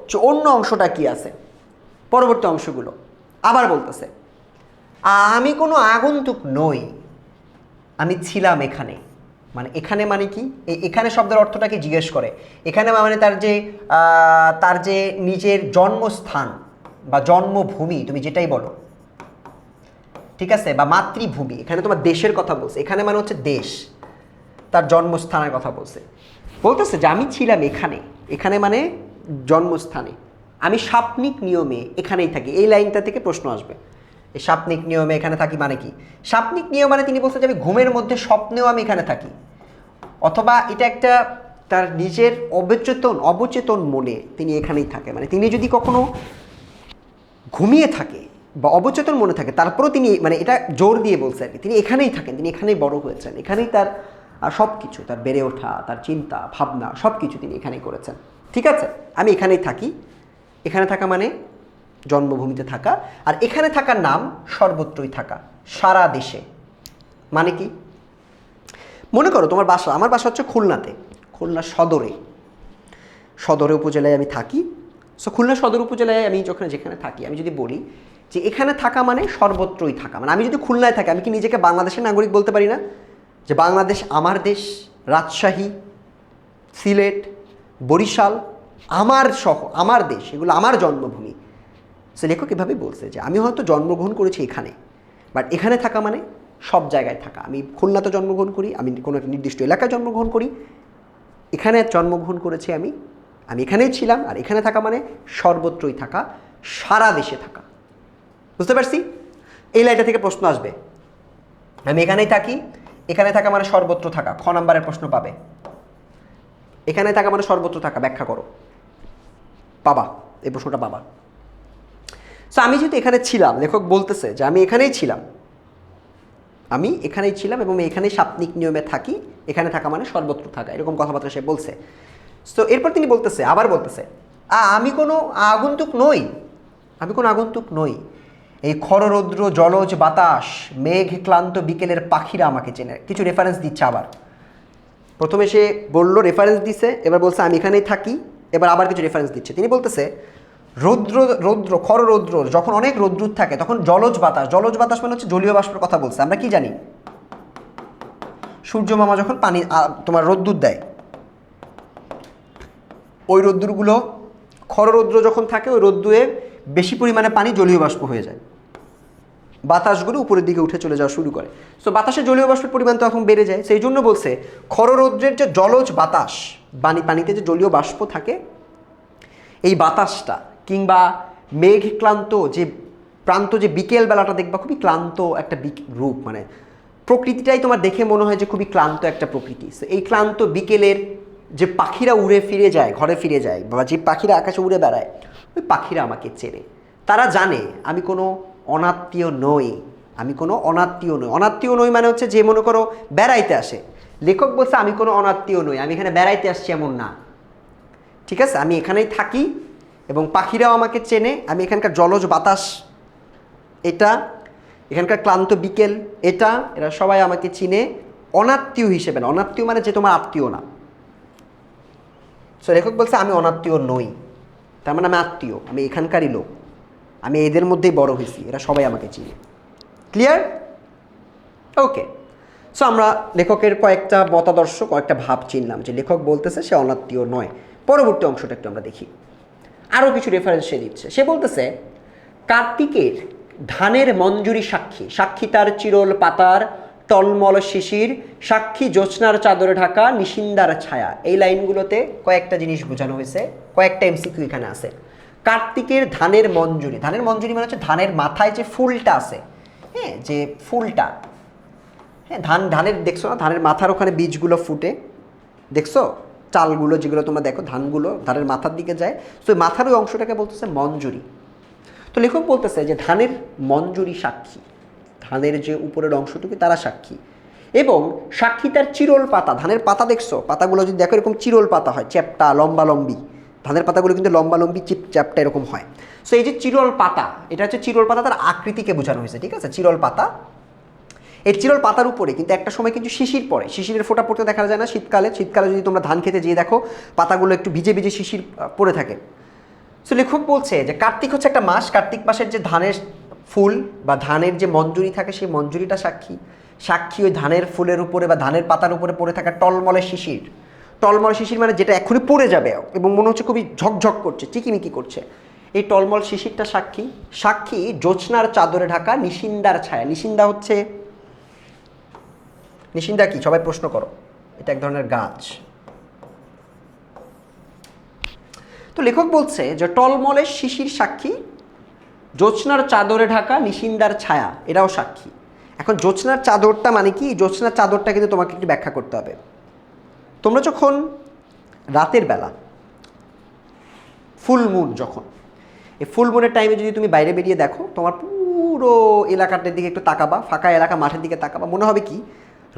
যে অন্য অংশটা কি আছে। পরবর্তী অংশগুলো আবার বলতেছে, আমি কোনো আগন্তুক নই, আমি ছিলাম এখানে। মানে এখানে মানে কি, এখানে শব্দের অর্থটাকে জিজ্ঞেস করে। এখানে মানে তার যে নিজের জন্মস্থান বা জন্মভূমি, তুমি যেটাই বলো, ঠিক আছে, বা মাতৃভূমি। এখানে তোমার দেশের কথা বলছে, এখানে মানে হচ্ছে দেশ, তার জন্মস্থানের কথা বলতেছে যে আমি ছিলাম এখানে মানে জন্মস্থানে, আমি শাপ্নিক নিয়মে এখানেই থাকি। এই লাইনটা থেকে প্রশ্ন আসবে, এই শাপ্নিক নিয়মে এখানে থাকি মানে কি। শাপ্নিক নিয়ম মানে তিনি বলছে যে আমি ঘুমের মধ্যে স্বপ্নেও আমি এখানে থাকি, অথবা এটা একটা তার নিজের অবচেতন মনে তিনি এখানেই থাকে। মানে তিনি যদি কখনো ঘুমিয়ে থাকে বা অবচেতন মনে থাকে, তারপরেও তিনি মানে এটা জোর দিয়ে বলছে আর কি, তিনি এখানেই থাকেন, তিনি এখানেই বড় হয়েছেন, এখানেই তার সব কিছু, তার বেড়ে ওঠা, তার চিন্তা ভাবনা সব কিছু তিনি এখানেই করেছেন। ঠিক আছে, আমি এখানেই থাকি। এখানে থাকা মানে জন্মভূমিতে থাকা, আর এখানে থাকার নাম সর্বত্রই থাকা, সারা দেশে। মানে কি, মনে করো তোমার বাসা, আমার বাসা হচ্ছে খুলনাতে, খুলনা সদরে উপজেলায় আমি থাকি। সো খুলনা সদর উপজেলায় আমি যেখানে থাকি, আমি যদি বলি যে এখানে থাকা মানে সর্বত্রই থাকা, মানে আমি যদি খুলনায় থাকি, আমি কি নিজেকে বাংলাদেশের নাগরিক বলতে পারি না? যে বাংলাদেশ আমার দেশ, রাজশাহী, সিলেট, বরিশাল আমার দেশ, এগুলো আমার জন্মভূমি। সো লেখক এভাবেই বলছে যে আমি হয়তো জন্মগ্রহণ করেছি এখানে, বাট এখানে থাকা মানে সব জায়গায় থাকা। আমি খুলনাতে জন্মগ্রহণ করি, আমি কোনো একটা নির্দিষ্ট এলাকায় জন্মগ্রহণ করি, এখানে জন্মগ্রহণ করেছি আমি এখানেই ছিলাম। আর এখানে থাকা মানে সর্বত্রই থাকা, সারা দেশে থাকা। বুঝতে পারছি? এই লাইনটা থেকে প্রশ্ন আসবে। আমি এখানেই থাকি, এখানে থাকা মানে সর্বত্র থাকা, খ নাম্বারের প্রশ্ন পাবে। এখানে থাকা মানে সর্বত্র থাকা, ব্যাখ্যা করো, পাবা, এই প্রশ্নটা পাবা। সো আমি যেহেতু এখানে ছিলাম, লেখক বলতেছে যে আমি এখানেই ছিলাম, আমি এখানেই ছিলাম এবং আমি এখানেই শাব্দিক নিয়মে থাকি, এখানে থাকা মানে সর্বত্র থাকা, এরকম কথাবার্তা সে বলছে। সো এরপর তিনি বলতেছে, আবার বলতেছে, আমি কোনো আগন্তুক নই, আমি কোনো আগন্তুক নই, এই খররৌদ্র জলজ বাতাস মেঘ ক্লান্ত বিকেলের পাখিরা আমাকে চেনে। কিছু রেফারেন্স দিচ্ছে আবার, প্রথমে সে বলল রেফারেন্স দিছে, এবার বলছে আমি এখানেই থাকি, এবার আবার কিছু রেফারেন্স দিচ্ছে। তিনি বলতেছে রৌদ্র রৌদ্র খররৌদ্র, যখন অনেক রৌদ্র থাকে তখন জলজ বাতাস, জলজ বাতাস মানে হচ্ছে জলীয় বাষ্পের কথা বলছে। আমরা কি জানি, সূর্য মামা যখন পানি তোমার রোদ্দুর দেয়, ওই রোদ্দুরগুলো খররৌদ্র যখন থাকে ওই রোদ্দুরে বেশি পরিমাণে পানি জলীয় বাষ্প হয়ে যায়, বাতাসগুলো উপরের দিকে উঠে চলে যাওয়া শুরু করে। সো বাতাসে জলীয় বাষ্পের পরিমাণ তো এখন বেড়ে যায়, সেই জন্য বলছে খররৌদ্রের যে জলজ বাতাস, পানিতে যে জলীয় বাষ্প থাকে, এই বাতাসটা কিংবা মেঘ ক্লান্ত যে প্রান্ত, যে বিকেল বেলাটা দেখবা খুবই ক্লান্ত একটা রূপ, মানে প্রকৃতিটাই তোমার দেখে মনে হয় যে খুবই ক্লান্ত একটা প্রকৃতি। সো এই ক্লান্ত বিকেলের যে পাখিরা উড়ে ফিরে যায়, ঘরে ফিরে যায়, বা যে পাখিরা আকাশে উড়ে বেড়ায়, ওই পাখিরা আমাকে চেনে, তারা জানে আমি কোনো অনাত্মীয় নই, আমি কোনো অনাত্মীয় নই। অনাত্মীয় নই মানে হচ্ছে যে মনে করো বেড়াইতে আসে, লেখক বলছে আমি কোনো অনাত্মীয় নই, আমি এখানে বেড়াইতে আসছি এমন না, ঠিক আছে, আমি এখানেই থাকি এবং পাখিরাও আমাকে চেনে, আমি এখানকার জলজ বাতাস এটা, এখানকার ক্লান্ত বিকেল এটা, এরা সবাই আমাকে চিনে অনাত্মীয় হিসেবে না। অনাত্মীয় মানে যে তোমার আত্মীয় না। সো লেখক বলছে আমি অনাত্মীয় নই, তার মানে আমি আত্মীয়, আমি এখানকারই লোক, আমি এদের মধ্যেই বড় হয়েছি, এরা সবাই আমাকে চিনে। ক্লিয়ার? ওকে। সো আমরা লেখকের কয়েকটা মতাদর্শ, কয়েকটা ভাব চিনলাম যে লেখক বলতেছে সে অনাত্মীয় নয়। পরবর্তী অংশটা একটু আমরা দেখি, আরও কিছু রেফারেন্স সে দিচ্ছে। সে বলতেছে কার্তিকের ধানের মঞ্জুরি সাক্ষী, সাক্ষী তার চিরল পাতার টলমল শিশির, সাক্ষী জ্যোৎস্নার চাদরে ঢাকা নিশিন্দার ছায়া। এই লাইনগুলোতে কয়েকটা জিনিস বোঝানো হয়েছে, কয়েকটা এমসিকিউ এখানে আছে। কার্তিকের ধানের মঞ্জুরি, ধানের মঞ্জুরি মানে হচ্ছে ধানের মাথায় যে ফুলটা আছে, হ্যাঁ, যে ফুলটা, হ্যাঁ, ধানের দেখছো না, ধানের মাথার ওখানে বীজগুলো ফুটে, দেখছো চালগুলো যেগুলো তোমরা দেখো, ধানগুলো ধানের মাথার দিকে যায়, তো মাথার ওই অংশটাকে বলতেছে মঞ্জুরি। তো লেখক বলতেছে যে ধানের মঞ্জুরি সাক্ষী, ধানের যে উপরের অংশটুকু তারা সাক্ষী, এবং সাক্ষী তার চিরল পাতা, ধানের পাতা দেখছো, পাতাগুলো যদি দেখো এরকম চিরল পাতা হয়, চ্যাপটা লম্বালম্বি, ধানের পাতাগুলো কিন্তু লম্বালম্বি চ্যাপটা এরকম হয়। সো এই যে চিরল পাতা, এটা হচ্ছে চিরল পাতা, তার আকৃতিকে বোঝানো হয়েছে, ঠিক আছে, চিরল পাতা। এই চিরল পাতার উপরে কিন্তু একটা সময় কিন্তু শিশির পড়ে, শিশিরের ফোঁটা পড়তে দেখা যায় না শীতকালে, শীতকালে যদি তোমরা ধান খেতে যেয়ে দেখো পাতাগুলো একটু ভিজে ভিজে শিশির পড়ে থাকে। সো লেখক বলছে যে কার্তিক হচ্ছে একটা মাস, কার্তিক মাসের যে ধানের ফুল বা ধানের যে মঞ্জুরি থাকে সেই মঞ্জুরিটা সাক্ষী, সাক্ষী ওই ধানের ফুলের উপরে বা ধানের পাতার উপরে পড়ে থাকা টলমলে শিশির, টলমল শিশির মানে যেটা এখনই পড়ে যাবে এবং মনে হচ্ছে খুবই ঝকঝক করছে, চিকিমিকি করছে, এই টলমল শিশিরটা সাক্ষী। সাক্ষী জ্যোৎস্নার চাদরে ঢাকা নিশিন্দার ছায়া, নিশিন্দা হচ্ছে, নিশিন্দা কি সবাই প্রশ্ন করো, এটা এক ধরনের গাছ। তো লেখক বলছে যে টলমলের শিশির সাক্ষী, জ্যোৎস্নার চাদরে ঢাকা নিশিন্দার ছায়া এটাও সাক্ষী। এখন জ্যোৎস্নার চাদরটা মানে কি, জ্যোৎস্নার চাদরটা কিন্তু তোমাকে একটু ব্যাখ্যা করতে হবে। তোমরা যখন রাতের বেলা ফুল মুন, যখন এই ফুল মুনের টাইমে যদি তুমি বাইরে বেরিয়ে দেখো, তোমার পুরো এলাকাটার দিকে একটু তাকাবা, ফাঁকা এলাকা মাঠের দিকে তাকাবা, মনে হবে কি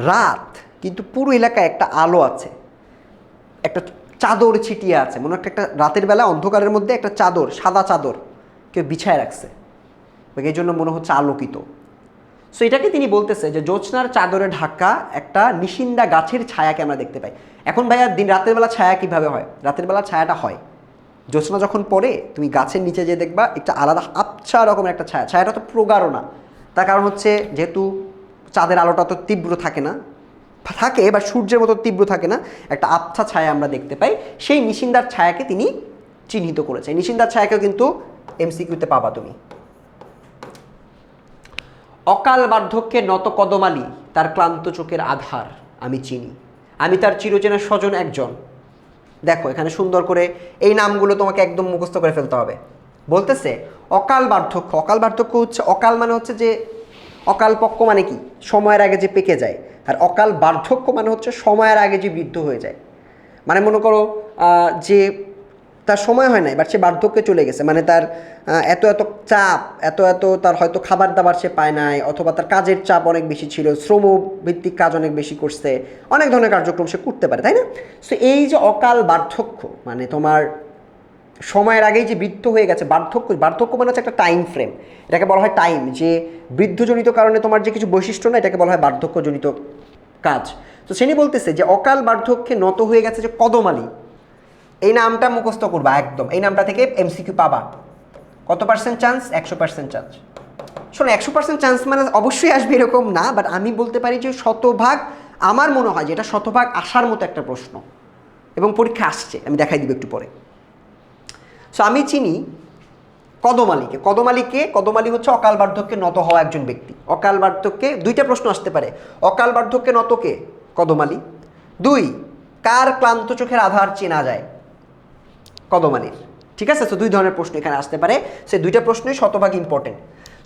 রাত, কিন্তু পুরো এলাকায় একটা আলো আছে, একটা চাদর ছিটিয়ে আছে, মনে একটা একটা রাতের বেলা অন্ধকারের মধ্যে একটা চাদর, সাদা চাদর কেউ বিছায় রাখছে, এই জন্য মনে হচ্ছে আলোকিত। সো এটাকে তিনি বলতেছে যে জ্যোৎস্নার চাদরে ঢাকা একটা নিশিন্দা গাছের ছায়াকে আমরা দেখতে পাই। এখন ভাইয়া রাতের বেলা ছায়া কীভাবে হয়? রাতের বেলা ছায়াটা হয় জ্যোৎস্না যখন পড়ে, তুমি গাছের নিচে যে দেখবা একটা আলাদা আবছা রকমের একটা ছায়া, ছায়াটা তো প্রগাঢ় না, তার কারণ হচ্ছে যেহেতু চাঁদের আলোটা তো তীব্র থাকে না, থাকে বা সূর্যের মতো তীব্র থাকে না, একটা আবছা ছায়া আমরা দেখতে পাই, সেই নিশিন্দার ছায়াকে তিনি চিহ্নিত করেছে। নিশিন্দার ছায়াকেও কিন্তু এমসিকিউতে পাবা তুমি। অকাল বার্ধক্যে নত কদমালি, তার ক্লান্ত চোখের আধার আমি চিনি, আমি তার চিরচেনা স্বজন একজন। দেখো এখানে সুন্দর করে এই নামগুলো তোমাকে একদম মুখস্থ করে ফেলতে হবে। বলতেছে অকাল বার্ধক্য, অকাল বার্ধক্য হচ্ছে, অকাল মানে হচ্ছে যে অকাল পক্ক মানে কি? সময়ের আগে যে পেকে যায়। আর অকাল বার্ধক্য মানে হচ্ছে সময়ের আগে যে বৃদ্ধ হয়ে যায়। মানে মনে করো যে তার সময় হয় নাই বাট সে বার্ধক্যে চলে গেছে, মানে তার এত এত চাপ, এত এত তার হয়তো খাবার দাবার সে পায় নাই, অথবা তার কাজের চাপ অনেক বেশি ছিল, শ্রম ভিত্তিক কাজ অনেক বেশি করছে, অনেক ধরনের কার্যক্রম সে করতে পারে, তাই না? সো এই যে অকাল বার্ধক্য মানে তোমার সময়ের আগেই যে বৃদ্ধ হয়ে গেছে, বার্ধক্য মানে হচ্ছে একটা টাইম ফ্রেম, এটাকে বলা হয় টাইম, যে বৃদ্ধজনিত কারণে তোমার যে কিছু বৈশিষ্ট্য না, এটাকে বলা হয় বার্ধক্যজনিত কাজ। তো সেনি বলতেছে যে অকাল বার্ধক্যে নত হয়ে গেছে যে কদম আলী, এই নামটা মুখস্থ করবা একদম, এই নামটা থেকে এমসিকিউ পাবা। কত পার্সেন্ট চান্স? 100% চান্স। শোনো 100% চান্স মানে অবশ্যই আসবে এরকম না, বাট আমি বলতে পারি যে শতভাগ, আমার মনে হয় যে এটা শতভাগ আসার মতো একটা প্রশ্ন, এবং পরীক্ষা আসছে, আমি দেখাই দিব একটু পরে। সো আমি চিনি কদম আলীকে। কদম আলী হচ্ছে অকাল বার্ধক্যে নত হওয়া একজন ব্যক্তি। অকাল বার্ধক্যে দুইটা প্রশ্ন আসতে পারে, অকাল বার্ধক্যে নত কে? কদম আলী। 2, কার ক্লান্ত চোখের আধার চেনা যায়? কদম আলীর। ঠিক আছে, তো 2 ধরনের প্রশ্ন এখানে আসতে পারে, সে 2টা প্রশ্নই শতভাগ ইম্পর্টেন্ট।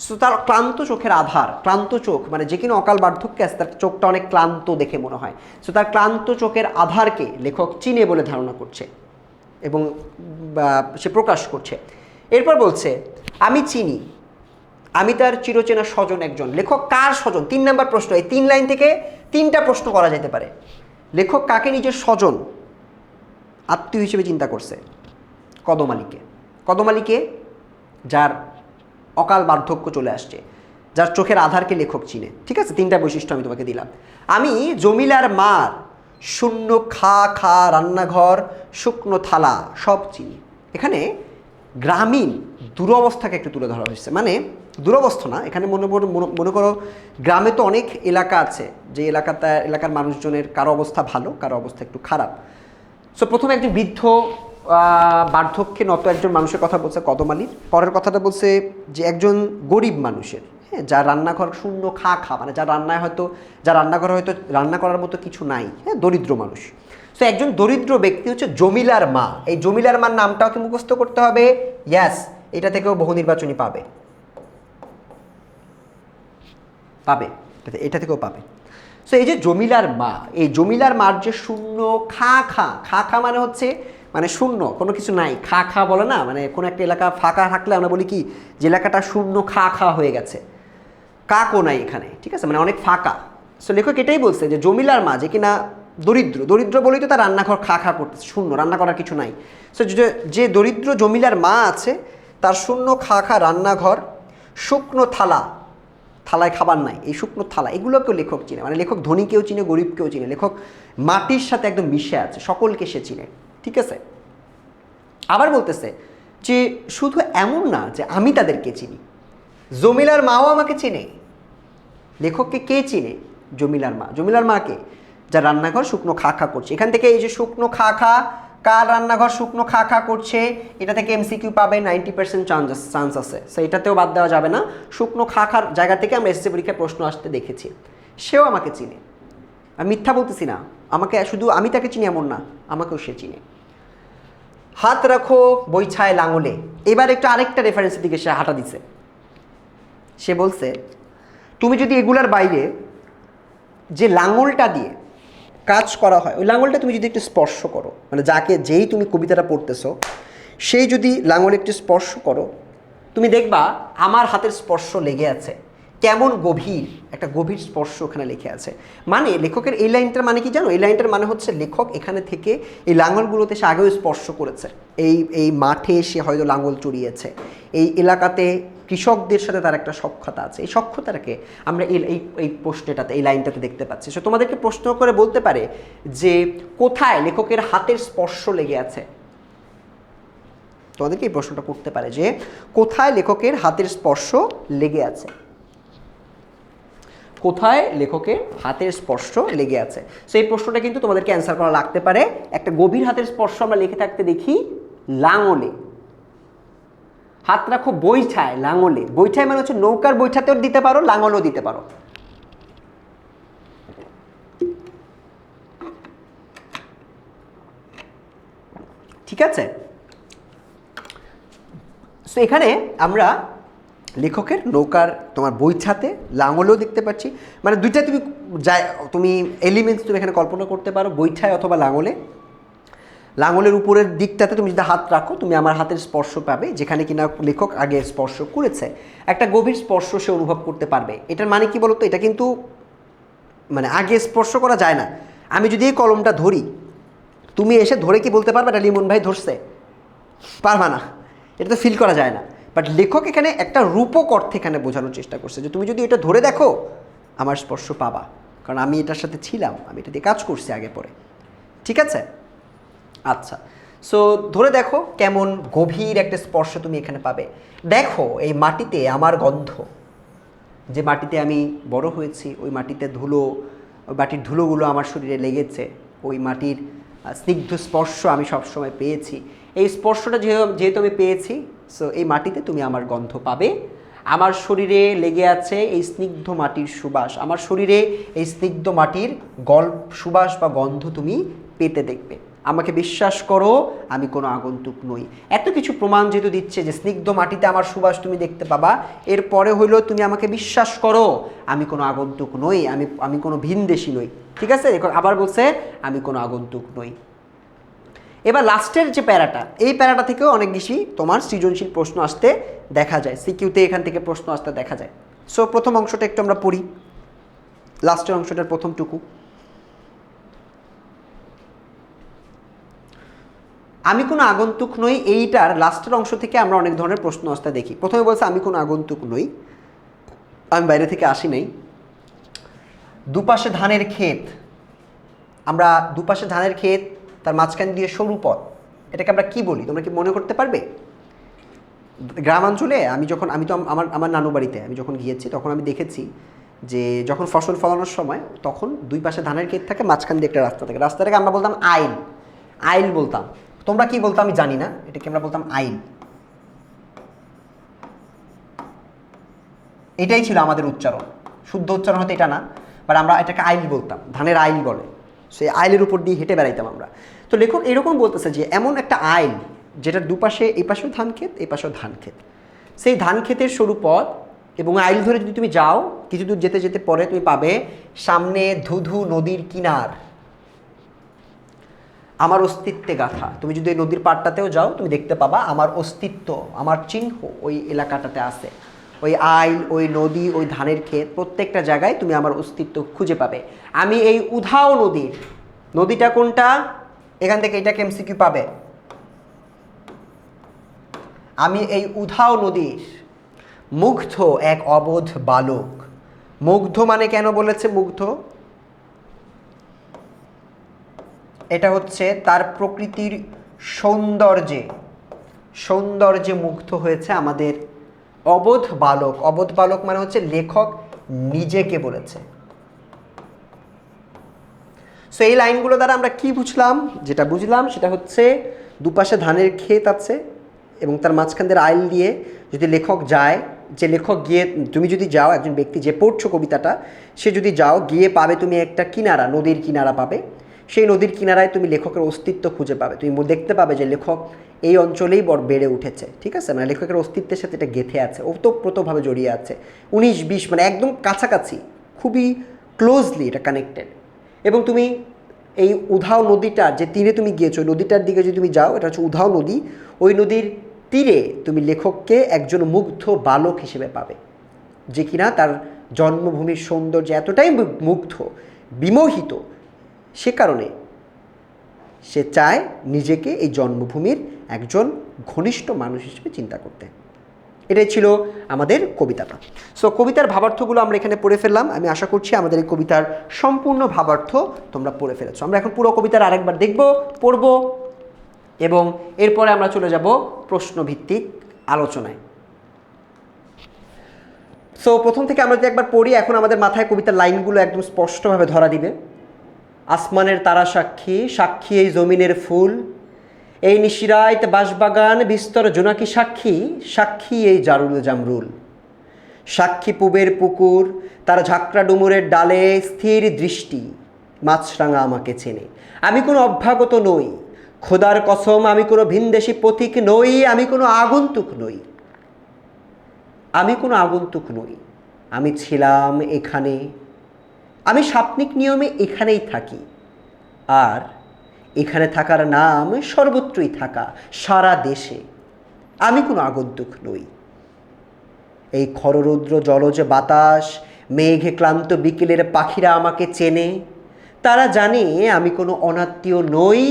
সো তার ক্লান্ত চোখের আধার, ক্লান্ত চোখ মানে যে কিনা অকাল বার্ধক্যে আছে, তার চোখটা অনেক ক্লান্ত দেখে মনে হয়। সো তার ক্লান্ত চোখের আধারকে লেখক চিনে বলে ধারণা করছে এবং সে প্রকাশ করছে। এরপর বলছে আমি চিনি, আমি তার চিরচেনা স্বজন একজন। লেখক কার স্বজন? 3 নম্বর প্রশ্ন। এই 3 লাইন থেকে 3টা প্রশ্ন করা যেতে পারে। লেখক কাকে নিজের স্বজন আত্মীয় হিসেবে চিন্তা করছে? কদম আলীকে। কদম আলীকে যার অকাল বার্ধক্য চলে আসছে, যার চোখের আধারকে লেখক চিনে। ঠিক আছে, 3টা বৈশিষ্ট্য আমি তোমাকে দিলাম। আমি জমিলার মার শূন্য খা রান্নাঘর শুকনো থালা সব চিনি। এখানে গ্রামীণ দুরবস্থাকে একটু তুলে ধরা হয়েছে, মানে দুরবস্থা না, এখানে মনে করো গ্রামে তো অনেক এলাকা আছে, যে এলাকার মানুষজনের কারো অবস্থা ভালো, কারো অবস্থা একটু খারাপ। সো প্রথমে একজন বৃদ্ধ বার্ধক্যে নত একজন মানুষের কথা বলছে কদম আলীর। পরের কথাটা বলছে যে একজন গরিব মানুষের, হ্যাঁ, যার রান্নাঘর শূন্য খা মানে যার রান্নাঘর হয়তো রান্না করার মতো কিছু নাই, হ্যাঁ, দরিদ্র মানুষ। সো একজন দরিদ্র ব্যক্তি হচ্ছে জমিলার মা। এই জমিলার মার নামটাও কি মুখস্থ করতে হবে? ইয়াস, এটা থেকেও বহু নির্বাচনী পাবে, এটা থেকেও পাবে। সো এই যে জমিলার মা, এই জমিলার মার যে শূন্য খা মানে হচ্ছে মানে শূন্য, কোনো কিছু নাই, খা বলে না, মানে কোনো একটা এলাকা ফাঁকা থাকলে আমরা বলি কি যে এলাকাটা শূন্য খা হয়ে গেছে, কাকও নাই এখানে। ঠিক আছে, মানে অনেক ফাঁকা। সো লেখক এটাই বলছে যে জমিলার মা যে কিনা দরিদ্র বলেই তো তার রান্নাঘর খা করতেছে, শূন্য, রান্না করার কিছু নাই। সো যে দরিদ্র জমিলার মা আছে, তার শূন্য খা রান্নাঘর, শুকনো থালায় খাবার নাই, এই শুকনো থালা, এগুলোকেও লেখক চিনে। মানে লেখক ধনীকেও চিনে, গরিবকেও চিনে। লেখক মাটির সাথে একদম মিশে আছে, সকলকে সে চিনে। ঠিক আছে, আবার বলতেছে যে শুধু এমন না যে আমি তাদেরকে চিনি, জমিলার মাও আমাকে চিনে। লেখককে কে চিনে? জমিলার মাকে, যার রান্নাঘর শুকনো খা করছে। এখান থেকে এই যে শুকনো খা কার রান্নাঘর শুকনো খা করছে, এটা থেকে এমসিকিউ পাবে, 90% চান্স আছে। সো এটাতেও বাদ দেওয়া যাবে না। শুকনো খার জায়গা থেকে আমরা এসএসসি পরীক্ষায় প্রশ্ন আসতে দেখেছি। সেও আমাকে চিনে, আমি মিথ্যা বলতেছি না, আমাকে শুধু আমি তাকে চিনি এমন না, আমাকেও সে চিনে। হাত রাখো বৈছায় লাঙলে। এবার একটু আরেকটা রেফারেন্সের দিকে সে হাঁটা দিছে। সে বলছে তুমি যদি এগুলার বাইরে যে লাঙলটা দিয়ে কাজ করা হয়, ওই লাঙলটা তুমি যদি একটু স্পর্শ করো, মানে যেই তুমি কবিতাটা পড়তেছো সেই যদি লাঙল একটু স্পর্শ করো, তুমি দেখবা আমার হাতের স্পর্শ লেগে আছে। কেমন গভীর একটা গভীর স্পর্শ ওখানে লেখে আছে। মানে লেখকের এই লাইনটার মানে কি জানো? এই লাইনটার মানে হচ্ছে লেখক এখানে থেকে এই লাঙলগুলোতে সে আগেও স্পর্শ করেছে। এই মাঠে সে হয়তো লাঙল চড়িয়েছে, এই এলাকাতে কৃষকদের সাথে তার একটা সখ্যতা আছে। এই সখ্যতাটাকে আমরা এই প্রশ্নটাতে, এই লাইনটাতে দেখতে পাচ্ছি। সো তোমাদেরকে প্রশ্ন করে বলতে পারে যে কোথায় লেখকের হাতের স্পর্শ লেগে আছে। তোমাদেরকে এই প্রশ্নটা করতে পারে যে কোথায় লেখকের হাতের স্পর্শ লেগে আছে, কোথায় লেখকের হাতের স্পর্শ লেগে আছে। সো এই প্রশ্নটা কিন্তু তোমাদেরকে অ্যান্সার করা লাগতে পারে। একটা গভীর হাতের স্পর্শ আমরা লিখে থাকতে দেখি লাঙলে। হাত রাখো বৈঠায় লাঙলে, বৈঠায় মানে হচ্ছে নৌকার বৈঠাতেও দিতে পারো, লাঙলও দিতে পারো। ঠিক আছে, সো এখানে আমরা লেখকের নৌকার তোমার বইছাতে লাঙলেও দেখতে পাচ্ছি, মানে দুইটা তুমি এলিমেন্টস তুমি এখানে কল্পনা করতে পারো, বৈঠায় অথবা লাঙলে। লাঙলের উপরের দিকটাতে তুমি যদি হাত রাখো তুমি আমার হাতের স্পর্শ পাবে, যেখানে কিনা লেখক আগে স্পর্শ করেছে, একটা গভীর স্পর্শ সে অনুভব করতে পারবে। এটার মানে কি বলতো, এটা কিন্তু মানে আগে স্পর্শ করা যায় না। আমি যদি এই কলমটা ধরি, তুমি এসে ধরে কি বলতে পারবে এটা লিমন ভাই ধরছে? পারবা না, এটা তো ফিল করা যায় না। বাট লেখক এখানে একটা রূপক অর্থে এখানে বোঝানোর চেষ্টা করছে যে তুমি যদি এটা ধরে দেখো আমার স্পর্শ পাবা, কারণ আমি এটার সাথে ছিলাম, আমি এটা দিয়ে কাজ করছি আগে পরে। ঠিক আছে, আচ্ছা। সো ধরে দেখো কেমন গভীর একটা স্পর্শ তুমি এখানে পাবে। দেখো এই মাটিতে আমার গন্ধ, যে মাটিতে আমি বড় হয়েছি, ওই মাটিতে ধুলো, ওই মাটির ধুলোগুলো আমার শরীরে লেগেছে, ওই মাটির স্নিগ্ধ স্পর্শ আমি সবসময় পেয়েছি। এই স্পর্শটা যেহেতু আমি পেয়েছি, সো এই মাটিতে তুমি আমার গন্ধ পাবে। আমার শরীরে লেগে আছে এই স্নিগ্ধ মাটির সুবাস, আমার শরীরে এই স্নিগ্ধ মাটির সুবাস বা গন্ধ তুমি পেতে দেখবে। আমাকে বিশ্বাস করো, আমি কোনো আগন্তুক নই। এত কিছু প্রমাণ যেহেতু দিচ্ছে যে স্নিগ্ধ মাটিতে আমার সুবাস তুমি দেখতে পাবা, এরপরে হইলো তুমি আমাকে বিশ্বাস করো আমি কোনো আগন্তুক নই, আমি কোনো ভিনদেশী নই। ঠিক আছে, আবার বলছে আমি কোনো আগন্তুক নই। এবার লাস্টের যে প্যারাটা, এই প্যারাটা থেকেও অনেক বেশি তোমার সৃজনশীল প্রশ্ন আসতে দেখা যায়, সিকিউতে এখান থেকে প্রশ্ন আসতে দেখা যায়। সো প্রথম অংশটা একটু আমরা পড়ি, লাস্টের অংশটার প্রথমটুকু। আমি কোনো আগন্তুক নই, এইটার লাস্টের অংশ থেকে আমরা অনেক ধরনের প্রশ্ন আসতে দেখি। প্রথমে বলছে আমি কোনো আগন্তুক নই, আমি বাইরে থেকে আসি নাই। দুপাশে ধানের ক্ষেত, আমরা দুপাশে ধানের ক্ষেত, তার মাঝখান দিয়ে সরু পথ, এটাকে আমরা কি বলি তোমরা কি মনে করতে পারবে? গ্রামাঞ্চলে আমি তো আমার নানু বাড়িতে আমি যখন গিয়েছি তখন আমি দেখেছি যে যখন ফসল ফলানোর সময় তখন দুই পাশে ধানের ক্ষেত থাকে, মাঝখান দিয়ে একটা রাস্তা থাকে, রাস্তাটাকে আমরা বলতাম আইল বলতাম। তোমরা কি বলতো আমি জানি না, এটাকে আমরা বলতাম আইল। এটাই ছিল আমাদের উচ্চারণ, শুদ্ধ উচ্চারণ হতো এটা না, বাট আমরা এটাকে আইল বলতাম, ধানের আইল বলে। সেই আইলের উপর দিয়ে হেঁটে বেড়াইতাম আমরা। তো লেখক এরকম বলতেছে যে এমন একটা আইল যেটার দুপাশে, এই পাশেও ধান ক্ষেত, এই পাশেও ধান ক্ষেত, সেই ধান ক্ষেতের সরু পথ এবং আইল ধরে যদি তুমি যাও কিছু দূর যেতে যেতে পরে তুমি পাবে সামনে ধুধু নদীর কিনার, আমার অস্তিত্বে গাথা। তুমি যদি ওই নদীর পাড়টাতেও যাও তুমি দেখতে পাবা আমার অস্তিত্ব, আমার চিহ্ন ওই এলাকাটাতে আছে। ওই আইল, ওই নদী, ওই ধানের ক্ষেত, প্রত্যেকটা জায়গায় তুমি আমার অস্তিত্ব খুঁজে পাবে। আমি এই উধাও নদীটা কোনটা, এখান থেকে এটাকে এমসিকিউ পাবে। আমি এই উধাও নদীর মুগ্ধ এক অবোধ বালক। মুগ্ধ মানে কেন বলেছে মুগ্ধ? এটা হচ্ছে তার প্রকৃতির সৌন্দর্যে মুগ্ধ হয়েছে আমাদের অবোধ বালক। অবোধ বালক মানে হচ্ছে লেখক নিজেকে বলেছে। সো এই লাইনগুলো দ্বারা আমরা কি বুঝলাম? যেটা বুঝলাম সেটা হচ্ছে দুপাশে ধানের ক্ষেত আছে এবং তার মাঝখান দিয়ে আইল দিয়ে যদি লেখক যায়, যে লেখক গিয়ে, তুমি যদি যাও, একজন ব্যক্তি যে পড়ছো কবিতাটা সে যদি যাও, গিয়ে পাবে তুমি একটা কিনারা, নদীর কিনারা পাবে। সেই নদীর কিনারায় তুমি লেখকের অস্তিত্ব খুঁজে পাবে। তুমি দেখতে পাবে যে লেখক এই অঞ্চলেই বেড়ে উঠেছে। ঠিক আছে, মানে লেখকের অস্তিত্বের সাথে এটা গেঁথে আছে, ওতপ্রোতভাবে জড়িয়ে আছে। 19-20 মানে একদম কাছাকাছি, খুবই ক্লোজলি এটা কানেক্টেড। এবং তুমি এই উধাও নদীটা যে তীরে তুমি গিয়েছো, নদীটার দিকে যদি তুমি যাও, এটা হচ্ছে উধাও নদী, ওই নদীর তীরে তুমি লেখককে একজন মুগ্ধ বালক হিসেবে পাবে, যে কিনা তার জন্মভূমির সৌন্দর্যে এতটাই মুগ্ধ, বিমোহিত, সে কারণে সে চায় নিজেকে এই জন্মভূমির একজন ঘনিষ্ঠ মানুষ হিসেবে চিন্তা করতে। এটাই ছিল আমাদের কবিতাটা। সো কবিতার ভাবার্থগুলো আমরা এখানে পড়ে ফেললাম। আমি আশা করছি আমাদের এই কবিতার সম্পূর্ণ ভাবার্থ তোমরা পড়ে ফেলেছো। আমরা এখন পুরো কবিতার আরেকবার দেখব, পড়ব এবং এরপরে আমরা চলে যাব প্রশ্নভিত্তিক আলোচনায়। সো প্রথম থেকে আমরা যদি একবার পড়ি, এখন আমাদের মাথায় কবিতার লাইনগুলো একদম স্পষ্টভাবে ধরা দিবে। আসমানের তারা সাক্ষী, সাক্ষী এই জমিনের ফুল, এই নিশিরাত বাঁশবাগান বিস্তর জোনাকি সাক্ষী, সাক্ষী এই জারুল জামরুল, সাক্ষী পুবের পুকুর তার ঝাঁকড়া ডুমুরের ডালে স্থির দৃষ্টি, মাছরাঙা আমাকে চেনে। আমি কোনো অভ্যাগত নই, খোদার কসম আমি কোনো ভিনদেশী পথিক নই, আমি কোনো আগন্তুক নই। আমি কোনো আগন্তুক নই, আমি ছিলাম এখানে, আমি সাপ্নিক নিয়মে এখানেই থাকি, আর এখানে থাকার নাম সর্বত্রই থাকা, সারা দেশে। আমি কোনো আগন্তুক নই। এই খররৌদ্র জলজ বাতাস, মেঘে ক্লান্ত বিকেলের পাখিরা আমাকে চেনে, তারা জানে আমি কোনো অনাত্মীয় নই।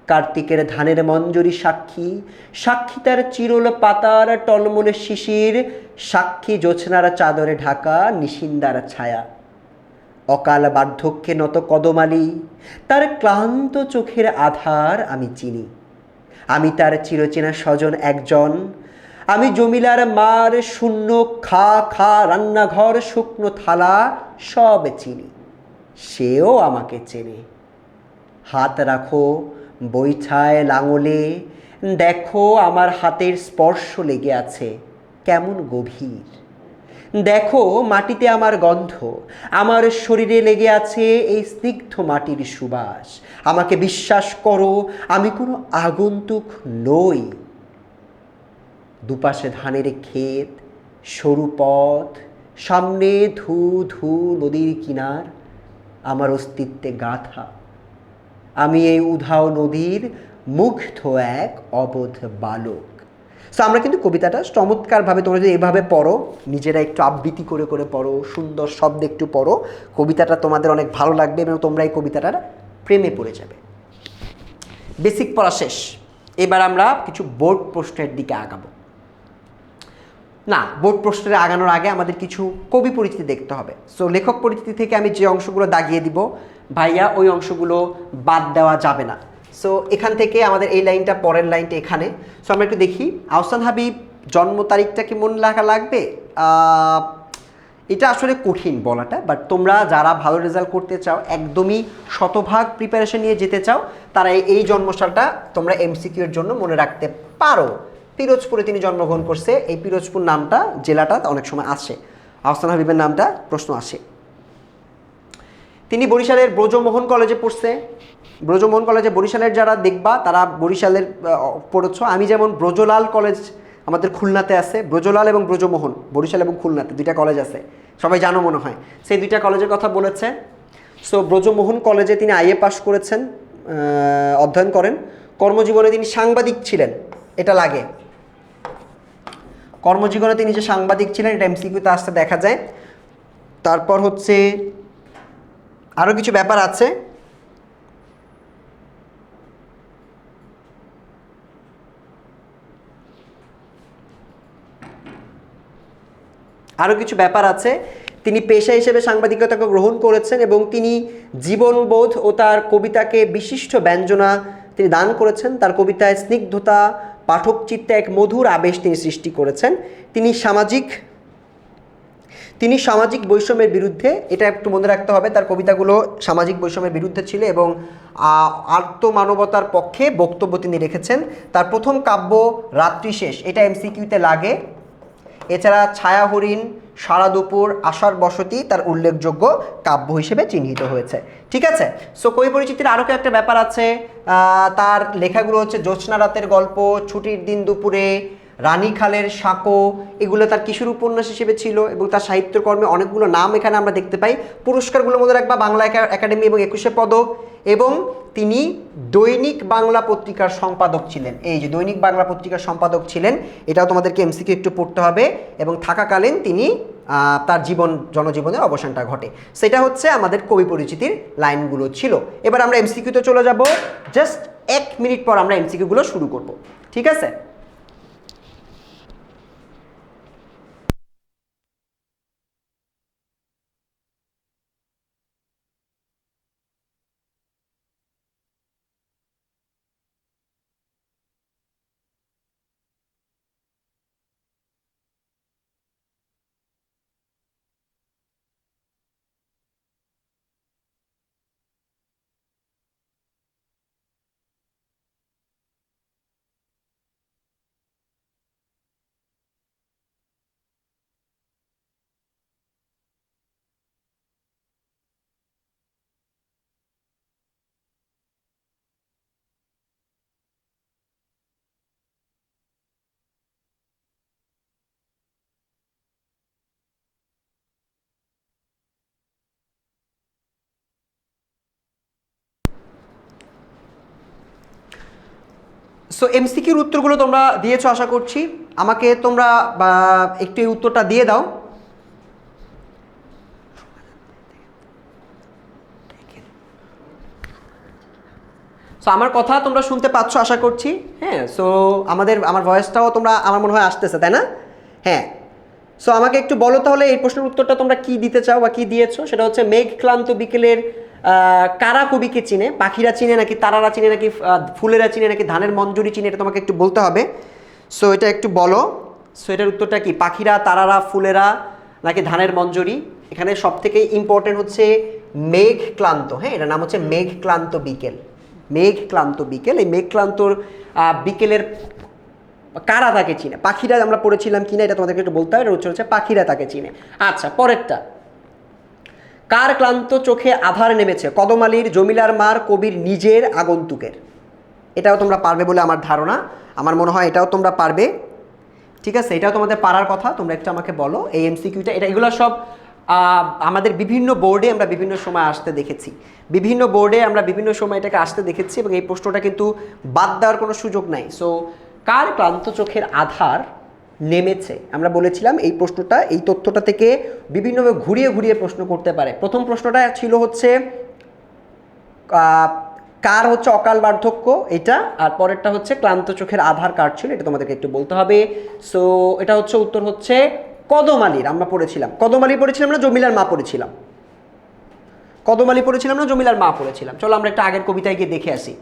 কার্তিকের ধানের মঞ্জরি সাক্ষী, সাক্ষী তার চিরল পাতার টলমলে শিশির, সাক্ষী জোছনার চাদরে ঢাকা নিশিন্দার ছায়া। অকাল বার্ধক্যে নত কদমালি, তার ক্লান্ত চোখের আধার আমি চিনি। আমি তার চিরচেনা স্বজন একজন, আমি জমিলার মার শূন্য খা খা রান্নাঘর শুকনো থালা সব চিনি, সেও আমাকে চেনে। হাত রাখো বৈঠায় লাঙলে, দেখো আমার হাতের স্পর্শ লেগে আছে কেমন গভীর। দেখো মাটিতে আমার গন্ধ, আমার শরীরে লেগে আছে এই স্নিগ্ধ মাটির সুবাস। আমাকে বিশ্বাস করো, আমি কোনো আগন্তুক নই। দুপাশে ধানের ক্ষেত, সরু পথ, সামনে ধু ধু নদীর কিনার, আমার অস্তিত্বে গাথা। আমি এই উধাও নদীর মুগ্ধ এক অবোধ বালক। সো আমরা কিন্তু কবিতাটা চমৎকারভাবে, তোমরা যদি এভাবে পড়ো, নিজেরা একটু আবৃত্তি করে করে পড়ো, সুন্দর শব্দে একটু পড়ো, কবিতাটা তোমাদের অনেক ভালো লাগবে এবং তোমরা এই কবিতাটার প্রেমে পড়ে যাবে। বেসিক পড়া শেষ, এবার আমরা কিছু বোর্ড প্রশ্নের দিকে আগাবো। না, বোর্ড প্রশ্নের আগানোর আগে আমাদের কিছু কবি পরিচিতি দেখতে হবে। সো লেখক পরিচিতি থেকে আমি যে অংশগুলো দাগিয়ে দিব ভাইয়া, ওই অংশগুলো বাদ দেওয়া যাবে না। সো এখান থেকে আমাদের এই লাইনটা, পরের লাইনটা এখানে। সো আমরা একটু দেখি, আহসান হাবিব জন্ম তারিখটা কি মনে রাখা লাগবে? এটা আসলে কঠিন বলাটা, বাট তোমরা যারা ভালো রেজাল্ট করতে চাও, একদমই শতভাগ প্রিপারেশন নিয়ে যেতে চাও, তারা এই জন্মসালটা তোমরা এমসিকিউ এর জন্য মনে রাখতে পারো। পিরোজপুরে তিনি জন্মগ্রহণ করছে, এই পিরোজপুর নামটা, জেলাটা অনেক সময় আসে, আহসান হাবিবের নামটা প্রশ্ন আসে। তিনি বরিশালের ব্রজমোহন কলেজে পড়ছে। ব্রজমোহন কলেজে, বরিশালের যারা দেখবা তারা বরিশালের পড়েছ। আমি যেমন ব্রজলাল কলেজ আমাদের খুলনাতে আছে, ব্রজলাল এবং ব্রজমোহন বরিশাল এবং খুলনাতে দুইটা কলেজ আছে, সবাই জানো মনে হয়। সেই দুইটা কলেজের কথা বলেছে। সো ব্রজমোহন কলেজে তিনি আইএ পাস করেছেন, অধ্যয়ন করেন। কর্মজীবনে তিনি সাংবাদিক ছিলেন, এটা লাগে। কর্মজীবনে তিনি যে সাংবাদিক ছিলেন, এটা এমসিকিউতে আসতে দেখা যায়। তারপর হচ্ছে আরও কিছু ব্যাপার আছে। তিনি পেশা হিসেবে সাংবাদিকতাকে গ্রহণ করেছেন এবং তিনি জীবনবোধ ও তার কবিতাকে বিশিষ্ট ব্যঞ্জনা তিনি দান করেছেন। তার কবিতায় স্নিগ্ধতা, পাঠক চিত্তে এক মধুর আবেশ তিনি সৃষ্টি করেছেন। তিনি সামাজিক বৈষম্যের বিরুদ্ধে, এটা একটু মনে রাখতে হবে, তার কবিতাগুলো সামাজিক বৈষম্যের বিরুদ্ধে ছিল এবং আত্মমানবতার পক্ষে বক্তব্য তিনি রেখেছেন। তার প্রথম কাব্য রাত্রি শেষ, এটা এমসিকিউতে লাগে। এছাড়া ছায়া হরিণ, সারা দুপুর, আশার বসতি তার উল্লেখযোগ্য কাব্য হিসেবে চিহ্নিত হয়েছে। ঠিক আছে। সো কবি পরিচিতির আরও একটা ব্যাপার আছে, তার লেখাগুলো হচ্ছে জ্যোৎস্না রাতের গল্প, ছুটির দিন দুপুরে, রানীখালের সাঁকো, এগুলো তার কিশোর উপন্যাস হিসেবে ছিল এবং তার সাহিত্যকর্মে অনেকগুলো নাম এখানে আমরা দেখতে পাই। পুরস্কারগুলো মনে রাখবা, বাংলা একাডেমি এবং 21শে পদক, এবং তিনি দৈনিক বাংলা পত্রিকার সম্পাদক ছিলেন। এই যে দৈনিক বাংলা পত্রিকার সম্পাদক ছিলেন, এটাও তোমাদেরকে এমসিকিউ একটু পড়তে হবে। এবং থাকাকালীন তিনি তার জনজীবনের অবসানটা ঘটে। সেটা হচ্ছে আমাদের কবি পরিচিতির লাইনগুলো ছিল। এবার আমরা এমসিকিউতে চলে যাব, জাস্ট 1 মিনিট পর আমরা এমসিকিউগুলো শুরু করব। ঠিক আছে। সো এমসিকিউর উত্তরগুলো তোমরা দিয়েছো আশা করছি। আমাকে তোমরা একটু এই উত্তরটা দিয়ে দাও। সো আমার কথা তোমরা শুনতে পাচ্ছ আশা করছি। হ্যাঁ, সো আমার ভয়েসটাও তোমরা আমার মনে হয় আসতেছে, তাই না? হ্যাঁ। সো আমাকে একটু বলো তাহলে এই প্রশ্নের উত্তরটা তোমরা কি দিতে চাও বা কি দিয়েছো। সেটা হচ্ছে মেঘ ক্লান্ত বিকেলের কারা কবিকে চিনে? পাখিরা চিনে নাকি তারারা চিনে নাকি ফুলেরা চিনে নাকি ধানের মঞ্জুরি চিনে? এটা তোমাকে একটু বলতে হবে। সো এটা একটু বলো। সো এটার উত্তরটা কি? পাখিরা, তারারা, ফুলেরা নাকি ধানের মঞ্জুরি? এখানে সব থেকে ইম্পর্টেন্ট হচ্ছে মেঘ ক্লান্ত। হ্যাঁ, এটার নাম হচ্ছে মেঘ ক্লান্ত বিকেল। মেঘ ক্লান্ত বিকেল। এই মেঘ ক্লান্তর বিকেলের কারা তাকে চিনে? পাখিরা আমরা পড়েছিলাম কিনা এটা তোমাদেরকে একটু বলতে হবে। এটা উত্তর হচ্ছে পাখিরা তাকে চিনে। আচ্ছা, পরেরটা, কার ক্লান্ত চোখে আধার নেমেছে? কদম আলীর, জমিলার মার, কবির নিজের, আগন্তুকের? এটাও তোমরা পারবে বলে আমার ধারণা। আমার মনে হয় এটাও তোমরা পারবে। ঠিক আছে, এটাও তোমাদের পারার কথা। তোমরা একটু আমাকে বলো এই এমসিকিউটা। এগুলো সব আমাদের বিভিন্ন বোর্ডে আমরা বিভিন্ন সময় আসতে দেখেছি। বিভিন্ন বোর্ডে আমরা বিভিন্ন সময় এটাকে আসতে দেখেছি এবং এই প্রশ্নটা কিন্তু বাদ দেওয়ার কোনো সুযোগ নাই। সো কার ক্লান্ত চোখের আধার নেমেছে? আমরা বলেছিলাম এই প্রশ্নটা, এই তথ্যটা থেকে বিভিন্নভাবে ঘুরিয়ে ঘুরিয়ে প্রশ্ন করতে পারে। প্রথম প্রশ্নটা ছিল হচ্ছে কার হচ্ছে অকাল বার্ধক্য, এটা। আর পরেরটা হচ্ছে ক্লান্ত চোখের আধার কার ছিল, এটা তোমাদেরকে একটু বলতে হবে। সো এটা হচ্ছে উত্তর হচ্ছে কদম আলীর। আমরা পড়েছিলাম কদম আলী পড়েছিলাম না জমিলার মা পড়েছিলাম? কদম আলী পড়েছিলাম না জমিলার মা পড়েছিলাম? চলো আমরা একটা আগের কবিতায় গিয়ে দেখে আসি।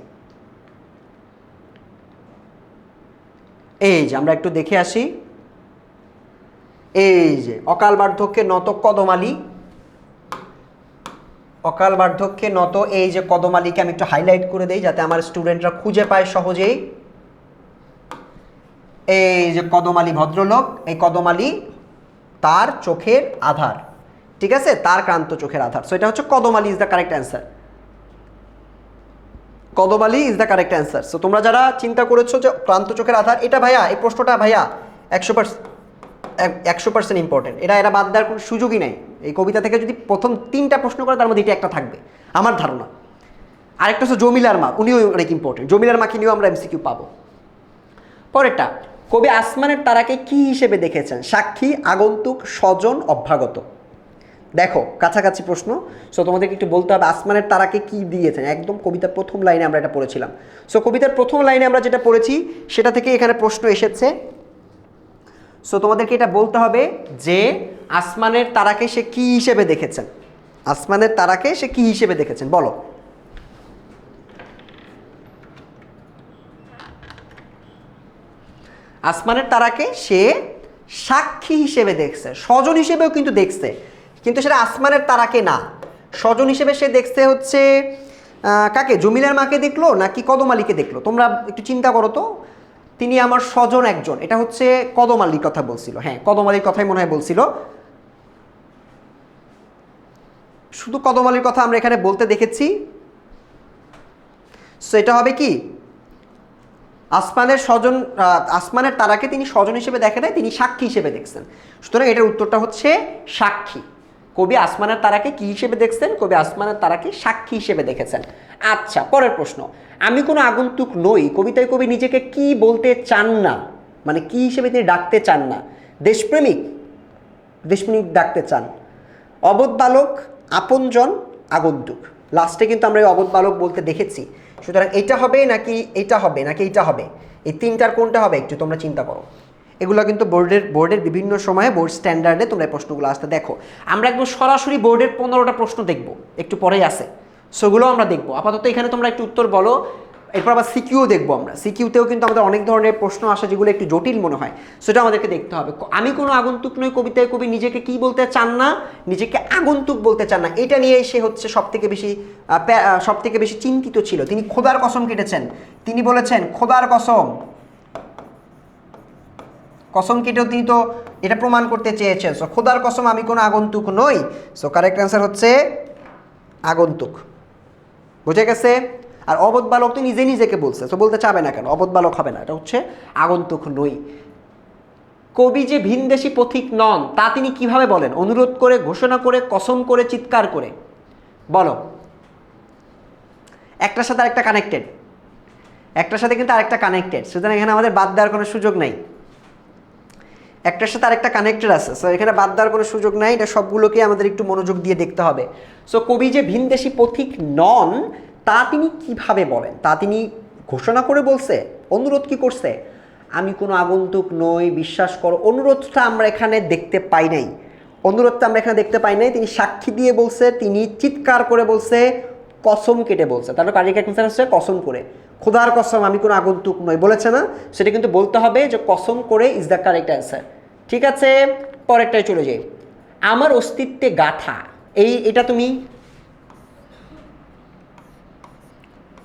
এই যে আমরা একটু দেখে আসি। এই যে অকাল বার্ধক্যে নত কদম আলী, অকাল বার্ধক্যে নত এই যে কদম আলীকে আমি একটু হাইলাইট করে দেই যাতে আমার স্টুডেন্টরা খুঁজে পায় সহজেই। এই যে কদম আলী ভদ্রলোক, এই কদম আলী তার চোখের আধার। ঠিক আছে, তার ক্লান্ত চোখের আধার। সো এটা হচ্ছে Kadam Ali is the correct answer. Kadam Ali is the correct answer. So তোমরা যারা চিন্তা করেছো যে ক্লান্ত চোখের আধার, এটা ভাইয়া এই প্রশ্নটা ভাইয়া 100% ইম্পর্টেন্ট। এরা বাদ দেওয়ার কোনো সুযোগই নেই। এই কবিতা থেকে যদি প্রথম 3টা প্রশ্ন করে তার মধ্যে এটা একটা থাকবে আমার ধারণা। আরেকটা হচ্ছে জমিলার মা, উনিও অনেক ইম্পর্টেন্ট। জমিলার মাকে নিয়েও আমরা এমসিকিউ পাবো। পরেরটা, কবি আসমানের তারাকে কি হিসেবে দেখেছেন? সাক্ষী, আগন্তুক, স্বজন, অভ্যাগত? দেখো কাছাকাছি প্রশ্ন। সো তোমাদেরকে একটু বলতে হবে আসমানের তারাকে কি দিয়েছেন। একদম কবিতার প্রথম লাইনে আমরা এটা পড়েছিলাম। সো কবিতার প্রথম লাইনে আমরা যেটা পড়েছি সেটা থেকে এখানে প্রশ্ন এসেছে। সো তোমাদেরকে এটা বলতে হবে যে আসমানের তারাকে সে কি হিসেবে দেখেছেন? আসমানের তারাকে সে কি হিসেবে দেখেছেন বলো। আসমানের তারাকে সে সাক্ষী হিসেবে দেখছে, স্বজন হিসেবেও কিন্তু দেখছে, কিন্তু সেটা আসমানের তারাকে না। স্বজন হিসেবে সে দেখছে হচ্ছে কাকে? জমিলার মাকে দেখলো নাকি কদম আলীকে দেখলো? তোমরা একটু চিন্তা করো তো। তিনি আমার স্বজন একজন, এটা হচ্ছে কদম আলীর কথা বলছিল। হ্যাঁ, কদম আলীর কথাই মনে হয় বলছিল। শুধু কদম আলীর কথা আমরা এখানে বলতে দেখেছি। সো এটা হবে কি? আসমানের তারাকে তিনি স্বজন হিসেবে দেখে নাই, তিনি সাক্ষী হিসেবে দেখছেন। সুতরাং এটার উত্তরটা হচ্ছে সাক্ষী। কবি আসমানের তারাকে কি হিসেবে দেখছেন? কবি আসমানের তারাকে সাক্ষী হিসেবে দেখেছেন। আচ্ছা, পরের প্রশ্ন, আমি কোনো আগন্তুক নই কবিতায় কবি নিজেকে কি বলতে চান না? মানে কি হিসেবে তিনি ডাকতে চান না? দেশপ্রেমিক, দেশপ্রেমিক ডাকতে চান, অবোধ বালক, আপনজন, আগন্তুক। লাস্টে কিন্তু আমরা এই অবোধ বালক বলতে দেখেছি। সুতরাং এটা হবে নাকি এটা হবে নাকি এটা হবে? এই 3টার কোনটা হবে একটু তোমরা চিন্তা করো। এগুলো কিন্তু বোর্ডের বিভিন্ন সময়ে বোর্ড স্ট্যান্ডার্ডে তোমরা এই প্রশ্নগুলো আসতে দেখো। আমরা একদম সরাসরি বোর্ডের 15টা প্রশ্ন দেখবো, একটু পরেই আসে। সেগুলো আমরা দেখবো। আপাতত এখানে তোমরা একটু উত্তর বলো। এরপর আবার সিকিউ দেখবো আমরা। সিকিউতেও কিন্তু আমাদের অনেক ধরনের প্রশ্ন আসে যেগুলো একটু জটিল মনে হয়, সেটা আমাদেরকে দেখতে হবে। আমি কোনো আগন্তুক নই কবিতায় কবি নিজেকে কি বলতে চান না? নিজেকে আগন্তুক বলতে চান না। এটা নিয়েই সে হচ্ছে সব থেকে বেশি চিন্তিত ছিল। তিনি খোদার কসম কেটেছেন। তিনি বলেছেন খোদার কসম, কসম কেটেও তিনি তো এটা প্রমাণ করতে চেয়েছেন। সো খোদার কসম আমি কোনো আগন্তুক নই। সো কারেক্ট অ্যান্সার হচ্ছে আগন্তুক। বুঝে গেছে? আর অবোধ বালক তো নিজেকে বলছে, তো বলতে চাবে না কেন? অবোধ বালক হবে না, এটা হচ্ছে আগন্তুক নই। কবি যে ভিনদেশী পথিক নন তা তিনি কিভাবে বলেন? অনুরোধ করে, ঘোষণা করে, কসম করে, চিৎকার করে? বলো। একটার সাথে আরেকটা কানেক্টেড। একটার সাথে কিন্তু আরেকটা কানেক্টেড, সুতরাং এখানে আমাদের বাদ দেওয়ার কোনো সুযোগ নাই। একটার সাথে আরেকটা কানেক্টেড আছে, সো এখানে বাদ দেওয়ার কোনো সুযোগ নাই। এটা সবগুলোকে আমাদের একটু মনোযোগ দিয়ে দেখতে হবে। সো কবি যে ভিনদেশী পথিক নন তা তিনি কিভাবে বলেন? তা তিনি ঘোষণা করে বলছে, অনুরোধ কি করছে? আমি কোনো আগন্তুক নই, বিশ্বাস করো। অনুরোধটা আমরা এখানে দেখতে পাই নাই, অনুরোধটা আমরা এখানে দেখতে পাই নাই। তিনি সাক্ষী দিয়ে বলছে, তিনি চিৎকার করে বলছে, কসম কেটে বলছে। তারপর কারিকা অ্যান্সার হচ্ছে কসম করে, খোদার কসম আমি কোনো আগন্তুক নই বলেছে না, সেটা কিন্তু বলতে হবে যে কসম করে ইজ দ্য কারেক্ট অ্যান্সার। ঠিক আছে, পরেরটায় চলে যাই। আমার অস্তিত্বে গাথা, এটা তুমি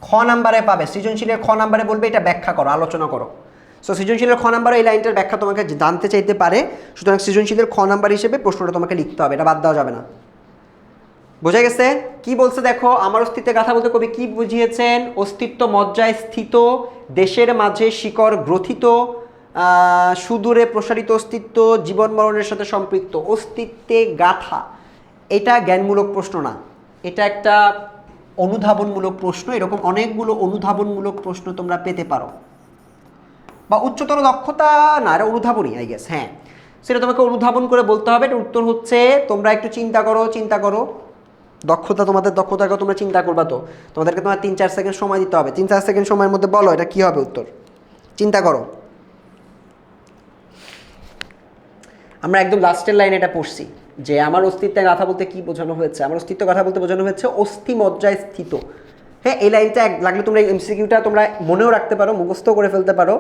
খ নাম্বারে পাবে। সৃজনশীলের খ নাম্বারে বলবে এটা ব্যাখ্যা করো, আলোচনা করো। সো সৃজনশীলের খ নাম্বারে এই লাইনটার ব্যাখ্যা তোমাকে জানতে চাইতে পারে, সুতরাং সৃজনশীলের খ নাম্বার হিসেবে প্রশ্নটা তোমাকে লিখতে হবে, এটা বাদ দেওয়া যাবে না। বোঝা গেছে কি বলছে? দেখো, আমার অস্তিত্বের গাথা বলতে কবি কি বুঝিয়েছেন? অস্তিত্ব মজ্জায় স্থিত, দেশের মাঝে শিকড় গ্রথিত, সুদূরে প্রসারিত অস্তিত্ব, জীবন মরণের সাথে সম্পৃক্ত। অস্তিত্বে গাথা এটা জ্ঞানমূলক প্রশ্ন না, এটা একটা অনুধাবনমূলক প্রশ্ন। এরকম অনেকগুলো অনুধাবনমূলক প্রশ্ন তোমরা পেতে পারো, বা উচ্চতর দক্ষতা না, এটা অনুধাবনই আই গেস। হ্যাঁ, সেটা তোমাকে অনুধাবন করে বলতে হবে। এটার উত্তর হচ্ছে, তোমরা একটু চিন্তা করো, চিন্তা করো। দক্ষতা, তোমাদের দক্ষতাকে তোমরা চিন্তা করবা, তো তোমাদেরকে তোমার 3-4 সেকেন্ড সময় দিতে হবে। 3-4 সেকেন্ড সময়ের মধ্যে বলো এটা কী হবে উত্তর, চিন্তা করো। আমরা একদম লাস্টের লাইনে এটা পড়ছি যে আমার অস্তিত্বের কথা বলতে কি বোঝানো হয়েছে। আমার অস্তিত্ব কথা বলতে বোঝানো হয়েছে অস্থি মজ্জায় স্থিত। হ্যাঁ, এই লাইনটা লাগলে তোমরা এমসিকিউটা তোমরা মনেও রাখতে পারো, মুখস্থ করে ফেলতে পারো,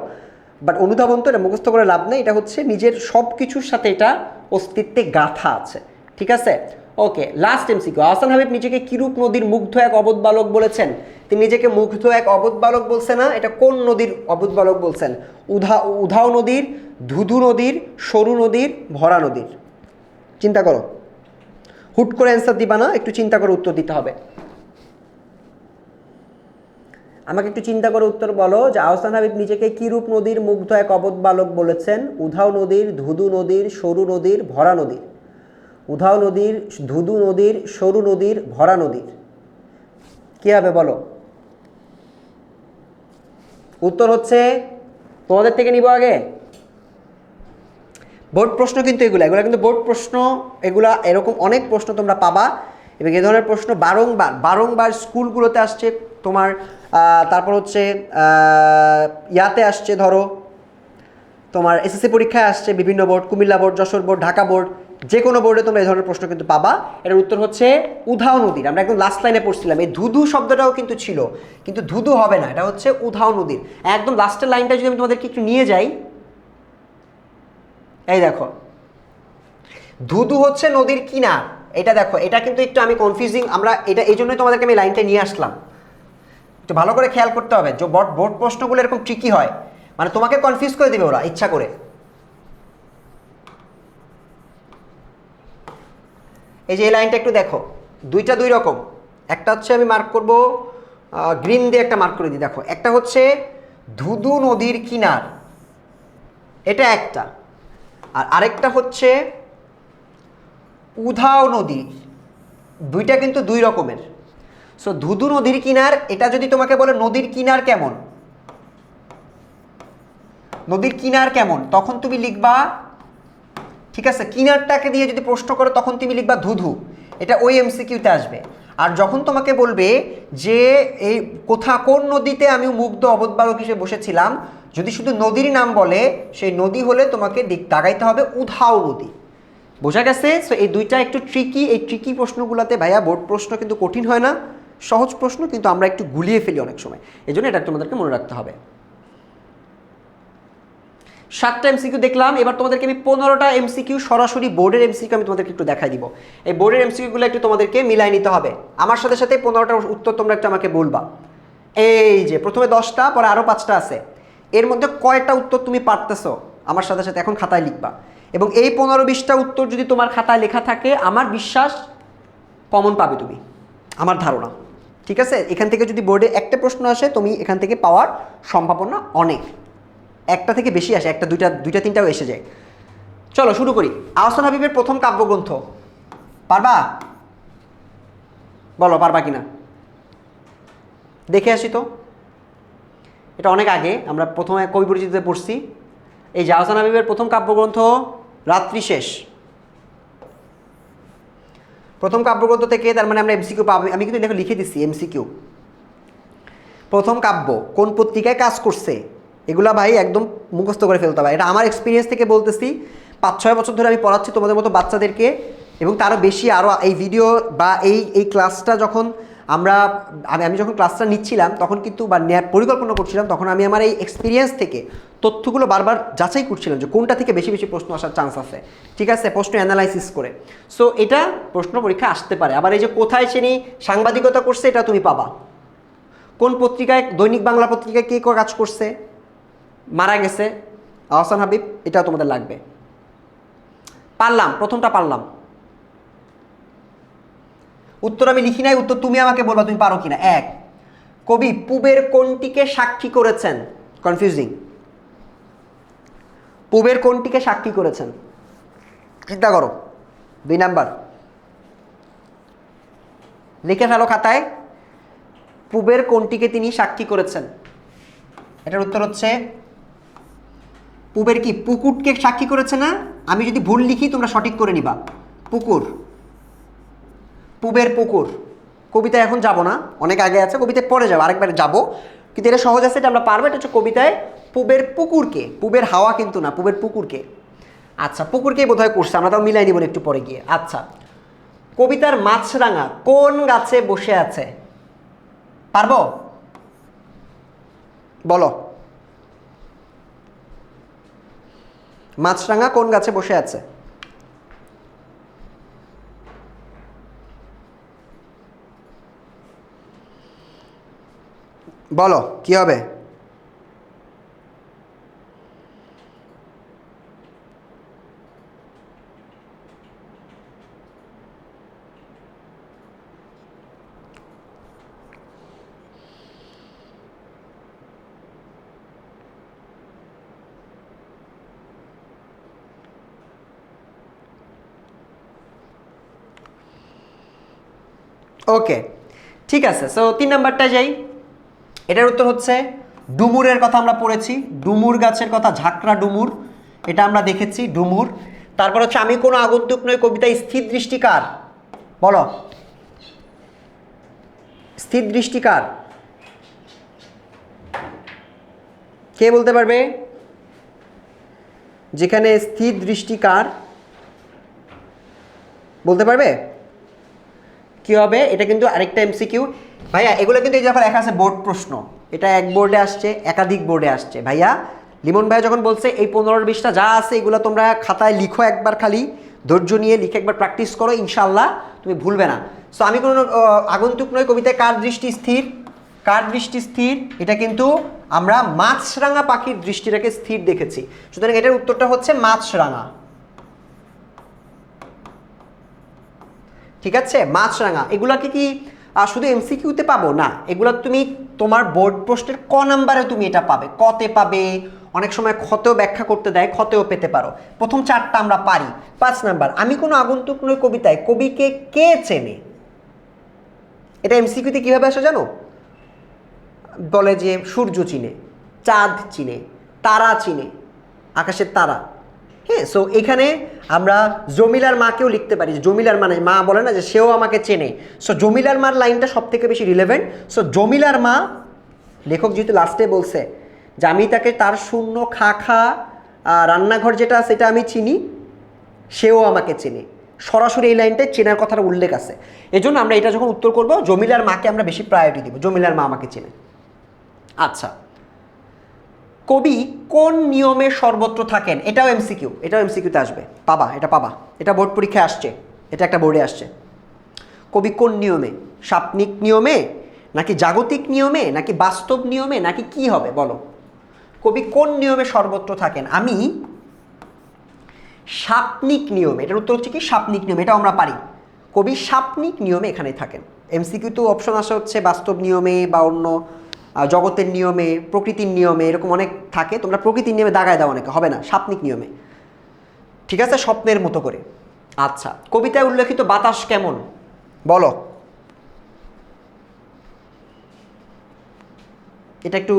বাট অনুধাবন তো এটা মুখস্থ করে লাভ নেই। এটা হচ্ছে নিজের সব কিছুর সাথে এটা অস্তিত্বে গাথা আছে। ঠিক আছে, ওকে। লাস্ট এমসিকিউ, আহসান হাবিব নিজেকে কিরূপ নদীর মুগ্ধ এক অবোধ বালক বলেছেন? তিনি নিজেকে মুগ্ধ এক অবোধ বালক বলছে না, এটা কোন নদীর অবোধ বালক বলছেন? উধাও নদীর, ধুধু নদীর, সরু নদীর, ভরা নদীর? চিন্তা করো, হুট করে অ্যান্সার দিবা না, একটু চিন্তা করে উত্তর দিতে হবে। আমাকে একটু চিন্তা করে উত্তর বলো যে আহসান হাবিব নিজেকে কিরূপ নদীর মুগ্ধ এক অবোধ বালক বলেছেন? উধাও নদীর, ধুধু নদীর, সরু নদীর, ভরা নদীর। উধাও নদীর, ধুধু নদীর, সরু নদীর, ভরা নদীর। কি হবে বলো? উত্তর হচ্ছে, তোমাদের থেকে নিব আগে। বোর্ড প্রশ্ন কিন্তু এগুলা কিন্তু বোর্ড প্রশ্ন, এগুলা এরকম অনেক প্রশ্ন তোমরা পাবা, এবং এ ধরনের প্রশ্ন বারংবার স্কুলগুলোতে আসছে তোমার। তারপর হচ্ছে ইয়াতে আসছে, ধরো তোমার এসএসসি পরীক্ষায় আসছে বিভিন্ন board, Comilla board, Jessore board, Dhaka board, যে কোনো বোর্ডে তোমরা এই ধরনের প্রশ্ন কিন্তু পাবা। এটার উত্তর হচ্ছে উধাও নদীর। আমরা একদম লাস্ট লাইনে পড়ছিলাম, এই ধুধু শব্দটাও কিন্তু ছিল, কিন্তু ধুধু হবে না, এটা হচ্ছে উধাও নদীর। একদম লাস্টের লাইনটা যদি আমি তোমাদেরকে একটু নিয়ে যাই, এই দেখো, ধুধু হচ্ছে নদীর কিনার। এটা দেখো, এটা কিন্তু একটু আমি কনফিউজিং, আমরা এটা এই জন্যই তোমাদেরকে আমি লাইনটা নিয়ে আসলাম। একটু ভালো করে খেয়াল করতে হবে, যে বোর্ড প্রশ্নগুলো এরকম ট্রিকি হয়, মানে তোমাকে কনফিউজ করে দিবে ওরা ইচ্ছা করে। এই যে এই লাইনটা একটু দেখো, দুইটা দুই রকম। একটা হচ্ছে আমি মার্ক করব গ্রিন দিয়ে, একটা মার্ক করে দিই। দেখো, একটা হচ্ছে ধুধু নদীর কিনার, এটা একটা, আর আরেকটা হচ্ছে উধাও নদী। দুইটা কিন্তু দুই রকমের। সো ধুধু নদীর কিনার, এটা যদি তোমাকে বলে নদীর কিনার কেমন, নদীর কিনার কেমন, তখন তুমি লিখবা, ঠিক আছে, কিনারটাকে দিয়ে যদি প্রশ্ন করো তখন তুমি লিখবা ধুধু, এটা ওই এমসিকিউতে আসবে। আর যখন তোমাকে বলবে যে এই কোন নদীতে আমি মুগ্ধ অবোধ বালক হিসেবে বসেছিলাম, যদি শুধু নদীর নাম বলে, সেই নদী হলে তোমাকে দাগাইতে হবে উধাও নদী। বোঝা গেছে? সো এই দুইটা একটু ট্রিকি। এই ট্রিকি প্রশ্নগুলোতে ভাইয়া বোর্ড প্রশ্ন কিন্তু কঠিন হয় না, সহজ প্রশ্ন, কিন্তু আমরা একটু গুলিয়ে ফেলি অনেক সময়, এই জন্য এটা তোমাদেরকে মনে রাখতে হবে। 7টা এমসিকিউ দেখলাম, এবার তোমাদেরকে আমি 15টা এমসিকিউ সরাসরি বোর্ডের এমসিকিউ আমি তোমাদেরকে একটু দেখাই দিব। এই বোর্ডের এমসিকিউগুলো একটু তোমাদেরকে মিলাই নিতে হবে। আমার সাথে সাথে 15টার উত্তর তোমরা একটু আমাকে বলবা। এই যে প্রথমে 10টা, পরে আরও 5টা আছে, এর মধ্যে কয়টা উত্তর তুমি পারতেছো আমার সাথে সাথে এখন খাতায় লিখবা। এবং এই 15-20টা উত্তর যদি তোমার খাতায় লেখা থাকে, আমার বিশ্বাস কমন পাবে তুমি, আমার ধারণা। ঠিক আছে, এখান থেকে যদি বোর্ডে একটা প্রশ্ন আসে, তুমি এখান থেকে পাওয়ার সম্ভাবনা অনেক, একটা থেকে বেশি আসে, একটা দুইটা তিনটাও এসে যায়। চলো শুরু করি। আহসান হাবিবের প্রথম কাব্যগ্রন্থ, পারবা? বলো পারবা কিনা, দেখে আসি তো। এটা অনেক আগে, আমরা প্রথমে কবি পরিচিতিতে পড়ছি। এই যে আহসান হাবীবের প্রথম কাব্যগ্রন্থ রাত্রি শেষ, প্রথম কাব্যগ্রন্থ থেকে, তার মানে আমরা এমসিকিউ পাবো। আমি কিন্তু দেখো লিখে দিচ্ছি এমসিকিউ। প্রথম কাব্য কোন পত্রিকায় কাজ করছে, এগুলা ভাই একদম মুখস্থ করে ফেলতে হবে। এটা আমার এক্সপিরিয়েন্স থেকে বলতেছি, 5-6 বছর ধরে আমি পড়াচ্ছি তোমাদের মতো বাচ্চাদেরকে, এবং তারও বেশি আরও এই ভিডিও বা এই ক্লাসটা যখন আমি যখন ক্লাসটা নিচ্ছিলাম তখন কিন্তু বা পরিকল্পনা করছিলাম, তখন আমি আমার এই এক্সপিরিয়েন্স থেকে তথ্যগুলো বারবার যাচাই করছিলাম যে কোনটা থেকে বেশি বেশি প্রশ্ন আসার চান্স আছে, ঠিক আছে, প্রশ্ন অ্যানালাইসিস করে। সো এটা প্রশ্ন পরীক্ষা আসতে পারে। আবার এই যে কোথায় শ্রেণী সাংবাদিকতা করছে, এটা তুমি পাবা। কোন পত্রিকায়, দৈনিক বাংলা পত্রিকায় কে কাজ করছে, মারা গেছে আহসান হাবীব, এটাও তোমাদের লাগবে। পারলাম, প্রথমটা পারলাম। উত্তর আমি লিখি নাই, উত্তর তুমি আমাকে বলবা তুমি পারো কিনা। 1, কবি পূবের কোনটিকে সাক্ষী করেছেন? কনফিউজিং। পূবের কোনটিকে সাক্ষী করেছেন, চিন্তা করো। 2 নাম্বার, লিখে ফেলো খাতায়, পূবের কোনটিকে তিনি সাক্ষী করেছেন। এটার উত্তর হচ্ছে পূবের কি, পুকুরকে সাক্ষী করেছে না? আমি যদি ভুল লিখি তোমরা সঠিক করে নিবা। পুকুর, পূবের পুকুর। কবিতা এখন যাব না, অনেক আগে আছে, কবিতায় পরে যাবো, আরেকবার যাব, কিন্তু এটা সহজ আছে, এটা আমরা পারবো। এটা হচ্ছে কবিতায় পূবের পুকুরকে, পূবের হাওয়া কিন্তু না, পূবের পুকুরকে। আচ্ছা, পুকুরকেই বোধহয় করছে, আমরা তাও মিলাই নিব একটু পরে গিয়ে। আচ্ছা, কবিতার মাছরাঙা কোন গাছে বসে আছে? পারবো? বলো, মাছরাঙা কোন গাছে বসে আছে? বলো কি হবে? ওকে, ঠিক আছে। সো 3 নাম্বারটা যাই। এটার উত্তর হচ্ছে ডুমুরের কথা আমরা পড়েছি, ডুমুর গাছের কথা, ঝাঁকড়া ডুমুর, এটা আমরা দেখেছি, ডুমুর। তারপর হচ্ছে আমি কোনো আগন্তুক নই কবিতায় স্থির দৃষ্টিকার। বলো, স্থির দৃষ্টিকার কে বলতে পারবে? যেখানে স্থির দৃষ্টিকার বলতে পারবে? কি হবে? এটা কিন্তু আরেকটা এমসিকিউ ভাইয়া। এগুলো কিন্তু এই যখন লেখা আছে বোর্ড প্রশ্ন, এটা এক বোর্ডে আসছে, একাধিক বোর্ডে আসছে ভাইয়া। লিমন ভাইয়া যখন বলছে এই 15-20টা যা আছে এগুলো তোমরা খাতায় লিখো, একবার খালি ধৈর্য নিয়ে লিখে একবার প্র্যাকটিস করো, ইনশাল্লাহ তুমি ভুলবে না। সো আমি কোনো আগন্তুক নই কবিতায় কার দৃষ্টি স্থির, কার দৃষ্টি স্থির, এটা কিন্তু আমরা মাছরাঙা পাখির দৃষ্টিটাকে স্থির দেখেছি। সুতরাং এটার উত্তরটা হচ্ছে মাছরাঙা, ঠিক আছে, মাছরাঙা। এগুলাকে কি শুধু এমসিকিউতে পাবো না, এগুলা তুমি তোমার বোর্ড প্রশ্নের ক নাম্বারে তুমি এটা পাবে, কতে পাবে, অনেক সময় খতেও ব্যাখ্যা করতে দেয়, খতেও পেতে পারো। প্রথম 4টা আমরা পারি। 5 নাম্বার, আমি কোনো আগন্তুক নই কবিতায় কবিকে কে চেনে? এটা এমসিকিউতে কীভাবে আসে জানো? বলে যে সূর্য চিনে, চাঁদ চিনে, তারা চিনে, আকাশের তারা। হ্যাঁ, সো এখানে আমরা জমিলার মাকেও লিখতে পারি। জমিলার মানে মা বলে না যে সেও আমাকে চেনে, সো জমিলার মার লাইনটা সব থেকে বেশি রিলেভেন্ট। সো জমিলার মা, লেখক যেহেতু লাস্টে বলছে যে আমি তাকে তার শূন্য খা রান্নাঘর যেটা সেটা আমি চিনি, সেও আমাকে চেনে, সরাসরি এই লাইনটায় চেনার কথাটা উল্লেখ আছে। এজন্য আমরা এটা যখন উত্তর করব জমিলার মাকে আমরা বেশি প্রায়োরিটি দিব, জমিলার মা আমাকে চেনে। আচ্ছা, কবি কোন নিয়মে সর্বত্র থাকেন? এটাও এমসিকিউ, এটাও এমসিকিউতে আসবে, পাবা, এটা পাবা, এটা বোর্ড পরীক্ষায় আসছে, এটা একটা বোর্ডে আসছে। কবি কোন নিয়মে, শাব্দিক নিয়মে নাকি জাগতিক নিয়মে নাকি বাস্তব নিয়মে নাকি কি হবে বলো? কবি কোন নিয়মে সর্বত্র থাকেন? আমি শাব্দিক নিয়মে, এটার উত্তর হচ্ছে কি শাব্দিক নিয়ম, এটাও আমরা পারি। কবি শাব্দিক নিয়মে এখানে থাকেন। এমসিকিউ তো অপশন আসা হচ্ছে বাস্তব নিয়মে বা অন্য জগতের নিয়মে, প্রকৃতির নিয়মে, এরকম অনেক থাকে। তোমরা প্রকৃতির নিয়মে দাগায় দাও অনেকে, হবে না, শাব্দিক নিয়মে, ঠিক আছে, স্বপ্নের মতো করে। আচ্ছা, কবিতায় উল্লেখিত বাতাস কেমন বলো? এটা একটু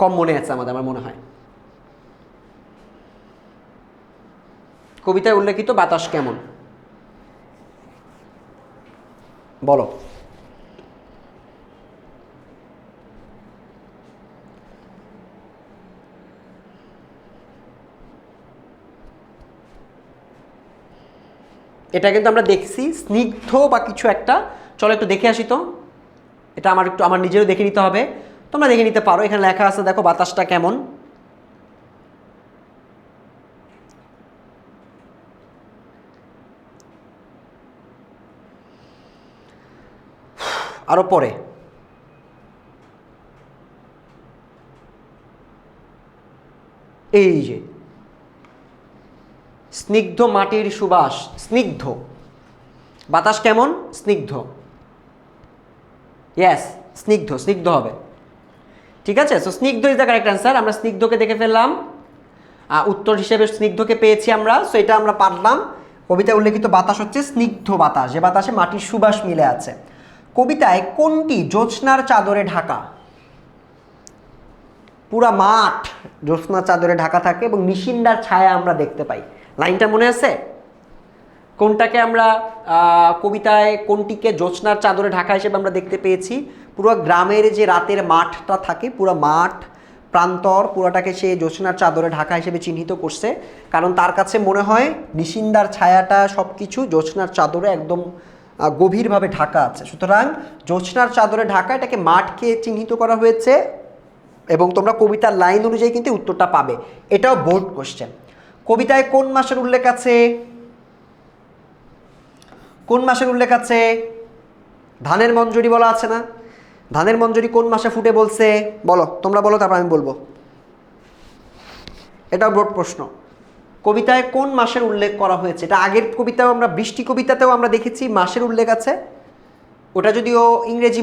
কম মনে আছে আমাদের, আমার মনে হয়। কবিতায় উল্লেখিত বাতাস কেমন, বলো। এটা কিন্তু আমরা দেখছি স্নিগ্ধ বা কিছু একটা। চলো একটু দেখে আসি তো, এটা আমার নিজেরও দেখে নিতে হবে, তোমরা দেখে নিতে পারো। এখানে লেখা আছে দেখো বাতাসটা কেমন। আরো পরে এই যে স্নিগ্ধ মাটির সুবাস, স্নিগ্ধ বাতাস কেমন, স্নিগ্ধ। ইয়েস, স্নিগ্ধ, স্নিগ্ধ হবে। ঠিক আছে, সো স্নিগ্ধ ইজ দ্য কারেক্ট অ্যান্সার। আমরা স্নিগ্ধকে দেখে ফেললাম, উত্তর হিসেবে স্নিগ্ধকে পেয়েছি আমরা, সো এটা আমরা পারলাম। কবিতায় উল্লেখিত বাতাস হচ্ছে স্নিগ্ধ বাতাস, যে বাতাসে মাটির সুবাস মিলে আছে। কবিতায় কোনটি জ্যোৎস্নার চাদরে ঢাকা? পুরা মাঠ জ্যোৎস্নার চাদরে ঢাকা থাকে এবং নিশিন্দার ছায়া আমরা দেখতে পাই। লাইনটা মনে আছে? কোনটাকে আমরা কবিতায় কোনটিকে জ্যোৎস্নার চাদরে ঢাকা হিসেবে আমরা দেখতে পেয়েছি? পুরো গ্রামের যে রাতের মাঠটা থাকে, পুরো মাঠ প্রান্তর পুরোটাকে সে জ্যোৎস্নার চাদরে ঢাকা হিসেবে চিহ্নিত করছে, কারণ তার কাছে মনে হয় নিশিন্দার ছায়াটা সব কিছু জ্যোৎস্নার চাদরে একদম গভীরভাবে ঢাকা আছে। সুতরাং জ্যোৎস্নার চাদরে ঢাকা, এটাকে মাঠকে চিহ্নিত করা হয়েছে এবং তোমরা কবিতার লাইন অনুযায়ী কিন্তু উত্তরটা পাবে। এটাও বোর্ড কোশ্চেন। কবিতায় কোন মাসের উল্লেখ আছে? কোন মাসের উল্লেখ আছে? ধানের মঞ্জরি বলা আছে না? ধানের মঞ্জরি কোন মাসে ফুটে বলছে? বলো, তোমরা বলো, তারপর আমি বলবো। এটাও বোর্ড প্রশ্ন। কবিতায় কোন মাসের উল্লেখ করা হয়েছে? এটা আগের কবিতাও আমরা, বৃষ্টি কবিতাতেও আমরা দেখেছি মাসের উল্লেখ আছে। ওটা যদিও ইংরেজি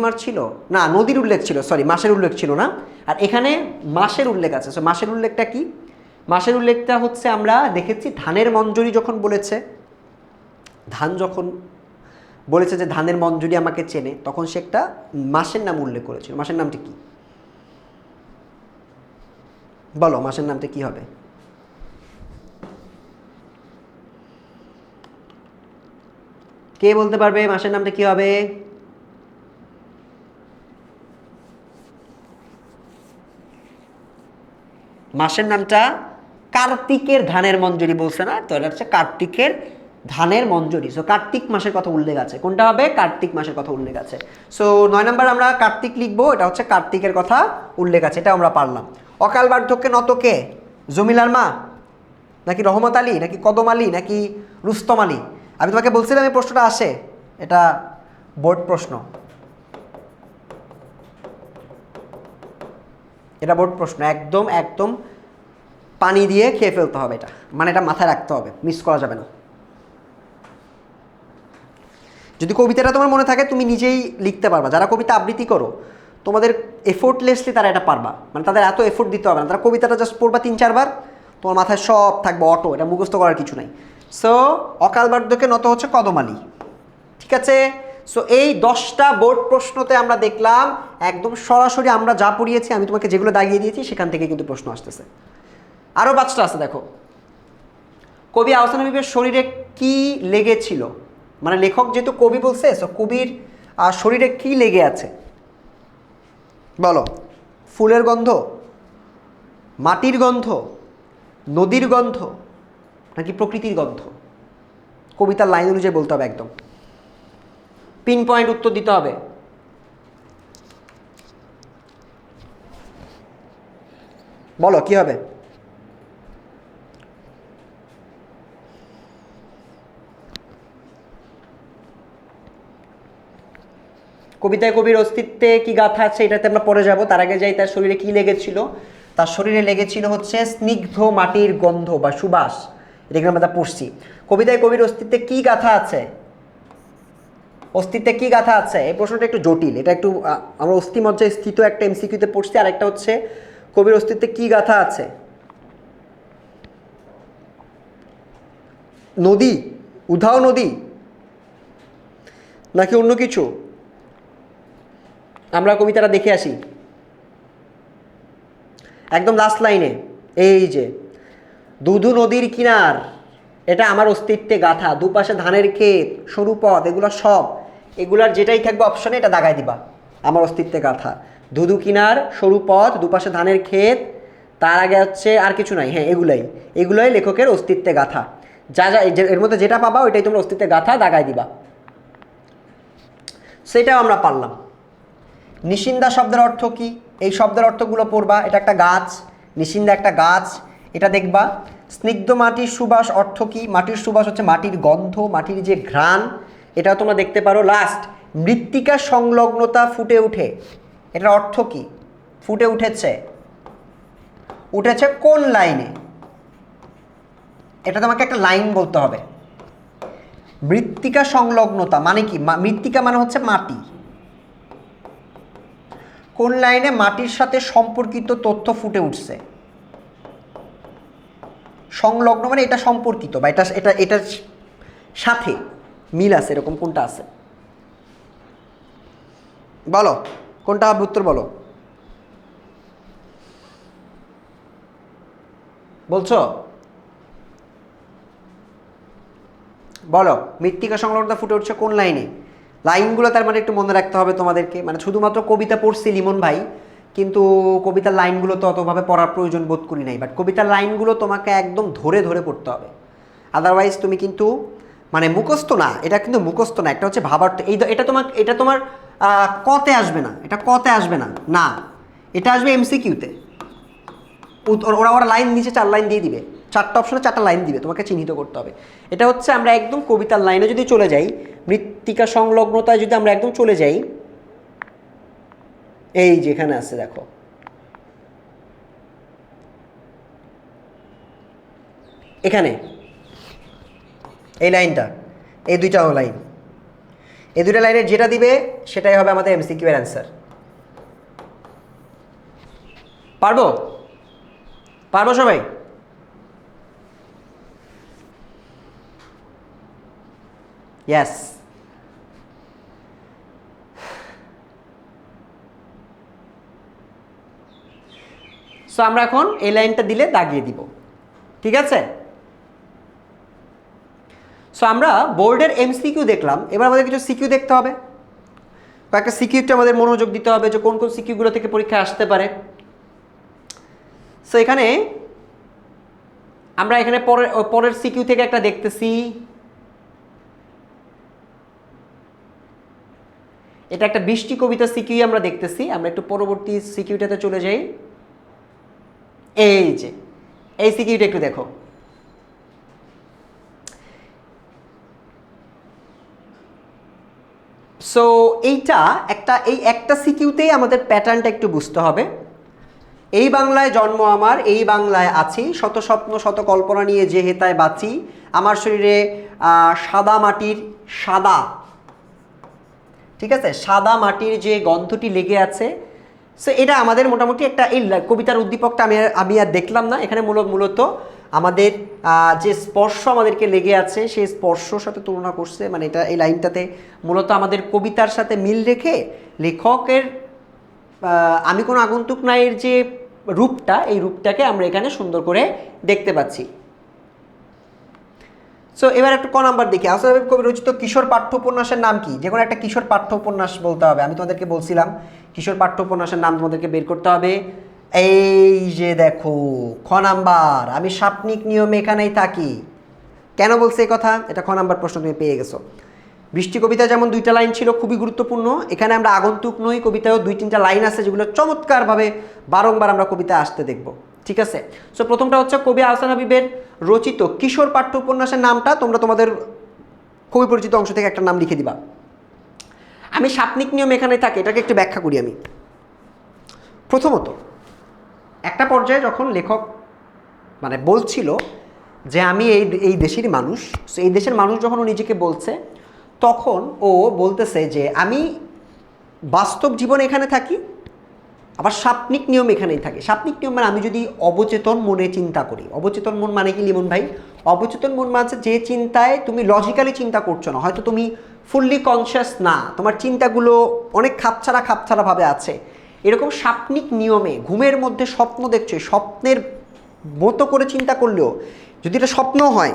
মার্চ ছিল না, নদীর উল্লেখ ছিল, সরি, মাসের উল্লেখ ছিল না। আর এখানে মাসের উল্লেখ আছে। সো মাসের উল্লেখটা কি? মাসের উল্লেখটা হচ্ছে আমরা দেখেছি ধানের মঞ্জরি যখন বলেছে, ধান যখন বলেছে যে ধানের মঞ্জরি আমাকে চেনে, তখন সে একটা মাসের নাম উল্লেখ করেছিল। মাসের নামটা কি? বলো, মাসের নামটা কি হবে? কে বলতে পারবে মাসের নামটা কি হবে? মাসের নামটা কার্তিকের ধানের মঞ্জরি বলছে না তো, এটা হচ্ছে কার্তিকের ধানের মঞ্জরি। সো কার্তিক মাসের কথা উল্লেখ আছে। কোনটা হবে? কার্তিক মাসের কথা উল্লেখ আছে। সো 9 নম্বর আমরা কার্তিক লিখবো, এটা হচ্ছে কার্তিকের কথা উল্লেখ আছে, এটা আমরা পারলাম। অকাল বার্ধক্যে নত কে? জমিলার মা, নাকি রহমত আলী, নাকি কদম আলী, নাকি রুস্তম আলী? আমি তোমাকে বলছিলাম এই প্রশ্নটা আসে, এটা বোর্ড প্রশ্ন, এটা বোর্ড প্রশ্ন। একদম একদম পানি দিয়ে খেয়ে ফেলতে হবে এটা, মানে এটা মাথায় রাখতে হবে, মিস করা যাবে না। যদি কবিতাটা তোমার মনে থাকে তুমি নিজেই লিখতে পারবা। যারা কবিতা আবৃত্তি করো, তোমাদের এফোর্টলেসলি তারা এটা পারবা, মানে তাদের এত এফোর্ট দিতে হবে না। তারা কবিতাটা জাস্ট পড়বা 3-4 বার, তোমার মাথায় সব থাকবে অটো, এটা মুখস্থ করার কিছু নাই। সো অকাল বার্ধক্যে নত হচ্ছে কদম আলী। ঠিক আছে, সো এই 10টা বোর্ড প্রশ্নতে আমরা দেখলাম একদম সরাসরি আমরা যা পড়িয়েছি, আমি তোমাকে যেগুলো দাগিয়ে দিয়েছি সেখান থেকে কিন্তু প্রশ্ন আসতেছে। আরও 5টা আছে দেখো। কবি আহসান হাবীবের শরীরে কি লেগেছিল? মানে লেখক যেহেতু কবি বলছে, সো কবির শরীরে কি লেগে আছে? বলো, ফুলের গন্ধ, মাটির গন্ধ, নদীর গন্ধ, নাকি প্রকৃতির গন্ধ? কবিতার লাইন অনুযায়ী বলতে হবে, একদম পিন পয়েন্ট উত্তর দিতে হবে। বলো কি হবে? কবিতায় কবির অস্তিত্বে কি গাথা আছে এটাতে আমরা পরে যাব, তার আগে যাই তার শরীরে কি লেগেছিল। তার শরীরে লেগেছিল হচ্ছে স্নিগ্ধ মাটির গন্ধ বা সুবাস, এটাকে আমরা পড়ছি। কবিতায় কবির অস্তিত্বে কি গাথা আছে? অস্তিত্বে কি গাথা আছে, এই প্রশ্নটা একটু জটিল। এটা একটু আমরা অস্থিমজ্জা স্থিত একটা এমসিকিউতে পড়ছি, আর একটা হচ্ছে কবির অস্তিত্বে কি গাথা আছে। নদী, উধাও নদী, নাকি অন্য কিছু? আমরা কবিতাটা দেখে আসি। একদম লাস্ট লাইনে এই যে দুধু নদীর কিনার, এটা আমার অস্তিত্বে গাথা, দুপাশে ধানের ক্ষেত, সরু পথ, এগুলো সব, এগুলার যেটাই থাকবে অপশনে এটা দাগায় দিবা, আমার অস্তিত্বে গাথা। ধুধু কিনার, সরু পথ, দুপাশে ধানের ক্ষেত, তার আগে হচ্ছে আর কিছু নাই, হ্যাঁ এগুলোই লেখকের অস্তিত্বে গাথা। যা যা এর মধ্যে যেটা পাবা ওইটাই তোমরা অস্তিত্বে গাথা দাগায় দিবা। সেটাও আমরা পারলাম। নিশিন্দা শব্দের অর্থ কি? এই শব্দের অর্থগুলো পড়বা। এটা একটা গাছ, নিশিন্দা একটা গাছ, এটা দেখবা। স্নিগ্ধ মাটির সুবাস অর্থ কি? মাটির সুবাস হচ্ছে মাটির গন্ধ, মাটির যে ঘ্রাণ, এটাও তোমরা দেখতে পারো। লাস্ট, মৃত্তিকা সংলগ্নতা ফুটে উঠে, এটার অর্থ কি? ফুটে উঠেছে কোন লাইনে? এটা তোমাকে একটা লাইন বলতে হবে। মৃত্তিকা সংলগ্নতা মানে কি? মৃত্তিকা মানে হচ্ছে মাটি। কোন লাইনে মাটির সাথে সম্পর্কিত তথ্য ফুটে উঠছে? সংলগ্ন মানে এটা সম্পর্কিত বা এটার সাথে মিল আছে, এরকম কোনটা আছে? বলো কোনটা হবে, উত্তর বলো। বলছো? বলো, মৃত্তিকা সংলগ্নতা ফুটে উঠছে কোন লাইনে? লাইনগুলো তার মানে একটু মনে রাখতে হবে তোমাদেরকে। মানে শুধুমাত্র কবিতা পড়ছি লিমন ভাই, কিন্তু কবিতার লাইনগুলো তো অতভাবে পড়ার প্রয়োজন বোধ করি নাই। বাট কবিতার লাইনগুলো তোমাকে একদম ধরে ধরে পড়তে হবে, আদারওয়াইজ তুমি কিন্তু মানে মুখস্থ না, এটা কিন্তু মুখস্থ না, একটা হচ্ছে ভাবার। এটা তোমার কতে আসবে না, এটা কতে আসবে না, না এটা আসবে এমসিকিউতে। ওরা লাইন নিচে 4 লাইন দিয়ে দিবে, 4টা অপশনে 4টা লাইন দিবে, তোমাকে চিহ্নিত করতে হবে। এটা হচ্ছে আমরা একদম কবিতার লাইনে যদি চলে যাই, মৃত্তিকা সংলগ্নতায় যদি আমরা একদম চলে যাই, এই যেখানে আছে দেখো, এখানে এই লাইনটা, এই দুইটা লাইন, এই দুইটা লাইনের যেটা দিবে সেটাই হবে আমাদের এমসিকিউ এর অ্যান্সার। পারবো? পারবো সবাই? ইয়েস। সো আমরা এখন এই লাইনটা দিলে দাগিয়ে দিব, ঠিক আছে? সো আমরা বোর্ডের এমসিকিউ দেখলাম, এবার আমাদের কিছু সিকিউ দেখতে হবে। কয়েকটা সিকিউতে আমাদের মনোযোগ দিতে হবে যে কোন কোন সিকিউগুলো থেকে পরীক্ষা আসতে পারে। সো এখানে আমরা পরের সিকিউ থেকে একটা দেখতেছি, এটা একটা বৃষ্টি কবিতা সিকিউ আমরা দেখতেছি। আমরা একটু পরবর্তী সিকিউটাতে চলে যাই। এই যে এই সিকিউটা একটু দেখো। সো এই একটা সিকিউতেই আমাদের প্যাটার্নটা একটু বুঝতে হবে। এই বাংলায় জন্ম আমার, এই বাংলায় আছি, শত স্বপ্ন শত কল্পনা নিয়ে যে হেতায় বাঁচি, আমার শরীরে সাদা মাটির সাদা, ঠিক আছে, সাদা মাটির যে গন্ধটি লেগে আছে। সো এটা আমাদের মোটামুটি একটা, এই কবিতার উদ্দীপকটা আমি আর দেখলাম না। এখানে মূলত আমাদের যে স্পর্শ আমাদেরকে লেগে আছে সেই স্পর্শর সাথে তুলনা করছে। মানে এটা এই লাইনটাতে মূলত আমাদের কবিতার সাথে মিল রেখে লেখকের আমি কোনো আগন্তুক নাইয়ের যে রূপটা, এই রূপটাকে আমরা এখানে সুন্দর করে দেখতে পাচ্ছি। সো এবার একটু ক নাম্বার দেখি। আহসান হাবীব কবি রচিত কিশোর পাঠ্য উপন্যাসের নাম কি? যে কোনো একটা কিশোর পাঠ্য উপন্যাস বলতে হবে। আমি তোমাদেরকে বলছিলাম কিশোর পাঠ্য উপন্যাসের নাম তোমাদেরকে বের করতে হবে। এই যে দেখো খ নাম্বার, আমি সাপনিক নিয়মে এখানেই থাকি। কেন বলছে এই কথা? এটা খ নাম্বার প্রশ্ন, তুমি পেয়ে গেছো। বৃষ্টি কবিতা যেমন 2টা লাইন ছিল খুবই গুরুত্বপূর্ণ, এখানে আমরা আগন্তুক নই কবিতায়ও 2-3টা লাইন আছে যেগুলো চমৎকারভাবে বারংবার আমরা কবিতায় আসতে দেখব, ঠিক আছে? সো প্রথমটা হচ্ছে কবি আহসান হাবীবের রচিত কিশোর পাঠ্য উপন্যাসের নামটা তোমরা তোমাদের কবি পরিচিত অংশ থেকে একটা নাম লিখে দিবা। আমি সাপনিক নিয়ম এখানে থাকি, এটাকে একটু ব্যাখ্যা করি আমি। প্রথমত একটা পর্যায়ে যখন লেখক মানে বলছিল যে আমি এই দেশেরই মানুষ, সো এই দেশের মানুষ যখন ও নিজেকে বলছে, তখন ও বলতেছে যে আমি বাস্তব জীবনে এখানে থাকি, আবার সাপনিক নিয়ম এখানেই থাকে। সাপনিক নিয়ম মানে আমি যদি অবচেতন মনে চিন্তা করি। অবচেতন মন মানে কি লিমন ভাই? অবচেতন মন মানে যে চিন্তায় তুমি লজিক্যালি চিন্তা করছো না, হয়তো তুমি ফুললি কনসিয়াস না, তোমার চিন্তাগুলো অনেক খাপছাড়াভাবে আছে, এরকম স্বপ্নিক নিয়মে ঘুমের মধ্যে স্বপ্ন দেখছো, স্বপ্নের মতো করে চিন্তা করলেও যদি এটা স্বপ্ন হয়,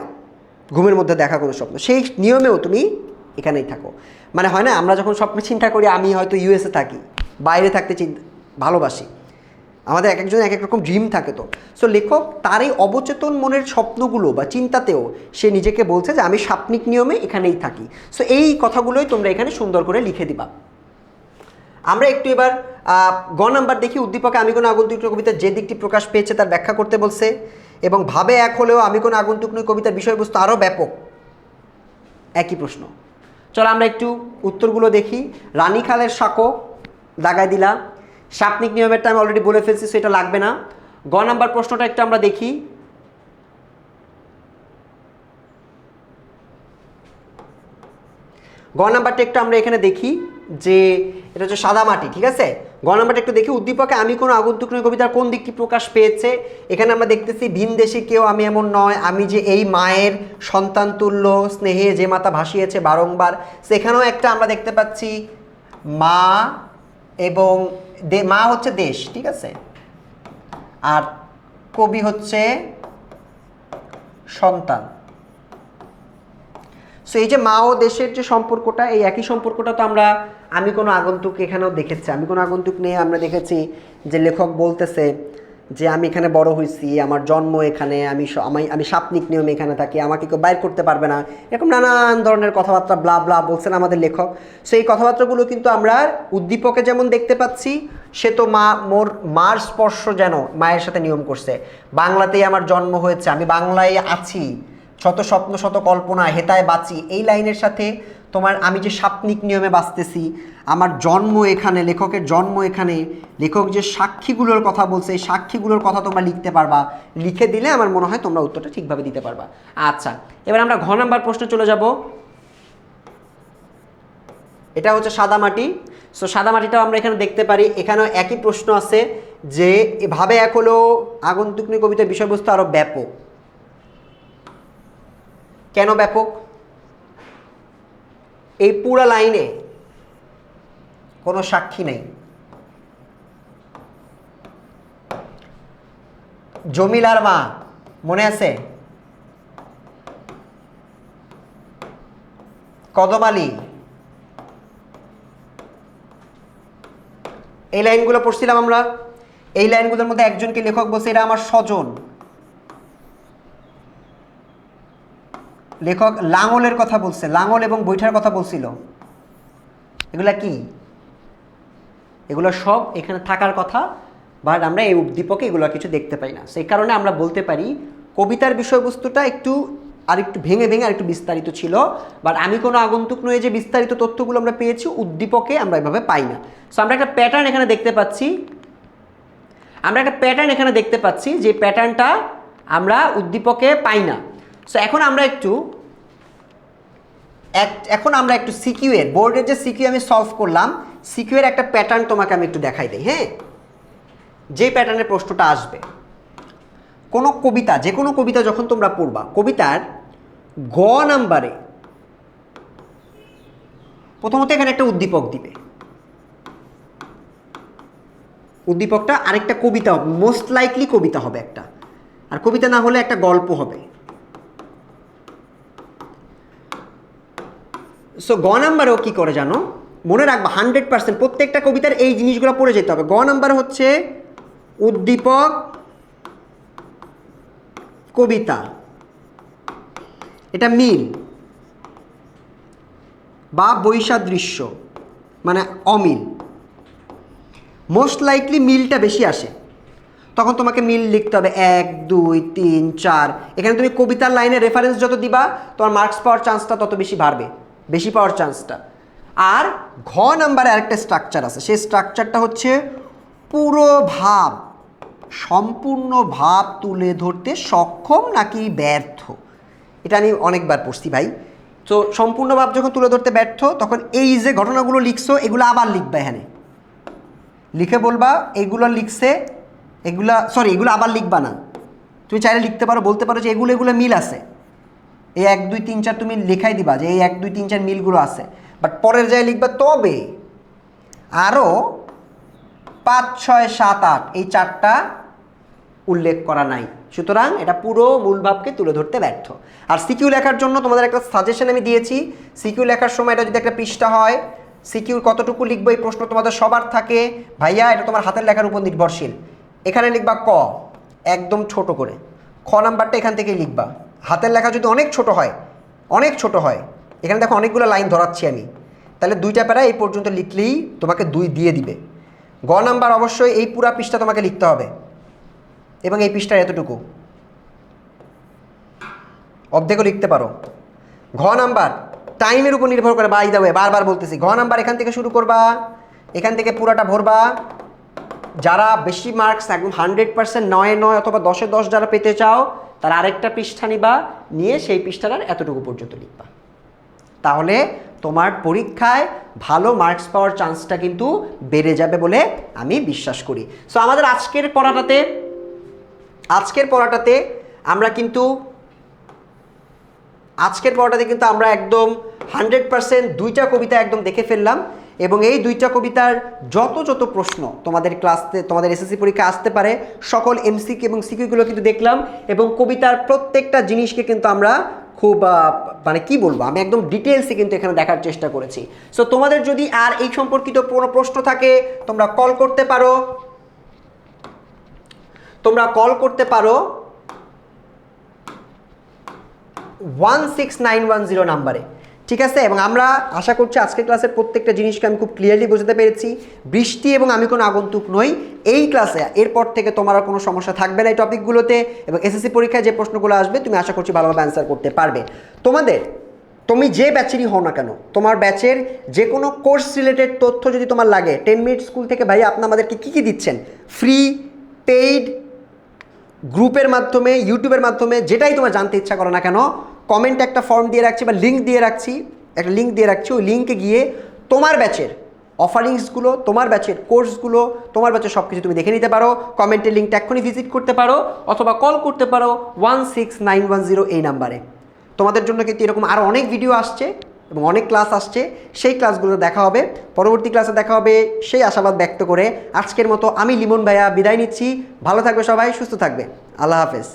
ঘুমের মধ্যে দেখা কোনো স্বপ্ন, সেই নিয়মেও তুমি এখানেই থাকো। মানে হয় না, আমরা যখন স্বপ্নে চিন্তা করি আমি হয়তো ইউএসএ থাকি, বাইরে থাকতে ভালোবাসি, আমাদের এক একজন এক এক রকম ড্রিম থাকে। তো সো লেখক তার এই অবচেতন মনের স্বপ্নগুলো বা চিন্তাতেও সে নিজেকে বলছে যে আমি স্বপ্নিক নিয়মে এখানেই থাকি। সো এই কথাগুলোই তোমরা এখানে সুন্দর করে লিখে দিবা। আমরা একটু এবার গ নাম্বার দেখি। উদ্দীপকে আমি কোনো আগন্তুক নই কবিতার যে দিকটি প্রকাশ পেয়েছে তার ব্যাখ্যা করতে বলছে, এবং ভাবে এক হলেও আমি কোনো আগন্তুক নই কবিতার বিষয়বস্তু আরও ব্যাপক। একই প্রশ্ন। চলো আমরা একটু উত্তরগুলো দেখি। রানীখালের সাঁকো দাগায় দিলা, স্বপ্নিক নিয়মেরটা আমি অলরেডি বলে ফেলছি, সেটা লাগবে না। গ নাম্বার প্রশ্নটা একটু আমরা দেখি। গ নাম্বারটা একটু আমরা এখানে দেখি যে এটা হচ্ছে সাদা মাটি, ঠিক আছে। গ নাম্বারটা একটু দেখি। উদ্দীপকে আমি কোনো আগন্তুক নই কবিতার কোন দিকটি প্রকাশ পেয়েছে? এখানে আমরা দেখতেছি ভিনদেশী কেউ আমি এমন নয়, আমি যে এই মায়ের সন্তান তুল্য স্নেহে যে মাতা ভাসিয়েছে বারংবার, সেখানেও একটা আমরা দেখতে পাচ্ছি মা, এবং মা হচ্ছে দেশ, ঠিক আছে, আর কবি হচ্ছে সন্তান। সো এই যে মা ও দেশের যে সম্পর্কটা, এই একই সম্পর্কটা তো আমরা আমি কোনো আগন্তুক এখানেও দেখেছি। আমি কোনো আগন্তুক নিয়ে আমরা দেখেছি যে লেখক বলতেছে যে আমি এখানে বড় হয়েছি, আমার জন্ম এখানে, আমি স্বপ্নিক নিয়মে এখানে থাকি, আমাকে কেউ বাইর করতে পারবে না, এরকম নানান ধরনের কথাবার্তা ব্লা ব্লা বলছেন আমাদের লেখক। সো এই কথাবার্তাগুলো কিন্তু আমরা উদ্দীপকে যেমন দেখতে পাচ্ছি, সে তো মার স্পর্শ যেন মায়ের সাথে নিয়ম করছে, বাংলাতেই আমার জন্ম হয়েছে, আমি বাংলায় আছি, শত স্বপ্ন শত কল্পনা হেতায় বাঁচি, এই লাইনের সাথে তোমার আমি যে স্বপ্নিক নিয়মে বাঁচতেছি, আমার জন্ম এখানে, লেখকের জন্ম এখানে, লেখক যে সাক্ষীগুলোর কথা বলছে এই সাক্ষীগুলোর কথা তোমরা লিখতে পারবা। লিখে দিলে আমার মনে হয় তোমরা উত্তরটা ঠিকভাবে দিতে পারবা। আচ্ছা, এবার আমরা ঘ নাম্বার প্রশ্নে চলে যাব। এটা হচ্ছে সাদা মাটি। সো সাদা মাটিটাও আমরা এখানে দেখতে পারি, এখানেও একই প্রশ্ন আছে যে এভাবে এক হলো আগন্তুক নই কবিতার বিষয়বস্তু আরও ব্যাপক। কেন ব্যাপক? এই পুরা লাইনে কোনো সাক্ষী নেই। জমিলার মা মনে আছে? কদম আলী, এই লাইনগুলো পড়ছিলাম আমরা। এই লাইনগুলোর মধ্যে একজনকে লেখক বলছে এরা আমার স্বজন। লেখক লাঙলের কথা বলছে, লাঙল এবং বৈঠার কথা বলছিল। এগুলা কি? এগুলো সব এখানে থাকার কথা, বাট আমরা এই উদ্দীপকে এগুলো কিছু দেখতে পাই না। সেই কারণে আমরা বলতে পারি কবিতার বিষয়বস্তুটা আরেকটু ভেঙে আরেকটু বিস্তারিত ছিল, বাট আমি কোনো আগন্তুক নই যে বিস্তারিত তথ্যগুলো আমরা পেয়েছি উদ্দীপকে আমরা এভাবে পাই না। সো আমরা একটা প্যাটার্ন এখানে দেখতে পাচ্ছি, যে প্যাটার্নটা আমরা উদ্দীপকে পাই না। সো এখন আমরা একটু সিকিউ এর, বোর্ডের যে সিকিউ আমি সলভ করলাম, সিকিউ এর একটা প্যাটার্ন তোমাকে আমি একটু দেখাই দিই। হ্যাঁ, যে প্যাটার্নের প্রশ্নটা আসবে, কোনো কবিতা, যে কোনো কবিতা যখন তোমরা পড়বা, কবিতার গ নাম্বারে প্রথমত এখানে একটা উদ্দীপক দিবে। উদ্দীপকটা আরেকটা কবিতা হবে, মোস্ট লাইকলি কবিতা হবে একটা, আর কবিতা না হলে একটা গল্প হবে। সো গ নাম্বারেও কী করে জানো, মনে রাখবা 100% প্রত্যেকটা কবিতার এই জিনিসগুলো পড়ে যেতে হবে। গ নাম্বার হচ্ছে উদ্দীপক, কবিতা, এটা মিল বা বৈসাদৃশ্য মানে অমিল। মোস্ট লাইকলি মিলটা বেশি আসে, তখন তোমাকে মিল লিখতে হবে 1 2 3 4। এখানে তুমি কবিতার লাইনে রেফারেন্স যত দিবা তোমার মার্কস পাওয়ার চান্সটা তত বেশি বাড়বে, বেশি পাওয়ার চান্সটা। আর ঘ নাম্বারে আরেকটা স্ট্রাকচার আছে, সেই স্ট্রাকচারটা হচ্ছে পুরো ভাব, সম্পূর্ণ ভাব তুলে ধরতে সক্ষম নাকি ব্যর্থ। এটা আমি অনেকবার পড়ছি ভাই। তো সম্পূর্ণ ভাব যখন তুলে ধরতে ব্যর্থ, তখন এই যে ঘটনাগুলো লিখছো এগুলো আবার লিখবা, এখানে লিখে বলবা এগুলো লিখছে, এগুলো আবার লিখবা না। তুমি চাইলে লিখতে পারো, বলতে পারো যে এগুলো মিল আছে, এই 1 2 3 4 তুমি লেখাই দিবা যে এই 1 2 3 4 মিলগুলো আছে। বাট পরের জায়গায় লিখবা তবে আরও 5, 6, 7, 8 এই 4টা উল্লেখ করা নাই। সুতরাং এটা পুরো মূল ভাবকে তুলে ধরতে ব্যর্থ। আর সিকিউ লেখার জন্য তোমাদের একটা সাজেশন আমি দিয়েছি। সিকিউ লেখার সময় এটা যদি একটা পৃষ্ঠা হয়, সিকিউর কতটুকু লিখবো এই প্রশ্ন তোমাদের সবার থাকে, ভাইয়া এটা তোমার হাতের লেখার উপর নির্ভরশীল। এখানে লিখবা ক একদম ছোট করে, খ নাম্বারটা এখান থেকেই লিখবা। হাতের লেখা যদি অনেক ছোট হয়, এখানে দেখো অনেকগুলো লাইন ধরাচ্ছি আমি, তাহলে 2টা প্যারা এই পর্যন্ত লিখলেই তোমাকে 2 দিয়ে দিবে। গ নাম্বার অবশ্যই এই পুরা পৃষ্ঠা তোমাকে লিখতে হবে এবং এই পৃষ্ঠার এতটুকু অর্ধেকও লিখতে পারো। ঘ নাম্বার টাইমের উপর নির্ভর করে, বাই দেবে বারবার বলতেছি। ঘ নাম্বার এখান থেকে শুরু করবা, এখান থেকে পুরাটা ভরবা। যারা বেশি মার্কস একদম 100% 9 অথবা 10-এ 10 যারা পেতে চাও তারা আরেকটা পৃষ্ঠা নিবা, নিয়ে সেই পৃষ্ঠাটার এতটুকু পর্যন্ত লিখবা। তাহলে তোমার পরীক্ষায় ভালো মার্কস পাওয়ার চান্সটা কিন্তু বেড়ে যাবে বলে আমি বিশ্বাস করি। সো আমাদের আজকের পড়াটাতে আমরা কিন্তু আমরা একদম 100% 2টা কবিতা একদম দেখে ফেললাম এবং এই 2টা কবিতার যত প্রশ্ন তোমাদের ক্লাসে তোমাদের এসএসসি পরীক্ষা আসতে পারে সকল এমসিকিউ এবং সিকিউগুলো কিন্তু দেখলাম এবং কবিতার প্রত্যেকটা জিনিসকে কিন্তু আমরা খুব মানে কি বলবো, আমি একদম ডিটেলসে কিন্তু এখানে দেখার চেষ্টা করেছি। সো তোমাদের যদি আর এই সম্পর্কিত কোনো প্রশ্ন থাকে তোমরা কল করতে পারো 16910 নাম্বারে, ঠিক আছে। এবং আমরা আশা করছি আজকের ক্লাসের প্রত্যেকটা জিনিসকে আমি খুব ক্লিয়ারলি বোঝাতে পেরেছি। বৃষ্টি এবং আমি কোনো আগন্তুক নই এই ক্লাসে, এরপর থেকে তোমার আর কোনো সমস্যা থাকবে না এই টপিকগুলোতে এবং এসএসসি পরীক্ষায় যে প্রশ্নগুলো আসবে তুমি আশা করছি ভালোভাবে অ্যান্সার করতে পারবে। তুমি যে ব্যাচেরই হও না কেন, তোমার ব্যাচের যে কোনো কোর্স রিলেটেড তথ্য যদি তোমার লাগে 10 মিনিট স্কুল থেকে ভাই আপনি আমাদেরকে কী দিচ্ছেন, ফ্রি, পেইড, গ্রুপের মাধ্যমে, ইউটিউবের মাধ্যমে, যেটাই তোমার জানতে ইচ্ছা করো না কেন, কমেন্টে একটা ফর্ম দিয়ে রাখছি বা লিঙ্ক দিয়ে রাখছি, ওই লিঙ্কে গিয়ে তোমার ব্যাচের অফারিংসগুলো, তোমার ব্যাচের কোর্সগুলো, তোমার ব্যাচের সব কিছু তুমি দেখে নিতে পারো। কমেন্টের লিঙ্কটা এক্ষুনি ভিজিট করতে পারো অথবা কল করতে পারো 16910 এই নাম্বারে। তোমাদের জন্য কিন্তু এরকম আরও অনেক ভিডিও আসছে এবং অনেক ক্লাস আসছে, সেই ক্লাসগুলো দেখা হবে, পরবর্তী ক্লাসে দেখা হবে সেই আশাবাদ ব্যক্ত করে আজকের মতো আমি লিমন ভাইয়া বিদায় নিচ্ছি। ভালো থাকবে সবাই, সুস্থ থাকবে, আল্লাহ হাফেজ।